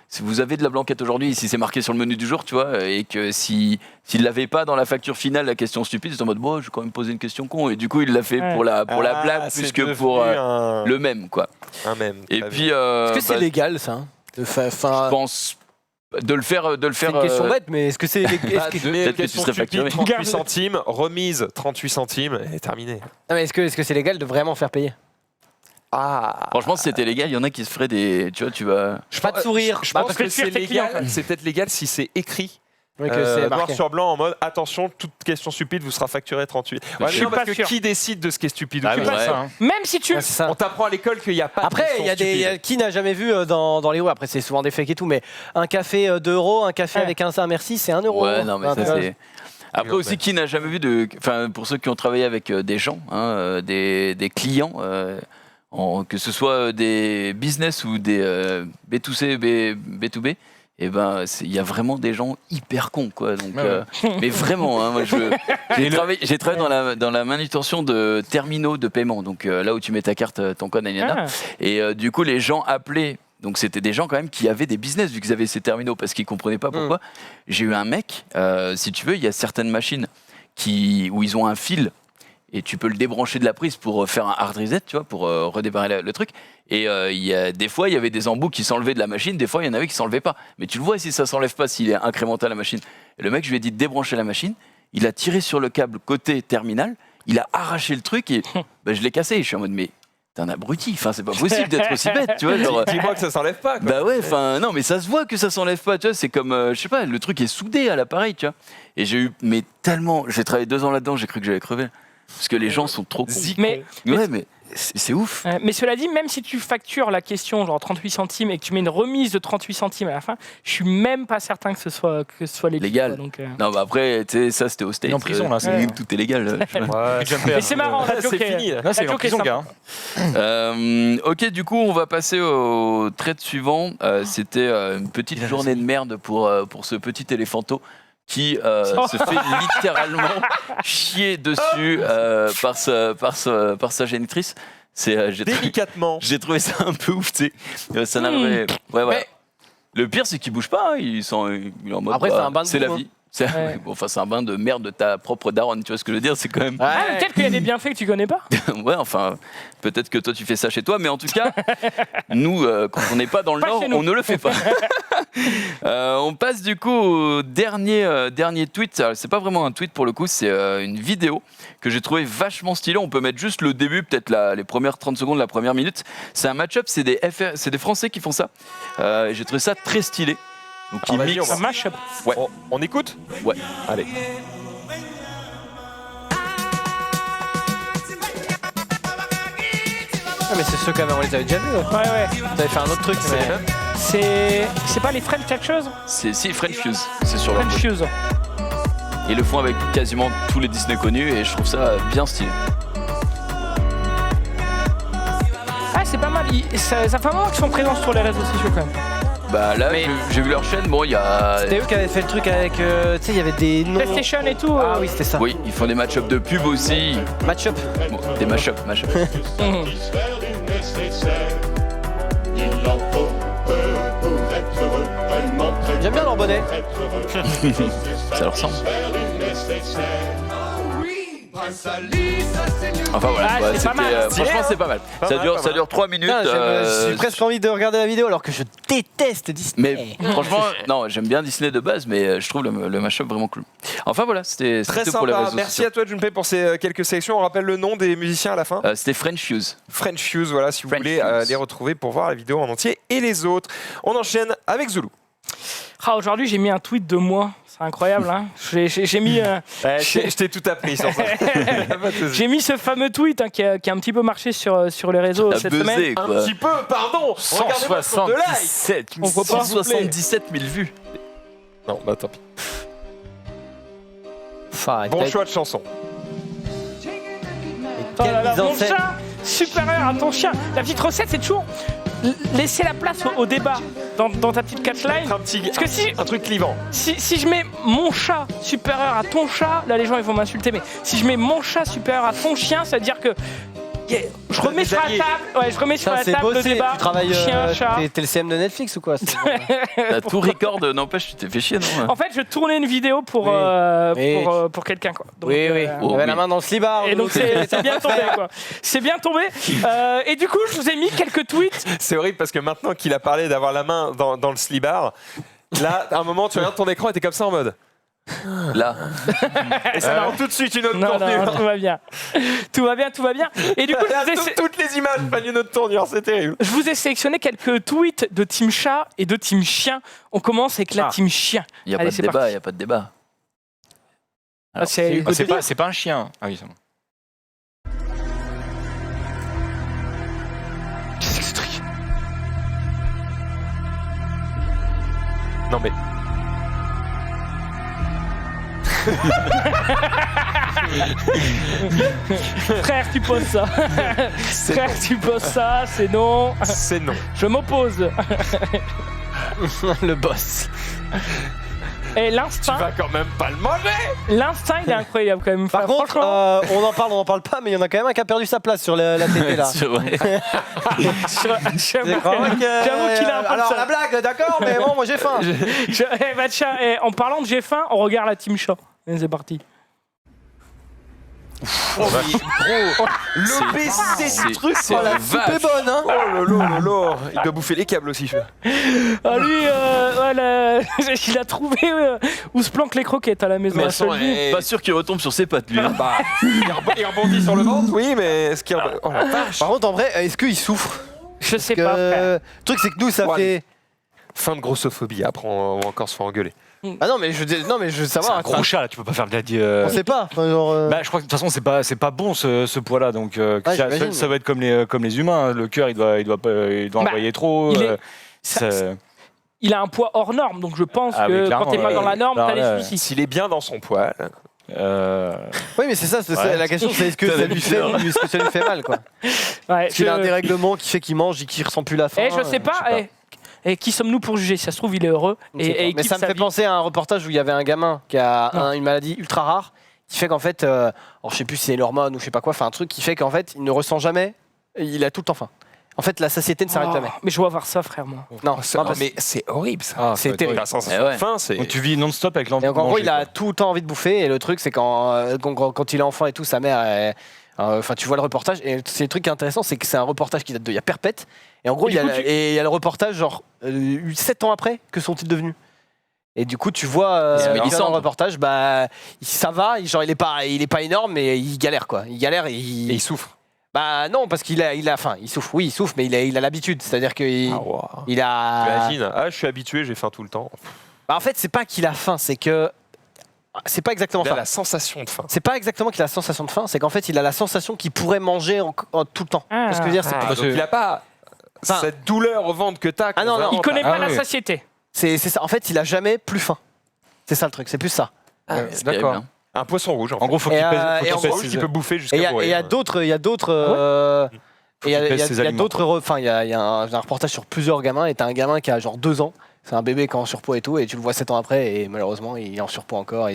si vous avez de la blanquette aujourd'hui, si c'est marqué sur le menu du jour, tu vois, et que s'il l'avait pas dans la facture finale, la question stupide, c'est en mode je vais quand même poser une question con, et du coup, il l'a fait pour la blague plus que pour le même, quoi. un même. Et très puis, bien. Est-ce que c'est légal ça je pense de le faire. C'est une question bête, mais est-ce que c'est peut-être que tu serais facturé. 38 centimes, remise 38 centimes, et terminé. Non, mais est-ce que c'est légal de vraiment faire payer? Ah. Franchement, si c'était légal, il y en a qui se feraient des. Tu vois, tu vas. Pas de sourire. Je Bah, pense parce que que c'est tu tes clients, légal. C'est peut-être légal si c'est écrit. Oui, que c'est noir marqué. sur blanc en mode attention, toute question stupide vous sera facturée 38. Ouais, Je suis non, parce pas que sûr. qui décide de ce qui est stupide ou Ah oui, pas c'est ça, hein. Même si tu. Ouais, c'est ça. On t'apprend à l'école qu'il n'y a pas Après, de il y a questions des stupides. qui n'a jamais vu dans les rues. Après, c'est souvent des fakes et tout, mais un café 2 €, un café Ouais. avec un merci, c'est 1 €. Ouais, non, mais Enfin, ça tu vois. c'est. Après aussi, qui n'a jamais vu de. Enfin, pour ceux qui ont travaillé avec des gens, hein, des clients, que ce soit des business ou des B2C, B2B, et ben, il y a vraiment des gens hyper cons, quoi. Donc, mais vraiment, hein, moi, j'ai travaillé dans la manutention de terminaux de paiement, donc là où tu mets ta carte, ton code, Ah. et du coup, les gens appelaient. Donc c'était des gens quand même qui avaient des business vu qu'ils avaient ces terminaux parce qu'ils comprenaient pas pourquoi. J'ai eu un mec, si tu veux, il y a certaines machines où ils ont un fil et tu peux le débrancher de la prise pour faire un hard reset, tu vois, pour redémarrer le truc. Et des fois, il y avait des embouts qui s'enlevaient de la machine, des fois, il y en avait qui s'enlevaient pas. Mais tu le vois si ça s'enlève pas, s'il est incrémental à la machine. Et le mec, je lui ai dit de débrancher la machine, il a tiré sur le câble côté terminal, il a arraché le truc et je l'ai cassé. Et je suis en mode, mais t'es un abruti, enfin, c'est pas possible d'être aussi bête, tu vois. Genre, Dis-moi que ça s'enlève pas. Quoi. bah ouais, enfin non, mais ça se voit que ça s'enlève pas, tu vois. C'est comme, je sais pas, le truc est soudé à l'appareil, tu vois. Et j'ai travaillé 2 ans là-dedans, j'ai cru que j'allais crever. Parce que les gens sont trop cons. Mais Ouais, mais C'est ouf. Mais cela dit, même si tu factures la question genre 38 centimes et que tu mets une remise de 38 centimes à la fin, je suis même pas certain que ce soit légal. Donc, Non, bah après, tu sais, ça c'était au States. En prison, là, tout est légal. Mais c'est marrant, c'est fini. Là, c'est en prison, gars. Ok, du coup, on va passer au trait suivant. C'était une petite journée de merde pour ce petit éléphanto qui se fait littéralement chier dessus par sa génitrice. Délicatement. J'ai trouvé ça un peu ouf, tu sais. Ça n'avait. Ouais, voilà. Le pire, c'est qu'il bouge pas. Hein. Il est en mode. Après, c'est un bain de c'est la boue, vie. Bon, enfin, c'est un bain de merde de ta propre daronne. Tu vois ce que je veux dire? C'est quand même. Peut-être qu'il y a des bienfaits que tu connais pas. Ouais, enfin, peut-être que toi tu fais ça chez toi, mais en tout cas, nous, quand on n'est pas dans le Nord, on ne le fait pas. On passe du coup au dernier tweet. Alors, c'est pas vraiment un tweet pour le coup, c'est une vidéo que j'ai trouvé vachement stylée. On peut mettre juste le début, peut-être les premières 30 secondes, la première minute. C'est un match-up, c'est des Français qui font ça. J'ai trouvé ça très stylé. Donc ils mixent. Un match-up. Ouais. On écoute? Ouais. Allez. Mais c'est ceux on les avait déjà vus. Ouais. T'avais fait un autre truc, mais. C'est pas les French quelque chose? C'est French Fuse, c'est sur leur French Fuse. Ils le font avec quasiment tous les Disney connus et je trouve ça bien stylé. Ah, c'est pas mal. Ça fait un moment qu'ils sont présents sur les réseaux sociaux quand même. Bah là, j'ai vu leur chaîne, bon, il y a... C'était eux qui avaient fait le truc avec... tu sais, il y avait des noms... PlayStation et tout. Ah oui, c'était ça. Oui, ils font des match-up de pub aussi. Match-up. Bon, des mash-up. J'aime bien leur bonnet. Ça leur ressemble. Enfin voilà, c'est pas mal. franchement c'est pas mal. Ça dure 3 minutes. J'ai presque envie de regarder la vidéo alors que je déteste Disney. Mais franchement, non, j'aime bien Disney de base, mais je trouve le mashup vraiment cool. Enfin voilà, c'était Très tout pour les sympa. réseaux Merci sociaux. à toi, Junpei, pour ces quelques sélections. On rappelle le nom des musiciens à la fin. C'était French Fuse. French Fuse, voilà, si vous French voulez Fuse. les retrouver pour voir la vidéo en entier et les autres. On enchaîne avec Zulu. Aujourd'hui, j'ai mis un tweet de moi. C'est incroyable, hein. J'ai mis... Je t'ai tout appris sur ça. J'ai mis ce fameux tweet hein, qui a un petit peu marché sur les réseaux cette semaine. Quoi. Un petit peu, pardon. Regardez-moi le nombre de likes. On voit pas. 177 000 vues. Non, bah tant pis. Bon choix de chanson. Oh là là, mon chat supérieur à ton chien. La petite recette, c'est toujours laisser la place au débat dans ta petite catchline. Parce que un truc clivant. Si je mets mon chat supérieur à ton chat, là les gens ils vont m'insulter, mais si je mets mon chat supérieur à ton chien, ça veut dire que je remets sur la table, le débat. Tu travailles, chien, chat. t'es le CM de Netflix ou quoi? T'as tout record, n'empêche, tu t'es fait chier, non? En fait, je tournais une vidéo pour quelqu'un, quoi. Donc, On avait la main dans le slibard. Et donc c'est bien tombé, quoi. C'est bien tombé. Et du coup, je vous ai mis quelques tweets. C'est horrible parce que maintenant qu'il a parlé d'avoir la main dans le slibard, là, à un moment, tu regardes ton écran et t'es comme ça en mode. Là. Et ça prend tout de suite une autre Non, tournure. tout va bien. Tout va bien. Et du coup, Toutes les images prennent une autre tournure, c'est terrible. je vous ai sélectionné quelques tweets de Team Chat et de Team Chien. On commence avec la Team Chien. Il n'y a Allez, pas de c'est débat, parti. il n'y a pas de débat. C'est pas un chien. Ah oui, c'est bon. Qu'est-ce que ce truc? Non mais. Frère, tu poses ça. Frère, tu poses ça, c'est non. C'est non. Je m'oppose. Le boss. Et Tu l'instinct, vas quand même pas le manger. il est incroyable quand même. Par contre, franchement, on en parle pas, mais il y en a quand même un qui a perdu sa place sur la télé là. C'est vrai. j'avoue qu'il a un peu Alors ça. la blague, d'accord, mais bon, moi j'ai faim. Tiens, en parlant de j'ai faim, on regarde la Team Chat. Et c'est parti. L'obésité du truc. C'est La la soupe est bonne, hein. Oh lolo. Il doit bouffer les câbles aussi. Ah lui, il a trouvé où se planquent les croquettes à la maison. Mais à Solvay. Pas sûr qu'il retombe sur ses pattes, lui. Hein. Il rebondit sur le ventre. Oui, mais est-ce qu'il Oh la vache. Par contre, en vrai, est-ce qu'il souffre? Je sais pas, frère. Le truc, c'est que nous, ça Ouais. fait. Fin de grossophobie. Après, on va encore se faire engueuler. Ah non, mais je veux C'est savoir. un gros chat, là, tu peux pas faire de On sait pas. Enfin, genre, Bah, je crois que de toute façon, c'est pas bon ce poids-là. Donc, j'imagine. ça va être comme les humains. Le cœur, il doit envoyer trop. Il a un poids hors norme, donc je pense Ah, que oui, quand t'es pas dans la norme, t'as là, les soucis. S'il est bien dans son poil. Oui, mais c'est ça. La question, c'est est-ce que ça lui fait mal, quoi. Ouais, S'il a un dérèglement qui fait qu'il mange et qu'il ressent plus la faim. je sais pas. Et qui sommes-nous pour juger? Si ça se trouve, il est heureux. Et mais ça me fait penser à un reportage où il y avait un gamin qui a une maladie ultra rare qui fait qu'en fait, alors je sais plus si c'est l'hormone ou je sais pas quoi, enfin un truc qui fait qu'en fait, il ne ressent jamais, il a tout le temps faim. En fait, la satiété ne s'arrête jamais. Mais je vois voir ça, frère, moi. Non, Mais c'est horrible ça. Ah, c'est terrible. La sensation de faim, c'est. Donc tu vis non-stop avec l'envie Et de donc, en gros, manger, il a quoi. tout le temps envie de bouffer. Et le truc, c'est quand il est enfant et tout, sa mère. Enfin, tu vois le reportage. Et c'est le truc qui est intéressant, c'est que c'est un reportage qui date d'il y a perpète. Et en gros, il y a le reportage, genre 7 ans après, que sont-ils devenus. Et du coup, tu vois dans le reportage, bah, ça va. Genre, il est pas énorme, mais il galère, quoi. Il galère et il souffre. Bah non, parce qu'il a faim. Il souffre, oui, il souffre, mais il a l'habitude. C'est-à-dire qu'il il a. T'imagines, je suis habitué, j'ai faim tout le temps. Bah, en fait, c'est pas qu'il a faim, c'est que. C'est pas exactement Il a ça. la sensation de faim. C'est pas exactement qu'il a la sensation de faim, c'est qu'en fait, il a la sensation qu'il pourrait manger tout le temps. Tu vois ce que je veux dire, c'est Donc il a pas cette douleur au ventre que t'as. Ah non, non, Il connaît pas Ah la oui. satiété. c'est ça. En fait, il a jamais plus faim. C'est ça le truc, c'est plus ça. C'est D'accord. terrible, hein. Un poisson rouge. En gros, faut qu'il Et, pèse. et faut en qu'il gros, pèse tu ses- peux bouffer Et jusqu'à il y mourir. a d'autres, il y a d'autres. Et il y a- qu'il il y pèse a- ses il y a aliments, d'autres. Enfin, il y a un reportage sur plusieurs gamins. Et t'as un gamin qui a genre 2 ans. C'est un bébé qui est en surpoids et tout. Et tu le vois 7 ans après. Et malheureusement, il est en surpoids encore.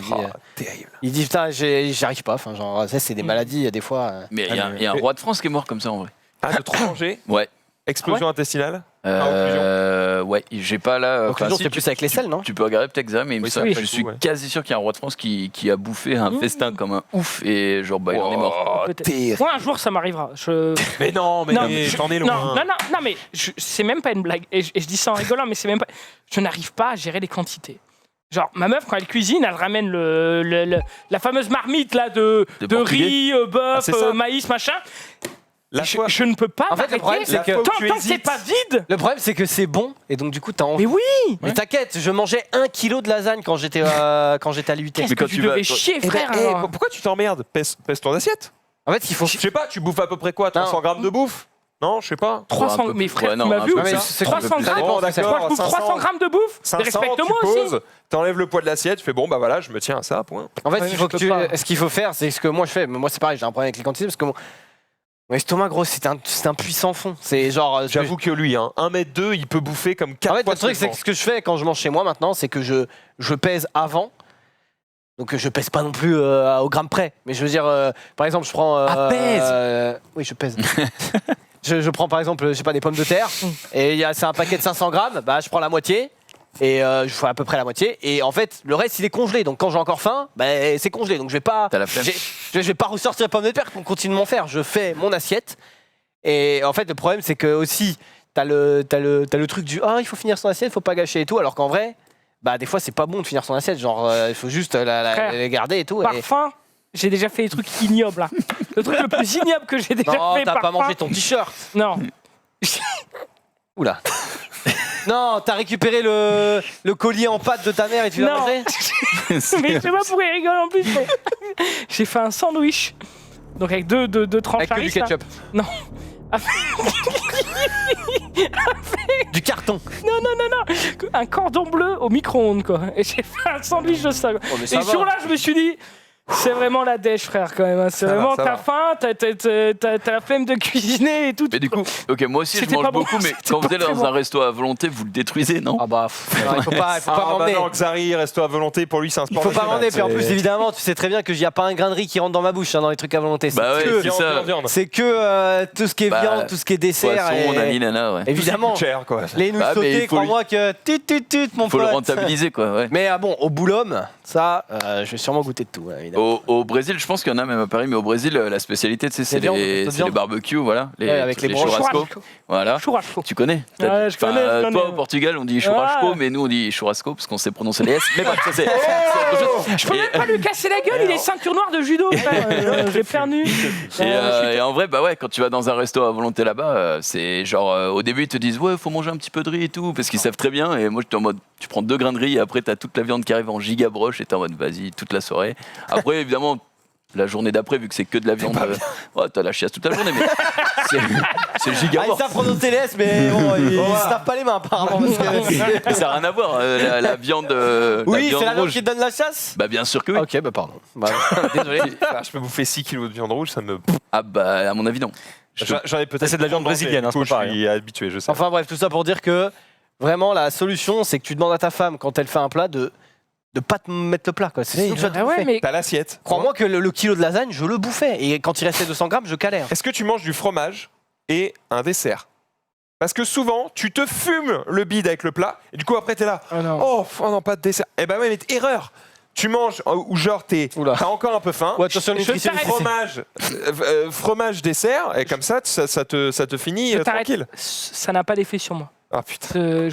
Terrible. Il dit putain, j'y arrive pas. Enfin, genre, ça, c'est des maladies. Il y a des fois. Mais il y a un roi de France qui est mort comme ça en vrai. Ah, de trop manger. Ouais. Explosion intestinale. Ouais, j'ai pas là. Donc, enfin, toujours, si, c'est plus avec les selles, non? Tu peux regarder peut-être ça, mais il me Oui, semble- ça je fait suis tout, ouais. quasi sûr qu'il y a un roi de France qui a bouffé un festin comme un ouf et genre bah il en est mort. Peut-être. Terrible. Moi, un jour, ça m'arrivera. Mais non, mais Non, t'en es Non, loin. non, mais c'est même pas une blague. Et je dis ça en rigolant, mais c'est même pas. Je n'arrive pas à gérer les quantités. Genre, ma meuf, quand elle cuisine, elle ramène la fameuse marmite là de Portugais. riz, bœuf, c'est ça. maïs, machin. La fois- Je ne peux pas En fait, le problème, m'arrêter. c'est que- Tant tu que c'est hésites. pas vide. Le problème, c'est que c'est bon. Et donc, du coup, t'as envie. Mais oui. Mais t'inquiète, je mangeais 1 kilo de lasagne quand j'étais à l'UT. Qu'est-ce Mais que quand tu tu vas- devais chier, Eh ben, frère. alors. pourquoi tu t'emmerdes? Pèse ton assiette. En fait, il faut. Je sais pas, tu bouffes à peu près quoi? 300 grammes de bouffe? Non, je sais pas. 300, un peu mais plus. frère, Ouais, tu non, m'as un vu peu ou plus. pas c'est 300 ça grammes. dépend, Bon, ça d'accord, Moi, je bouffe 300 grammes de bouffe. 500, Respecte-moi tu aussi. poses, t'enlèves le poids de l'assiette, tu fais bon, bah voilà, je me tiens à ça, point. En fait, Ouais, il faut je que peux pas. ce qu'il faut faire, c'est ce que moi je fais. Mais moi, c'est pareil, j'ai un problème avec les quantités parce que mon estomac, gros, c'est un puits sans fond. C'est genre. J'avoue que lui, 1m2, il peut bouffer comme 4 En fait, fois le truc, c'est que ce que je fais quand je mange chez moi maintenant, c'est que je pèse avant. Donc, je pèse pas non plus au gramme près. Mais je veux dire, par exemple, je prends. pèse Oui, je pèse. je prends par exemple, je sais pas, des pommes de terre. Et c'est un paquet de 500 grammes. Bah, je prends la moitié. Et je fais à peu près la moitié. Et en fait, le reste, il est congelé. Donc, quand j'ai encore faim, bah, c'est congelé. Donc, je vais pas. T'as la flemme. Je vais pas ressortir les pommes de terre pour continuer de m'en faire. Je fais mon assiette. Et en fait, le problème, c'est que aussi, t'as le truc du il faut finir son assiette, faut pas gâcher et tout. Alors qu'en vrai, bah, des fois, c'est pas bon de finir son assiette. Genre, il faut juste Frère, la garder et tout. Par Et... faim, j'ai déjà fait des trucs ignobles là. Le truc le plus ignoble que j'ai déjà Non, fait t'as par pas faim. mangé ton t-shirt. Non. Oula. Non, t'as récupéré le collier en pâte de ta mère et tu l'as Non. mangé. Mais je sais pas pourquoi il rigole en plus. mais j'ai fait un sandwich. Donc avec deux tranches Avec que du Harris, là. ketchup. Non. Du carton. Un cordon bleu au micro-ondes quoi. Et j'ai fait un sandwich de ça. Quoi. Oh, mais Et ça ce va. jour-là, je me suis dit, c'est vraiment la dèche, frère, quand même. hein. C'est Ça va, vraiment, ça t'as va. faim, t'as la flemme de cuisiner et tout. Mais du coup, ok, moi aussi je C'était mange pas bon, beaucoup, mais c'était quand vous pas allez très dans bon. un resto à volonté, vous le détruisez, non? Ah bah, il faut pas Bah m'emmener. non, Xari, resto à volonté, pour lui, c'est un Il sport faut pas national, m'emmener. Puis en c'est- plus, évidemment, tu sais très bien que n'y a pas un grain de riz qui rentre dans ma bouche hein, dans les trucs à volonté. C'est Bah ouais, que, c'est ça. viande. c'est que tout ce qui est Bah, viande, tout ce qui est dessert. Poisson, et... nani, nana, ouais. Évidemment, Cher, quoi. les nouilles Bah, mais sautées, il faut crois-moi que mon Faut le pote. rentabiliser, quoi, ouais. Mais bon, au boulhomme, ça, je vais sûrement goûter de tout, hein, évidemment. Au Brésil, je pense qu'il y en a même à Paris, mais au Brésil, la spécialité, tu sais, c'est les barbecues, voilà. Avec les churrasco. Voilà. Churrasco. Tu connais? Ouais, je connais. Toi, au Portugal, on dit churrasco, Ouais. mais nous, on dit churrasco, parce qu'on sait prononcer les S. Mais bref, ça, c'est autre chose. Je peux même pas lui casser la gueule, il est ceinture noire de judo. J'ai perdu. Et en vrai, bah ouais, quand tu vas dans un resto à volonté là-bas, c'est genre, au début, ils te disent, ouais, faut manger un petit peu de riz et tout, parce qu'ils savent très bien. Et moi, j'étais en mode, tu prends 2 grains de riz, et après, t'as toute la viande qui arrive en giga broche, et t'es en mode, vas-y, toute la soirée. Après, évidemment, la journée d'après, vu que c'est que de la viande, ouais, t'as la chiasse toute la journée, mais c'est le giga Ils broche. savent prononcer les S, mais bon, ils se tapent pas les mains apparemment. Parce que... Mais ça n'a rien à voir, la viande. Oui, viande c'est la viande rouge. qui te donne la chasse. Bah, bien sûr que oui. Ok, bah pardon. Bah, désolé. Je peux bouffer 6 kilos de viande rouge, ça me. Ah, bah, à mon avis, non. J'en ai peut-être. C'est de la viande brésilienne, hein, c'est je pas pareil. suis habitué, je sais. Enfin bref, tout ça pour dire que vraiment la solution, c'est que tu demandes à ta femme quand elle fait un plat de pas te mettre le plat. Quoi. Sinon, tu vas te Ah ouais, bouffer. mais T'as l'assiette. Crois-moi que le kilo de lasagne, je le bouffais. Et quand il restait 200 grammes, je calais. Est-ce que tu manges du fromage et un dessert? Parce que souvent, tu te fumes le bide avec le plat, et du coup, après, t'es là. Oh non. Oh non, pas de dessert. Eh ben ouais, mais erreur. Tu manges, ou genre, Oula. t'as encore un peu faim. Ou attention, nutritionniste. Fromage, dessert, et comme ça, ça te finit Je t'arrête. tranquille. Ça n'a pas d'effet sur moi. Ah putain. Et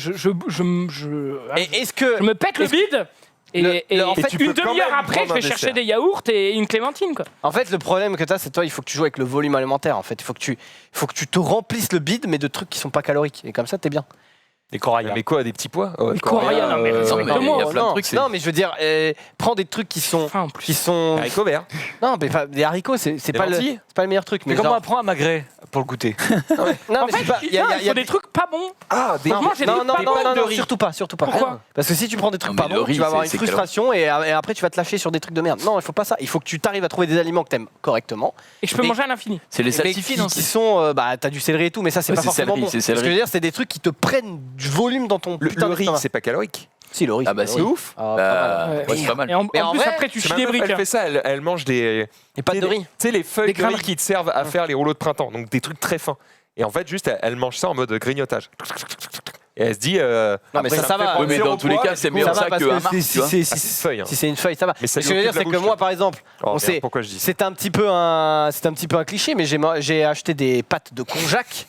est-ce que Je me pète le bide en fait, tu peux une quand demi-heure même après, prendre je vais un chercher dessert. des yaourts et une clémentine. Quoi. En fait, le problème que tu as, c'est toi, il faut que tu joues avec le volume alimentaire. En fait, il faut que tu te remplisses le bide, mais de trucs qui sont pas caloriques. Et comme ça, t'es bien. Des corails. Mais quoi, des petits pois? Mais quoi, rien, non, mais non, mais respecte-moi. il y a plein de non, trucs, c'est- non, mais je veux dire, prends des trucs qui sont, Enfin, en plus. Haricots verts. non, mais des haricots, c'est Des pas lentilles. c'est pas le meilleur truc. Mais Mais comment genre, on apprend un magret pour le goûter? non, En mais fait, c'est pas- il faut des trucs pas bons. Ah, des. Franchement, j'ai des non, trucs pas bons. non, surtout pas. Pourquoi? Parce que si tu prends des trucs Non, mais pas le bons, riz, tu vas avoir une c'est frustration et après tu vas te lâcher sur des trucs de merde. Non, il faut pas ça. Il faut que tu t'arrives à trouver des aliments que t'aimes correctement. Et je peux Mais- manger à l'infini. C'est les Mais salsifis, non? qui sont, bah, t'as du céleri et tout, mais ça c'est Ouais, pas c'est forcément céleri, bon. c'est Ce que je céleri. veux dire, c'est des trucs qui te prennent du volume dans ton Le putain riz, d'estomac. c'est pas calorique. Si, le riz. Ah bah c'est si. le riz. Ouf. Ah, pas mal. Bah, ouais, c'est pas mal. Et en Mais en plus, vrai, après, tu C'est chies ma des meuf, briques. elle fait ça, elle mange des. Et pas de riz. Tu sais, les feuilles Des de grains riz de riz. qui te servent à faire les rouleaux de printemps. Donc des trucs très fins. Et en fait, juste, elle mange ça en mode grignotage. Et elle se dit. Non, mais après, ça me fait va. prendre Oui, mais zéro dans tous les poids, cas, et c'est du coup, mieux Ça ça va parce que que un marc, tu vois. Ah, c'est une feuille. hein. Si c'est une feuille, ça va. Mais ça Ce lui que je veux dire, occupe la c'est que bouche, moi, là. par exemple, Oh, on merde, sait- pourquoi je dis ça? c'est un petit peu un cliché, mais j'ai acheté des pâtes de konjac.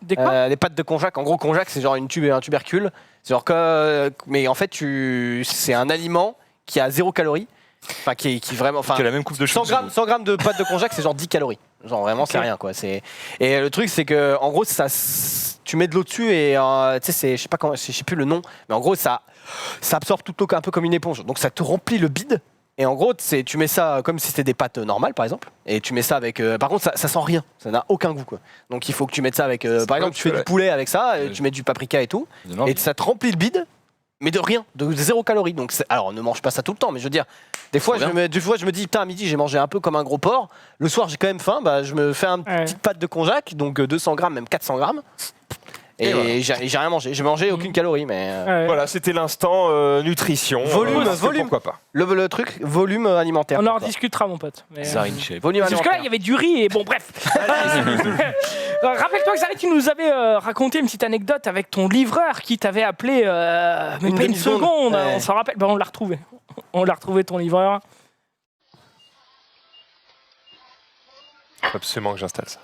Des quoi? Les pâtes de konjac. En gros, konjac, c'est genre un tubercule. C'est genre mais en fait, c'est un aliment qui a 0 calories. Enfin, qui vraiment. Enfin, Qui a la même coupe de 100 cheveux. 100 grammes de pâte de konjac, c'est genre 10 calories. Genre vraiment, c'est Ok. rien quoi. Et le truc, c'est que en gros, tu mets de l'eau dessus et tu sais, je sais plus le nom, mais en gros, ça absorbe toute l'eau un peu comme une éponge. Donc ça te remplit le bide. Et en gros, tu mets ça comme si c'était des pâtes normales, par exemple. Et tu mets ça avec. Par contre, ça sent rien. Ça n'a aucun goût, quoi. Donc il faut que tu mettes ça avec. Par exemple, tu fais du poulet avec ça, et tu mets du paprika et tout. Non, Et ça te remplit le bide, mais de rien, de 0 calories. Donc alors, ne mange pas ça tout le temps, mais je veux dire, des fois, je me dis, putain, à midi, j'ai mangé un peu comme un gros porc. Le soir, j'ai quand même faim. Bah, je me fais une petite pâte de konjac, donc 200 grammes, même 400 grammes. Et voilà. j'ai rien mangé. J'ai mangé aucune calorie, mais Ouais. Voilà, c'était l'instant nutrition. Volume, Parce que volume. Pourquoi pas. le truc, volume alimentaire. On en pour toi. rediscutera, mon pote. Mais, Zarine chef. Volume Jusque-là, alimentaire. il y avait du riz et bon, bref. Rappelle-toi que Xavier, tu nous avais raconté une petite anecdote avec ton livreur qui t'avait appelé même Une pas une demi-seconde. seconde. Ouais. On s'en rappelle. Ben, on l'a retrouvé. On l'a retrouvé, ton livreur. Faut absolument que j'installe ça.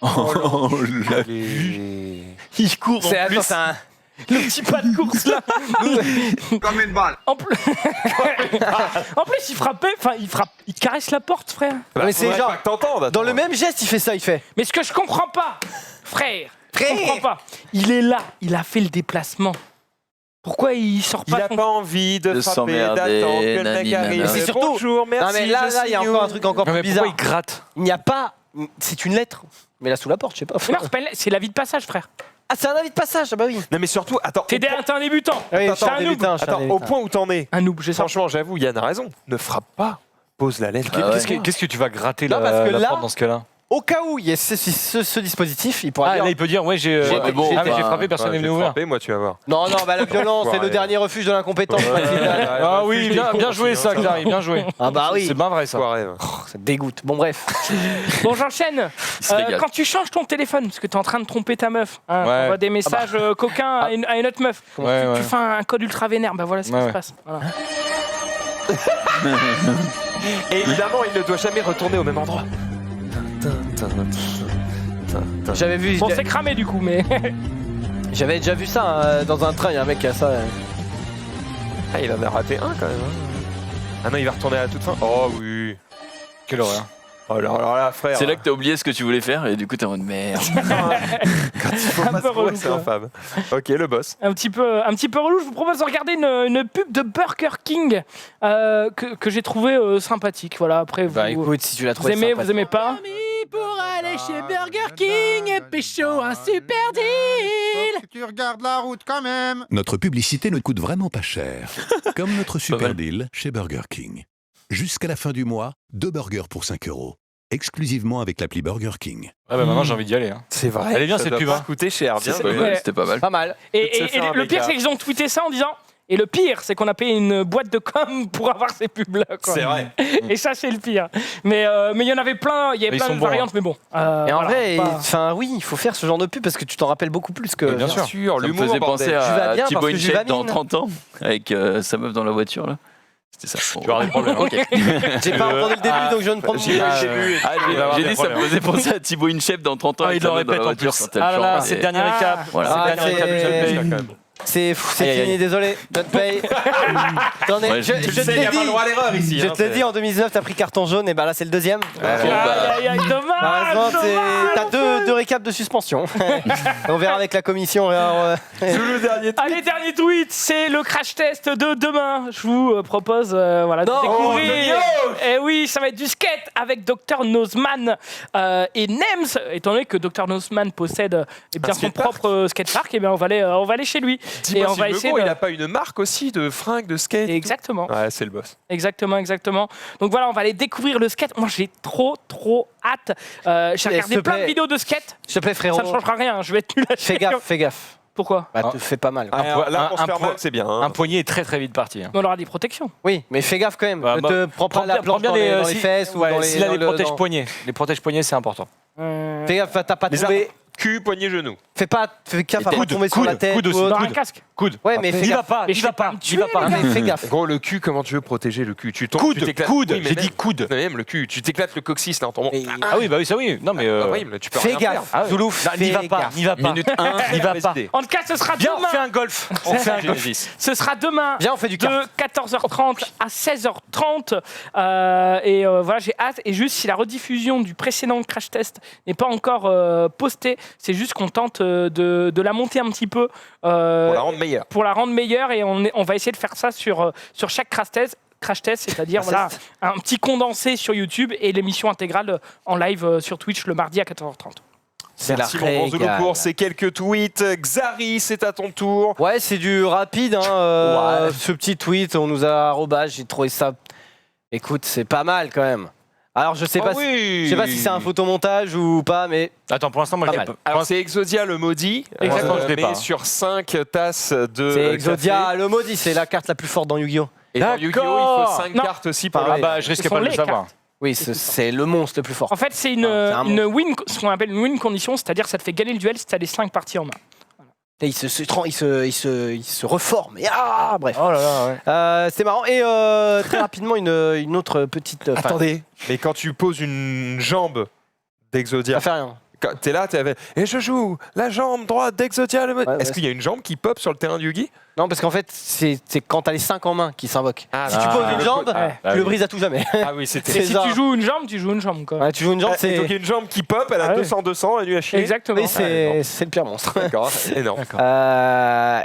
Oh, la- Il court en C'est plus. c'est un. Le petit pas de course là. Comme une balle. En plus, en plus, il frappait. Enfin, il caresse la porte, frère. Mais c'est faudrait genre, pas que t'entendes, Dans attends. le même geste, il fait ça, il fait. Mais ce que je comprends pas, frère. Je Frère. comprends pas. Il est là. Il a fait le déplacement. Pourquoi il sort Il pas a son- pas envie de De frapper, s'emmerder, d'attendre que le mec nani, arrive. nana. C'est surtout- Bonjour, merci. Non, mais là, il y a encore un truc encore Non, plus mais bizarre. pourquoi il gratte? Il n'y a pas. C'est une lettre. Mais là, sous la porte, je sais pas. Mais non, c'est pas une- c'est l'avis de passage, frère. Ah, c'est un avis de passage, ah bah oui. Non, mais surtout, attends. T'es un débutant. Oui, T'es je suis un un noob. débutant, je suis un Attends, au débutant. point où t'en es. Un noob, j'ai ça. Franchement, j'avoue, Yann a raison. Ne frappe pas. Pose la lettre. Ah ouais. Qu'est-ce que tu vas gratter Non, parce que la là- porte dans ce cas-là? Au cas où il y a ce dispositif, il pourra Ah, dire. là, il peut dire, ouais, j'ai Ouais, mais bon, j'ai enfin, frappé, personne n'est venu ouvrir. Moi, tu vas voir. Non, non, bah la violence, c'est le dernier refuge de l'incompétence. Ah oui, bien joué ça, Xavier. Xari, bien joué. Ah bah oui, C'est bien vrai ça. ça dégoûte. Bon, bref. Bon, j'enchaîne. Il se régale. Quand tu changes ton téléphone, parce que t'es en train de tromper ta meuf, hein, Ouais. t'envoies des messages coquins à une autre meuf, Ouais, tu ouais. fais un code ultra vénère, bah voilà ce qui Ouais, se ouais. passe. Voilà. Et évidemment, il ne doit jamais retourner au même endroit. J'avais vu. Bon, c'est cramé du coup, mais. J'avais déjà vu ça dans un train, il y a un mec qui a ça. Ah, il en a raté un quand même. Ah non, il va retourner à la toute fin. Oh oui. Quelle horreur. Oh alors là, frère. C'est là que t'as oublié ce que tu voulais faire et du coup t'es en mode merde. Quand il faut Un pas peu se prouver, relou, c'est quoi. infâme. Ok, le boss. Un petit peu relou. Je vous propose de regarder une pub de Burger King que j'ai trouvé sympathique. Voilà, après vous, Bah écoute, si tu l'as vous trouvé aimez, sympa. vous aimez pas. Pour aller chez Burger King et pécho un super deal. Tu regardes la route quand même. Notre publicité ne coûte vraiment pas cher. Comme notre super mal. deal chez Burger King. Jusqu'à la fin du mois, 2 burgers pour 5 €. Exclusivement avec l'appli Burger King. Ah bah maintenant j'ai envie d'y aller. Hein. C'est vrai. Elle est bien, ça cette doit pub, pas hein. coûter cher. Bien. Ouais. C'était pas mal. Pas mal. Et, De se et faire un le pire, méga. c'est qu'ils ont tweeté ça en disant. Et le pire, c'est qu'on a payé une boîte de com pour avoir ces pubs-là. Quoi. C'est vrai. Et ça, c'est le pire. Mais il y en avait plein. Il y avait Ils plein sont de bons, variantes, mais bon. Et en voilà, vrai, pas- enfin oui, il faut faire ce genre de pub parce que tu t'en rappelles beaucoup plus que. Bien sûr. Sûr, Ça me l'humour. faisait penser bordel. Tu vas à bien Thibaut parce que InShape dans j'évamine. 30 ans avec sa meuf dans la voiture là. C'était ça. Tu vas avoir des problèmes. Ok. J'ai pas entendu le début donc je ne prends J'ai pas. lu. Ah, Il va avoir j'ai des dit ça me problèmes. faisait penser à Thibaut InShape dans 30 ans. Ah, avec il le sa meuf dans répète la en voiture plus. quand elle Ah là là, chante, c'est et- le dernier récap. Voilà. C'est le Ah, dernier récap du c'est- Jeune Pay, quand même. C'est Aïe, aïe, fini, aïe. désolé. Don't pay. Attendez, Ouais, je tu te Il n'y l'ai a pas le dit. droit à l'erreur ici. Je hein, te l'ai c'est- dit, en 2019, t'as pris carton jaune, et bah là, c'est le deuxième. Bon, Aïe, bah, aïe, aïe, dommage. Malheureusement, dommage. t'as deux récaps de suspension. On verra avec la commission. Sous le dernier tweet. Allez, dernier tweet, c'est le crash test de demain. Je vous propose voilà, de Non, découvrir. Et oui, ça va être du skate avec Dr Nozman et Nems. Étant donné que Dr Nozman possède eh bien, son skatepark. propre skatepark, eh bien, on va aller chez lui. Dis-moi Et on si va je me essayer gourre, de- il a pas une marque aussi de fringues, de skate. Exactement. Ouais, c'est le boss. Exactement. Donc voilà, on va aller découvrir le skate. Moi, j'ai trop hâte. J'ai S'il regardé te plein de plaît. vidéos de skate. S'il te plaît, Ça ne frérot, changera rien. Je vais être nul à fais gaffe. Pourquoi Bah, te fais pas mal. Là, on se un fait point- mal, c'est bien. hein. Un poignet est très très vite parti. hein. On aura des protections. Oui, mais fais gaffe quand même. Bah, Ne te prends pas la planche dans les si- fesses ou ouais, dans les. s'il a dans les le- protèges dans- poignets. Les protèges poignets, c'est important. Fais gaffe, t'as pas Les tombé. Cul, poignet, genou. Fais gaffe à pas Coude, tomber sur la coude, tête. coude ou aussi. autre. Dans un casque. Coude. Ouais, mais fais Il va gaffe. pas, Mais il je va vais pas pas, me il va tuer, pas. Mais fais gaffe. Gros, le cul, comment tu veux protéger le cul? Tu tombes, tu Coude, t'éclates. coude, Oui, mais j'ai même- dit coude. Mais même le cul, tu t'éclates le coccyx là en tombant. Mais- Ah oui, bah oui, ça oui. Non mais. Ah oui, mais tu peux Fais rien faire. gaffe. Ah ouais. Zoulouf, Non, n'y va fais pas, gaffe. n'y va pas. Minute 1. N'y va Mauvaise pas. idée. En tout cas, ce sera Viens, on demain. fait un golf. On fait un golf. Ce sera demain. Viens, on fait du De kart. 14h30 à 16h30. Voilà, j'ai hâte. Et juste, si la rediffusion du précédent crash test n'est pas encore postée, c'est juste qu'on tente de la monter un petit peu Pour la rendre meilleure. pour la rendre meilleure. Et on va essayer de faire ça sur chaque crash test. C'est-à-dire voilà, un petit condensé sur YouTube et l'émission intégrale en live sur Twitch le mardi à 14h30. C'est la Merci mon grand Zulu régale. pour ces quelques tweets. Xari, c'est à ton tour. Ouais, c'est du rapide. Ouais. Ce petit tweet, on nous a arrobas. J'ai trouvé ça. Écoute, c'est pas mal quand même. Alors, je sais pas, je sais pas si c'est un photomontage ou pas, mais Attends, pour l'instant, moi, Pas je mal. l'ai pas. Alors c'est Exodia le maudit, Exactement, je l'ai mais pas. sur 5 tasses de c'est Exodia café. le maudit. C'est la carte la plus forte dans Yu-Gi-Oh! Et dans Yu-Gi-Oh, il D'accord. faut 5 Non. cartes aussi pour Ah le... Ah bah, je Ce risque sont pas de le les savoir. cartes. Oui, c'est le monstre le plus fort. En fait, c'est c'est un une win, ce qu'on appelle une win condition, c'est-à-dire ça te fait gagner le duel si tu as les 5 parties en main. Et il se reforme. Et bref. Oh là là, ouais. C'était marrant. Et très rapidement, une autre petite. Attendez, mais quand tu poses une jambe d'Exodia, Ça fait rien. quand t'es là, et je joue la jambe droite d'Exodia le mode. Ouais, Est-ce qu'il y a une jambe qui pop sur le terrain de Yugi? Non, parce qu'en fait, c'est quand t'as les 5 en main qui s'invoquent. Ah, Si tu poses une jambe, Ouais. tu le brises à tout jamais. Ah oui, c'était. Et si ça. tu joues une jambe, tu joues une jambe. Quoi. Ouais, tu joues une jambe, Et c'est. donc il y a une jambe qui pop, elle a Ah ouais. 200, elle est nulle à chier. Exactement. Oui, c'est le pire monstre. D'accord, énorme.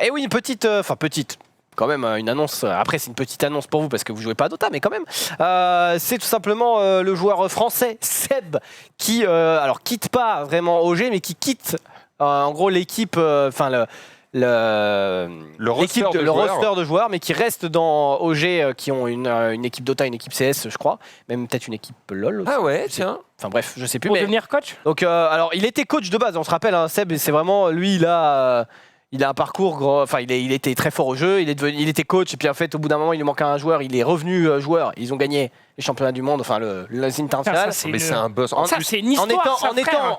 Et oui, une petite. Enfin, petite. Quand même, une annonce. Après, c'est une petite annonce pour vous parce que vous jouez pas à Dota, mais quand même. C'est tout simplement le joueur français, Seb, qui, alors, quitte pas vraiment OG, mais qui quitte, en gros, l'équipe. Enfin, l'équipe roster de le joueurs. roster de joueurs, mais qui reste dans OG, qui ont une équipe Dota, une équipe CS, je crois. Même peut-être une équipe LoL aussi. Ah ouais, tiens. Enfin, bref, je sais plus. Pour Mais... devenir coach. Donc, alors, il était coach de base, on se rappelle, hein, Seb, c'est vraiment, lui, il Il a un parcours, enfin il était très fort au jeu, il était coach, et puis en fait au bout d'un moment il lui manquait un joueur, il est revenu joueur, ils ont gagné les championnats du monde, enfin les internationales. Mais c'est un boss. C'est une histoire,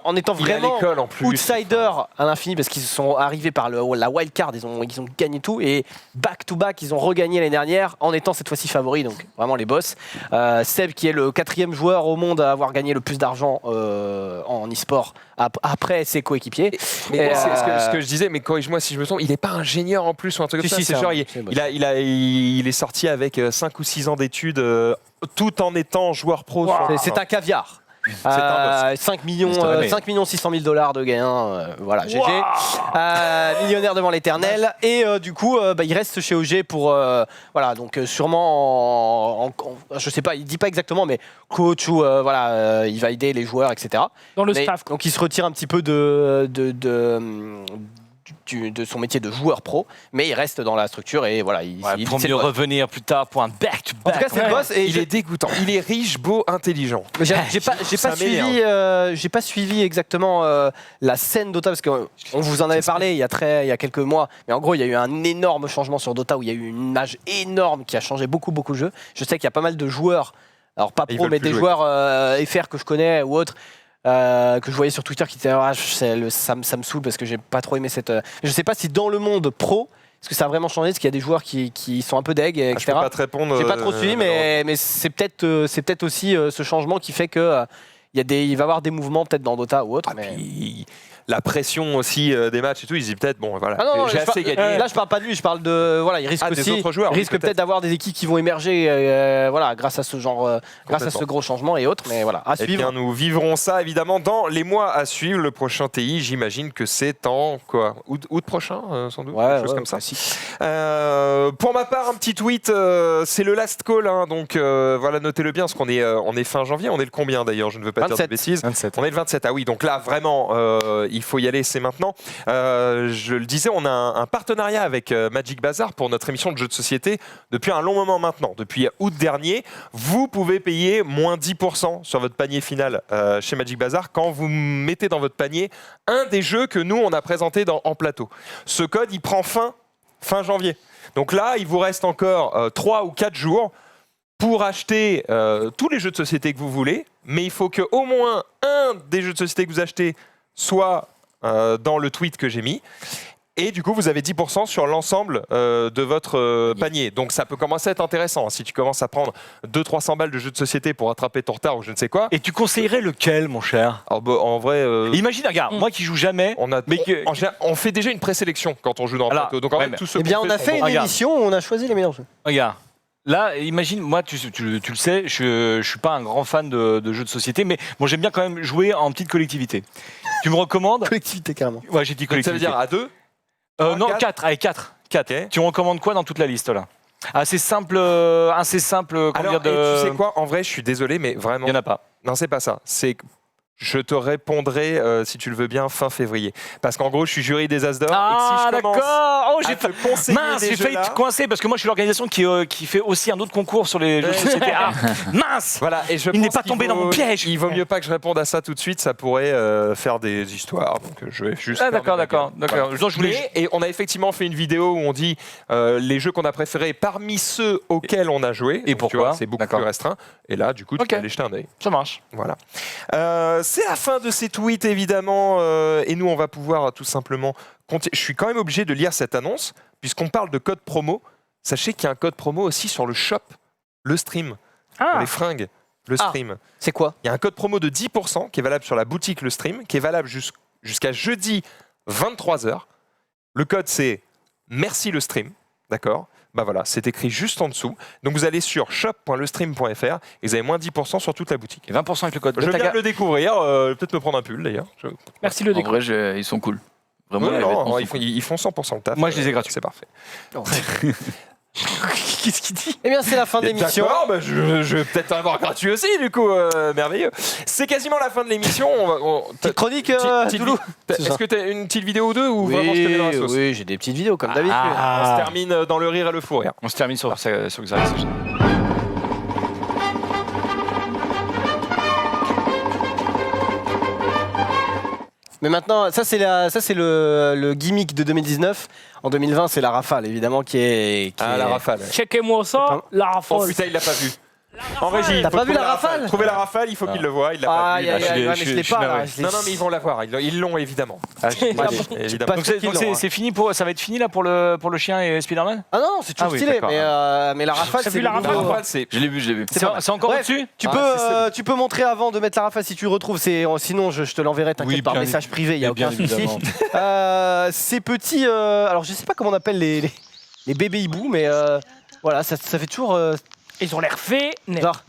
en étant vraiment en plus. outsider à l'infini, parce qu'ils sont arrivés par la wild card, ils ont gagné tout, et back to back ils ont regagné l'année dernière en étant cette fois-ci favoris, donc vraiment les boss. Seb qui est le 4e joueur au monde à avoir gagné le plus d'argent en e-sport après ses coéquipiers. Mais ce que je disais, mais corrige-moi si je me trompe, il n'est pas ingénieur en plus ou un truc comme ça. C'est genre, il est sorti avec 5 ou 6 ans d'études tout en étant joueur pro. Wow. C'est un caviar. 5 millions 600 000 $ de gains, voilà, GG. Millionnaire devant l'éternel. Et du coup, il reste chez OG pour, voilà, donc sûrement, je sais pas, il dit pas exactement, mais coach ou voilà, il va aider les joueurs, etc. Dans le staff. Donc il se retire un petit peu de son métier de joueur pro, mais il reste dans la structure et voilà. Il pour mieux revenir plus tard pour un back-to-back. En tout cas, c'est le boss et il est dégoûtant. Il est riche, beau, intelligent. J'ai pas suivi exactement la scène Dota parce qu'on vous en avait parlé il y a quelques mois, mais en gros il y a eu un énorme changement sur Dota où il y a eu une nage énorme qui a changé beaucoup de jeux. Je sais qu'il y a pas mal de joueurs, alors pas pro mais des joueurs FR que je connais ou autres. Que je voyais sur Twitter qui disaient ça me saoule parce que j'ai pas trop aimé cette. Je sais pas si dans le monde pro, est-ce que ça a vraiment changé, parce qu'il y a des joueurs qui sont un peu deg, etc. Je peux pas te répondre. J'ai pas trop suivi, mais c'est peut-être aussi ce changement qui fait que il va y avoir des mouvements peut-être dans Dota ou autre. Puis, la pression aussi des matchs et tout, ils disent peut-être bon voilà. J'ai assez gagné. Là je parle pas de lui, je parle de voilà, il risque aussi, d'autres joueurs, il risque peut-être d'avoir des équipes qui vont émerger voilà, grâce à ce genre grâce à ce gros changement et autres, mais voilà, à suivre. Eh bien, nous vivrons ça évidemment dans les mois à suivre. Le prochain TI, j'imagine que c'est en quoi, août prochain sans doute, quelque chose comme ça. Pour ma part, un petit tweet, c'est le last call, hein, donc voilà, notez-le bien, parce qu'on est fin janvier, on est le combien d'ailleurs, je ne veux pas dire de bêtises. 27. On est le 27, ah oui, donc là vraiment il faut y aller, c'est maintenant. Je le disais, on a un partenariat avec Magic Bazar pour notre émission de jeux de société depuis un long moment maintenant. Depuis août dernier, vous pouvez payer moins 10% sur votre panier final chez Magic Bazar quand vous mettez dans votre panier un des jeux que nous, on a présenté en plateau. Ce code, il prend fin janvier. Donc là, il vous reste encore 3 ou 4 jours pour acheter tous les jeux de société que vous voulez, mais il faut qu'au moins un des jeux de société que vous achetez soit dans le tweet que j'ai mis. Et du coup, vous avez 10% sur l'ensemble de votre panier. Donc ça peut commencer à être intéressant. Si tu commences à prendre 200-300 balles de jeux de société pour rattraper ton retard ou je ne sais quoi. Et tu conseillerais lequel, mon cher? Alors, en vrai... Imagine, regarde, moi qui joue jamais... On fait déjà une présélection quand on joue dans le plateau. Donc en fait, tout ce eh bien, on a fait une émission où on a choisi les meilleurs jeux. Regarde. Là, imagine, moi, tu le sais, je suis pas un grand fan de jeux de société, mais bon, j'aime bien quand même jouer en petite collectivité. Tu me recommandes? Collectivité, carrément. Ouais, j'ai dit collectivité. Ça veut dire à 2 non, 4. Allez, 4. Okay. Tu me recommandes quoi dans toute la liste, là? Assez simple, Alors, tu sais quoi? En vrai, je suis désolé, mais vraiment... Il n'y en a pas. Non, c'est pas ça. Je te répondrai, si tu le veux bien, fin février. Parce qu'en gros, je suis jury des As d'Or. Ah, d'accord. J'ai failli te coincer parce que moi, je suis l'organisation qui fait aussi un autre concours sur les jeux de société. Ah, mince. Voilà, et il n'est pas tombé dans mon piège. Il vaut mieux pas que je réponde à ça tout de suite, ça pourrait faire des histoires. Donc, je vais juste. Ah, d'accord. Voilà. Et on a effectivement fait une vidéo où on dit les jeux qu'on a préférés parmi ceux auxquels on a joué. Et donc, pourquoi? C'est beaucoup plus restreint. Et là, du coup, tu peux aller jeter un œil. Ça marche. Voilà. C'est la fin de ces tweets, évidemment, et nous, on va pouvoir tout simplement... Je suis quand même obligé de lire cette annonce, puisqu'on parle de code promo. Sachez qu'il y a un code promo aussi sur le shop, le stream, pour les fringues, le stream. C'est quoi? Il y a un code promo de 10% qui est valable sur la boutique Le Stream, qui est valable jusqu'à jeudi 23h. Le code, c'est « Merci le stream », d'accord? Bah voilà, c'est écrit juste en dessous. Donc vous allez sur shop.lestream.fr et vous avez moins 10% sur toute la boutique. Et 20% avec le code. Je viens de le découvrir, peut-être me prendre un pull d'ailleurs. Merci le déco. En vrai, ils sont cool. Vraiment, non, ils font 100% le taf. Moi, je les ai gratuits. C'est parfait. Qu'est-ce qu'il dit? Eh bien, c'est la fin de l'émission. D'accord, bah, je vais peut-être en avoir gratuit aussi, du coup, merveilleux. C'est quasiment la fin de l'émission. Petite chronique, Doulou. Est-ce que tu as une petite vidéo ou deux ou vraiment je te mets dans la sauce? Oui, j'ai des petites vidéos comme d'habitude. On se termine dans le rire et le fou rire. On se termine sur Xavier. Mais maintenant, ça c'est le gimmick de 2019. En 2020, c'est la rafale, évidemment, qui est... la rafale. Checkez-moi ça, la rafale. Oh putain, il l'a pas vu. En régie, T'as pas vu la rafale? Trouver la rafale, il faut qu'il le voie. Il l'a pas vu. Je l'ai pas là. Non, mais ils vont la voir. Ils l'ont évidemment. Évidemment. Donc c'est fini ça va être fini là pour le chien et Spider-Man? Ah non, c'est toujours stylé. Mais la rafale, c'est la rafale. Je l'ai vu. C'est encore au-dessus? Tu peux montrer avant de mettre la rafale si tu retrouves. Sinon, je te l'enverrai, t'inquiète, par message privé, il y a aucun souci. Ces petits, alors je sais pas comment on appelle les bébés hiboux, mais voilà, ça fait toujours. Ils ont l'air faits. Genre,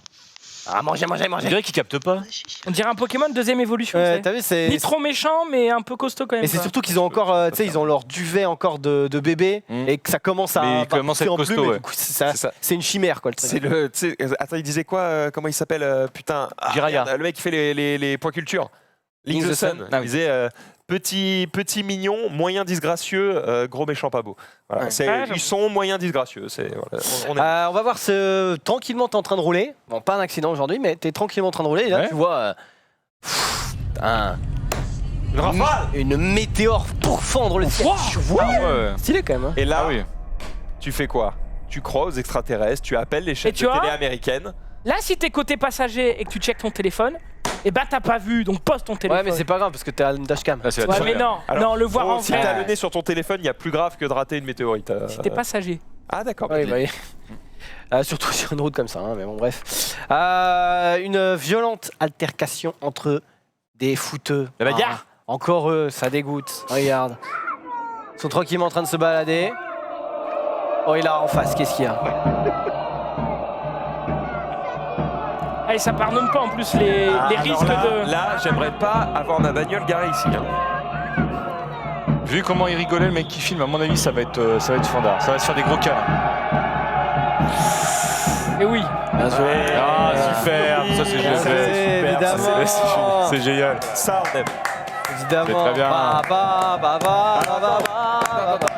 manger. On dirait qu'ils captent pas. On dirait un Pokémon deuxième évolution. T'as vu, c'est ni trop méchant, mais un peu costaud quand même. Et c'est surtout qu'ils ont encore, tu sais, ils ont leur duvet encore de bébé et que ça commence à être costaud. C'est une chimère quoi. C'est le. Attends, il disait quoi? Comment il s'appelle? Putain. Jiraiya. Le mec qui fait les points culture. Link the Sun. Il disait petit mignon, moyen disgracieux, gros méchant pas beau. Voilà. Ils sont moyens disgracieux. On va voir tranquillement, t'es en train de rouler. Bon, pas un accident aujourd'hui, mais t'es tranquillement en train de rouler. Et là, tu vois une météore pour fendre le ciel. Tu vois, stylé quand même. Et là, tu fais quoi? Tu crois aux extraterrestres, tu appelles les chaînes de télé américaines. Là, si t'es côté passager et que tu checkes ton téléphone, et bah t'as pas vu, donc pose ton téléphone. Ouais, mais c'est pas grave parce que t'es à une dashcam. Ouais, mais non, le voir en si vrai. t'as le nez sur ton téléphone, il y a plus grave que de rater une météorite. Si t'es passager. Ah d'accord. Surtout sur une route comme ça, mais bon bref. Une violente altercation entre des footeux. La bagarre. Encore eux, ça dégoûte. Regarde. Ils sont tranquillement en train de se balader. Oh, il a en face, qu'est-ce qu'il y a? Et ça pardonne pas en plus les risques de... Là, j'aimerais pas avoir ma bagnole garée ici. Vu comment il rigolait, le mec qui filme, à mon avis, ça va être fandard. Ça va se faire des gros câlins. Et oui. Bien joué. Ah, super. Ça, c'est génial. Évidemment. C'est génial. Ça, on aime. Évidemment. Très bien.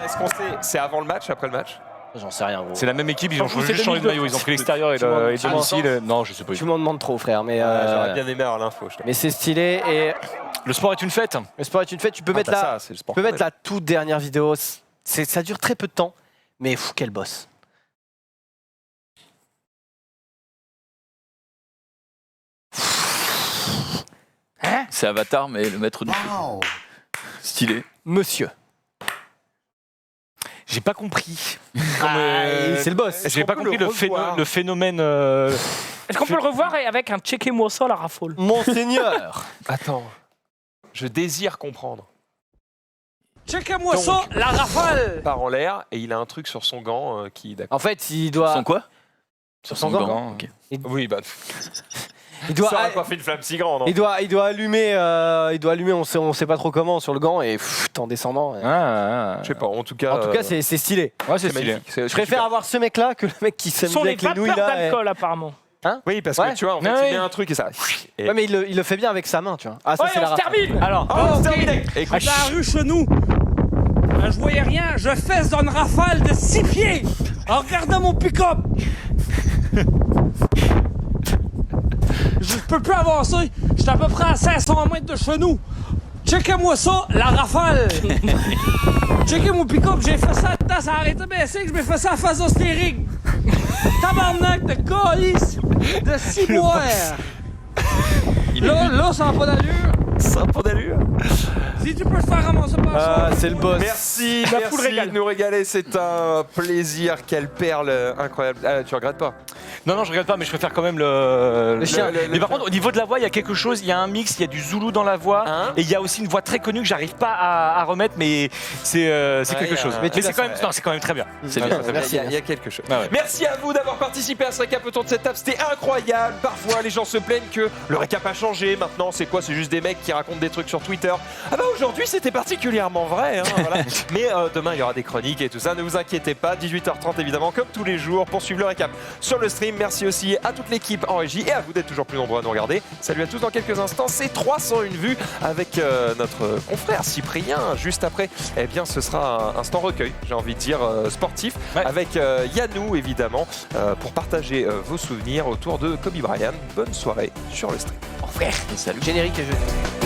Est-ce qu'on sait, c'est avant le match, après le match? J'en sais rien, gros. C'est la même équipe, ils ont juste changé de maillot. Ils ont pris l'extérieur et domicile. Non, je sais pas. Tu m'en demandes trop, frère. Mais j'aurais bien aimé avoir l'info. Mais c'est stylé et. Le sport est une fête. Le sport est une fête. Tu peux mettre la toute dernière vidéo. Ça dure très peu de temps, mais quel boss. C'est Avatar, mais le maître du feu. Stylé. Monsieur. J'ai pas compris. C'est le boss. J'ai pas compris le phénomène. Est-ce qu'on peut le revoir avec un checkez-moi ça, la rafale? Monseigneur. Attends. Je désire comprendre. Checkez-moi ça, la rafale. Il part en l'air et il a un truc sur son gant qui. En fait, il doit. Son quoi? Sur son gant. Okay. Oui, bah. Il doit. Ça aurait pas fait une flamme si grande. Il doit allumer. On sait pas trop comment sur le gant et en descendant. Je sais pas. En tout cas, c'est stylé. Ouais, c'est stylé. magnifique. Je préfère avoir ce mec-là que le mec qui s'amuse avec les nouilles là. d'alcool apparemment. Hein? Oui, parce que tu vois, en fait, il met un truc et ça. Ouais, mais il le fait bien avec sa main, tu vois. Ah, ça, c'est la rafale. termine. Alors. Oh, c'est terminé. Écoute, Dans la rue chez nous, je voyais rien, je fesse dans une rafale de 6 pieds en regardant mon pick-up. Je peux plus avancer, j'étais à peu près à 500 mètres de chez nous. Checkez-moi ça, la rafale. Checkez mon pick-up, j'ai fait ça dedans, ça a arrêté de baisser que je m'ai fait ça à phase ostérique. Tabarnak de colis de ciboire. Là, ça n'a pas d'allure. ça n'a pas d'allure. Si tu peux te faire ramasser par ça. C'est le boss. Merci de nous régaler, c'est un plaisir. Quelle perle incroyable. Ah, tu regrettes pas? Non, je regarde pas, mais je préfère quand même le chien. Mais par contre, au niveau de la voix, il y a quelque chose, il y a un mix, il y a du zoulou dans la voix, et il y a aussi une voix très connue que j'arrive pas à remettre, mais c'est quelque chose. Mais c'est quand même très bien. C'est bien. Il y a quelque chose. Merci à vous d'avoir participé à ce récap autour de cette table, c'était incroyable. Parfois, les gens se plaignent que le récap a changé. Maintenant, c'est quoi? C'est juste des mecs qui racontent des trucs sur Twitter. Ah bah aujourd'hui, c'était particulièrement vrai. Voilà. Mais demain, il y aura des chroniques et tout ça. Ne vous inquiétez pas. 18h30 évidemment, comme tous les jours, pour suivre le récap sur le stream. Merci aussi à toute l'équipe en régie et à vous d'être toujours plus nombreux à nous regarder. Salut à tous, dans quelques instants, c'est 301 vues avec notre confrère Cyprien. Juste après, eh bien, ce sera un instant recueil, j'ai envie de dire sportif, avec Yannou évidemment, pour partager vos souvenirs autour de Kobe Bryant. Bonne soirée sur le stream. Frère, salut. Générique et jeu.